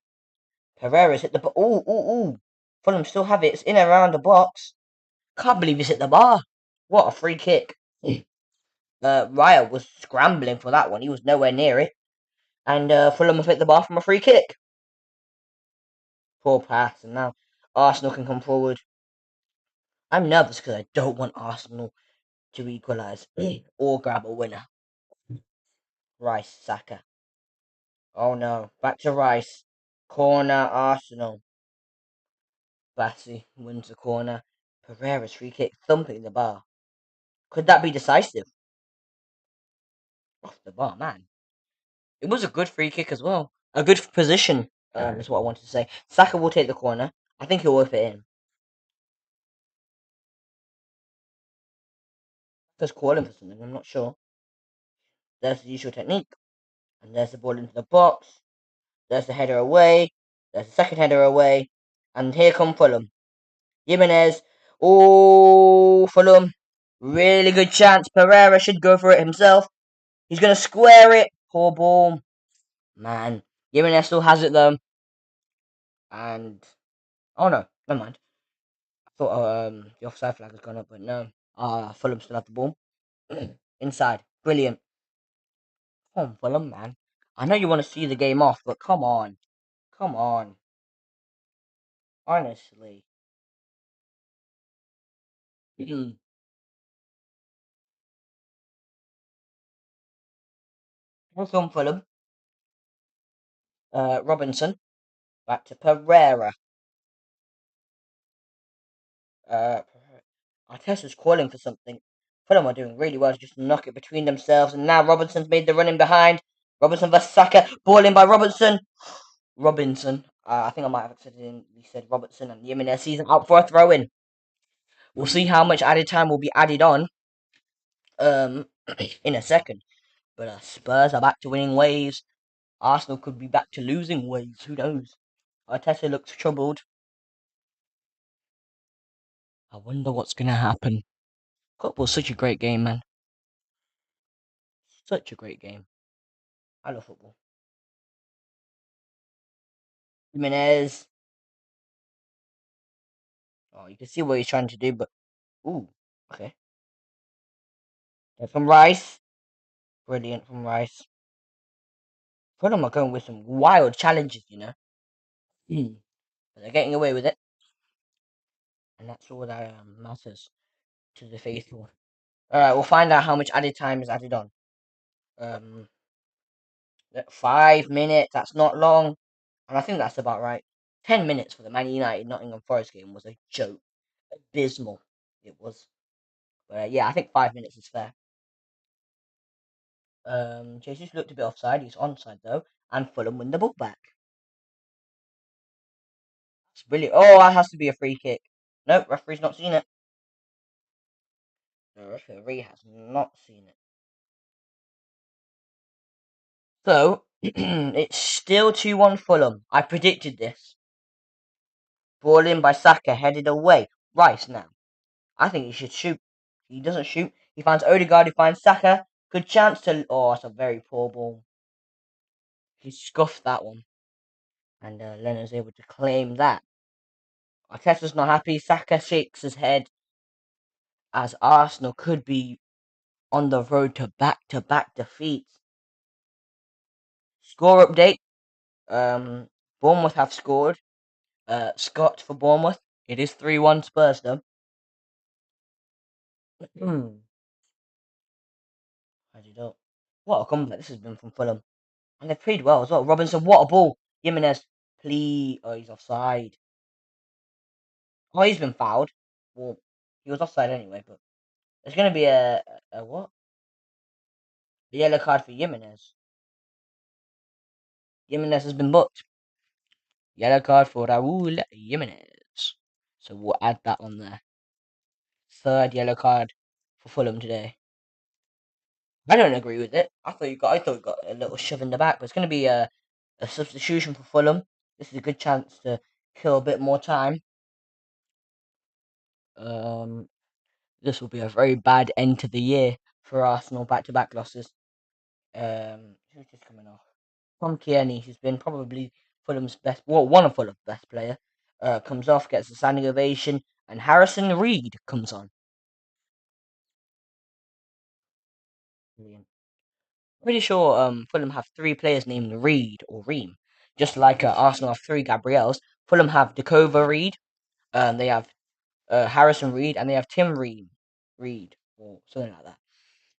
Herrera's hit the bar. Ooh, ooh, ooh. Fulham still have it. It's in and around the box. Can't believe he's hit the bar. What a free kick. Raya was scrambling for that one. He was nowhere near it. And Fulham have hit the bar from a free kick. Poor pass. And now Arsenal can come forward. I'm nervous because I don't want Arsenal to equalise or grab a winner. Rice, Saka. Oh no. Back to Rice. Corner, Arsenal. Bassi wins the corner. Pereira's free kick thumping the bar. Could that be decisive? Off the bar, man. It was a good free kick as well. A good position, is what I wanted to say. Saka will take the corner. I think he'll whip it in. Just calling for something, I'm not sure. There's the usual technique. And there's the ball into the box. There's the header away. There's the second header away. And here come Fulham. Jimenez. Oh, Fulham. Really good chance. Pereira should go for it himself. He's going to square it. Poor ball. Man. Jimenez still has it though. And. Oh no. Never mind. I thought the offside flag has gone up, but no. Fulham still have the ball. Inside. Brilliant. Come on, Fulham, man. I know you want to see the game off, but come on. Come on. Honestly. Here come Fulham. Robinson. Back to Pereira. Uh, Arteta's calling for something. Fulham are doing really well to just knock it between themselves, and now Robinson's made the run in behind. Robinson vs Saka. Ball in by Robinson. Robinson. I think I might have accidentally said Robertson and Jimenez season out for a throw-in. We'll see how much added time will be added on um in a second. But Spurs are back to winning ways. Arsenal could be back to losing ways. Who knows? Arteta looks troubled. I wonder what's gonna happen. Football's such a great game, man. Such a great game. I love football. Jimenez. Oh, you can see what he's trying to do, but ooh, okay. From Rice. Brilliant from Rice. Fulham are going with some wild challenges, you know. But they're getting away with it, and that's all that matters to the faithful. All right, we'll find out how much added time is added on. Um, 5 minutes. That's not long, and I think that's about right. 10 minutes for the Man United Nottingham Forest game was a joke, abysmal. It was, but yeah, I think 5 minutes is fair. Jesus looked a bit offside. He's onside though, and Fulham win the ball back. It's brilliant. Oh, that has to be a free kick. Nope, referee's not seen it. The referee has not seen it. So, it's still 2-1 Fulham. I predicted this. Ball in by Saka, headed away. Rice now. I think he should shoot. He doesn't shoot. He finds Odegaard, he finds Saka. Good chance to... Oh, it's a very poor ball. He scuffed that one. And Leonard's able to claim that. Arteta's not happy. Saka shakes his head as Arsenal could be on the road to back-to-back defeats. Score update. Bournemouth have scored. Scott for Bournemouth. It is 3-1 Spurs though. Added up. What a comeback this has been from Fulham. And they've played well as well. Robinson, what a ball. Jimenez, please. Oh, he's offside. Oh, he's been fouled. Well, he was offside anyway, but there's going to be a what? A yellow card for Jimenez. Jimenez has been booked. Yellow card for Raul Jimenez. So we'll add that on there. Third yellow card for Fulham today. I don't agree with it. I thought you got a little shove in the back, but it's going to be a substitution for Fulham. This is a good chance to kill a bit more time. This will be a very bad end to the year for Arsenal. Back-to-back losses. Who's just coming off? Tom Kearney, who's been probably Fulham's best, well, one of Fulham's best player, comes off, gets a standing ovation, and Harrison Reed comes on. Brilliant. Pretty sure Fulham have 3 players named Reed or Reem, just like Arsenal have 3 Gabriels. Fulham have Dakova Reed, they have Harrison Reed, and they have Tim Reed or something like that.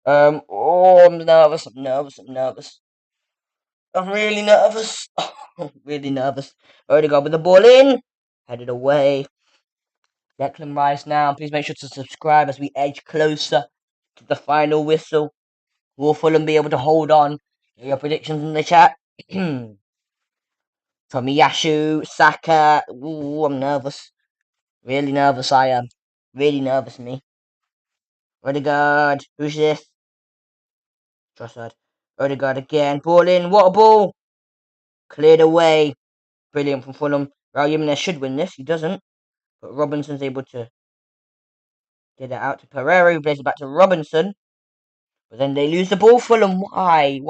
Oh, I'm nervous. I'm nervous. I'm nervous. I'm really nervous. Really nervous. Odegaard with the ball in, headed away. Declan Rice now. Please make sure to subscribe as we edge closer to the final whistle. Will Fulham be able to hold on? Your predictions in the chat. Tomiyasu, Saka. Ooh, I'm nervous. Really nervous, I am. Really nervous, me. Odegaard. Who's this? Trossard. Odegaard again. Ball in. What a ball! Cleared away. Brilliant from Fulham. Raul Jimenez should win this. He doesn't. But Robinson's able to get it out to Pereira, who plays it back to Robinson. But then they lose the ball. Fulham. Why?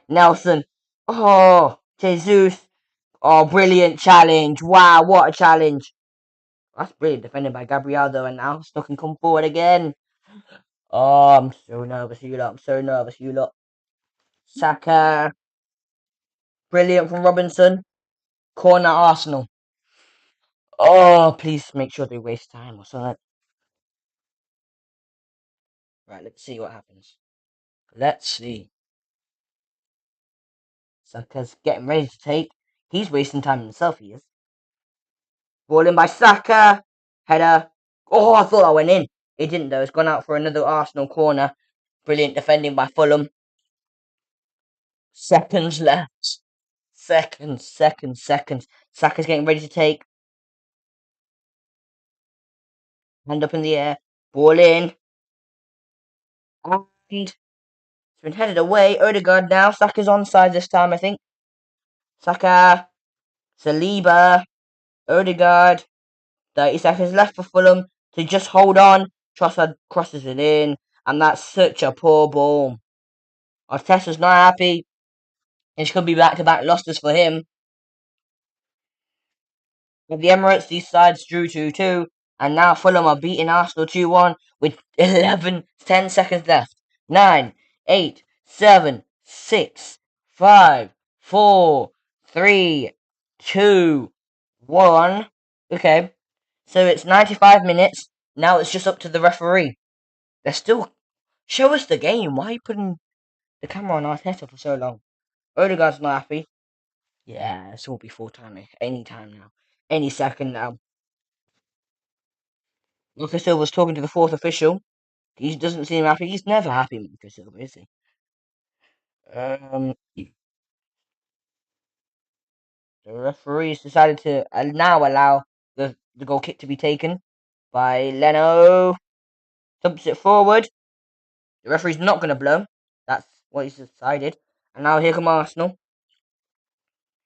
Nelson. Oh, Jesus. Oh, brilliant challenge. Wow, what a challenge. That's brilliant defended by Gabriel, though, and now Arsenal can come forward again. Oh, I'm so nervous, you lot. I'm so nervous, you lot. Saka. Brilliant from Robinson. Corner Arsenal. Oh, please make sure they waste time or something. Right, let's see what happens. Let's see. Saka's getting ready to take. He's wasting time himself, he is. Ball in by Saka. Header. Oh, I thought that went in. It didn't, though. It's gone out for another Arsenal corner. Brilliant defending by Fulham. Seconds left. Seconds. Saka's getting ready to take. Hand up in the air. Ball in. And it's been headed away. Odegaard now. Saka's onside this time, I think. Saka. Saliba. Odegaard. 30 seconds left for Fulham to just hold on. Trossard crosses it in. And that's such a poor ball. Arteta's not happy. It could be back-to-back losses for him. At the Emirates, these sides drew 2-2, and now Fulham are beating Arsenal 2-1 with 10 seconds left. 9, 8, 7, 6, 5, 4, 3, 2, 1. Okay, so it's 95 minutes. Now it's just up to the referee. They're still... Show us the game. Why are you putting the camera on Arteta for so long? Odegaard's not happy. Yeah, this will be full time any time now. Any second now. Lucas Silva's talking to the fourth official. He doesn't seem happy. He's never happy, Lucas Silva, is he? The referees decided to now allow the goal kick to be taken by Leno. Thumps it forward. The referee's not going to blow. That's what he's decided. And now here come Arsenal.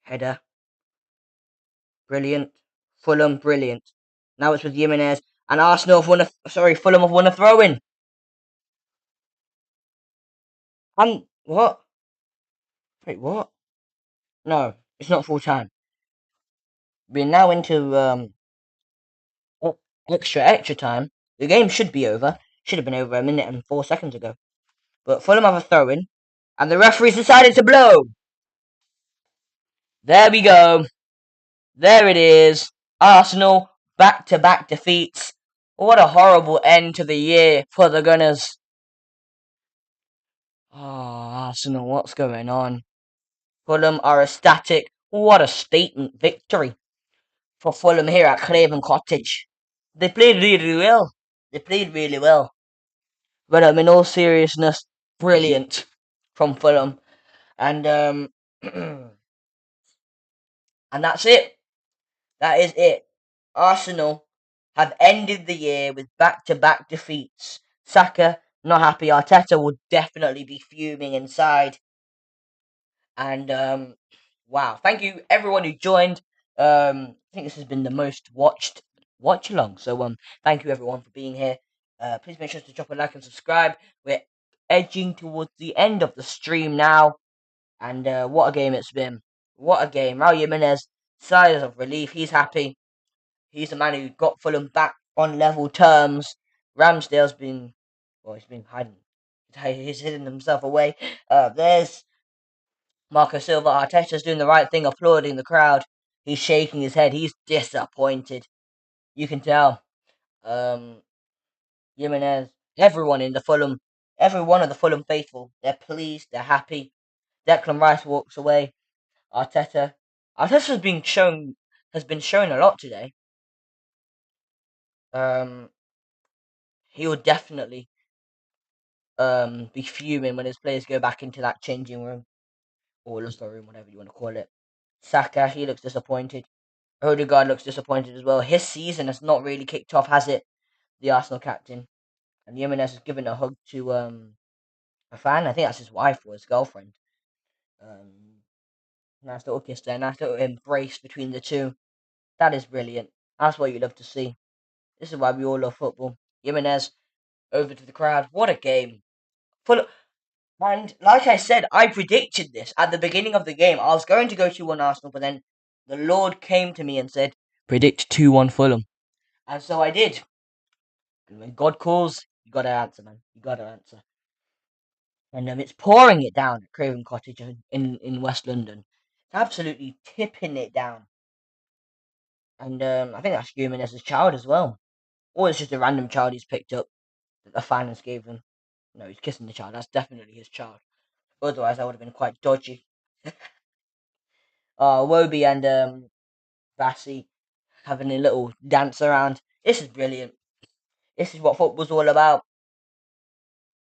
Header. Brilliant. Fulham, brilliant. Now it's with Jimenez. And Arsenal have won Fulham have won a throw-in. And what? Wait, what? No, it's not full time. We're now into extra time. The game should be over. Should have been over a minute and 4 seconds ago. But Fulham have a throw-in, and the referee's decided to blow. There we go. There it is. Arsenal back-to-back defeats. What a horrible end to the year for the Gunners. Oh, Arsenal, what's going on? Fulham are ecstatic. What a statement victory for Fulham here at Craven Cottage. They played really well. They played really well. But in all seriousness, brilliant from Fulham. And and that's it. That is it. Arsenal have ended the year with back-to-back defeats. Saka not happy. Arteta will definitely be fuming inside. And wow, thank you everyone who joined. I think this has been the most watched watch along. So thank you everyone for being here. Please make sure to drop a like and subscribe. We're edging towards the end of the stream now, and what a game it's been! What a game! Raul Jimenez, sighs of relief. He's happy. He's the man who got Fulham back on level terms. Ramsdale's been, well, he's been hiding. He's hidden himself away. There's Marco Silva. Arteta's doing the right thing, applauding the crowd. He's shaking his head. He's disappointed. You can tell. Jimenez, everyone in the Fulham, every one of the Fulham faithful, they're pleased, they're happy. Declan Rice walks away. Arteta has been shown a lot today. He will definitely be fuming when his players go back into that changing room or locker room, whatever you want to call it. Saka, he looks disappointed. Odegaard looks disappointed as well. His season has not really kicked off, has it? The Arsenal captain. And Jimenez has given a hug to a fan. I think that's his wife or his girlfriend. Nice little kiss there. Nice little embrace between the two. That is brilliant. That's what you love to see. This is why we all love football. Jimenez over to the crowd. What a game. And like I said, I predicted this at the beginning of the game. I was going to go 2-1 Arsenal, but then the Lord came to me and said, predict 2-1 Fulham. And so I did. And when God calls, you gotta answer, man. You gotta answer. And it's pouring it down at Craven Cottage in West London. It's absolutely tipping it down. And I think that's human as a child as well. Or it's just a random child he's picked up that the fans gave him. No, he's kissing the child. That's definitely his child. Otherwise, that would have been quite dodgy. Wobie and Bassi having a little dance around. This is brilliant. This is what football's all about.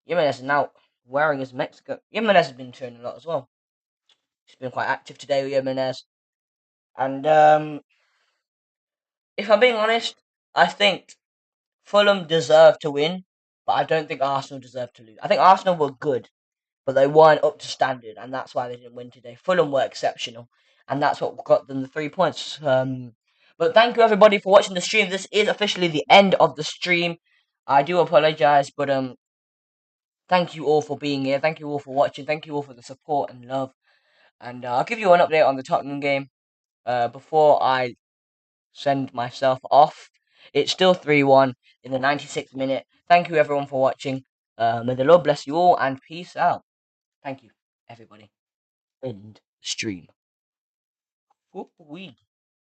Jimenez is now wearing his Mexico. Jimenez has been showing a lot as well. She's been quite active today, Jimenez. And if I'm being honest, I think Fulham deserved to win, but I don't think Arsenal deserved to lose. I think Arsenal were good, but they weren't up to standard, and that's why they didn't win today. Fulham were exceptional, and that's what got them the 3 points. But thank you everybody for watching the stream. This is officially the end of the stream. I do apologize, but thank you all for being here. Thank you all for watching. Thank you all for the support and love. And I'll give you an update on the Tottenham game before I send myself off. It's still 3-1 in the 96th minute. Thank you everyone for watching. May the Lord bless you all and peace out. Thank you, everybody. End stream. Whoop-wee.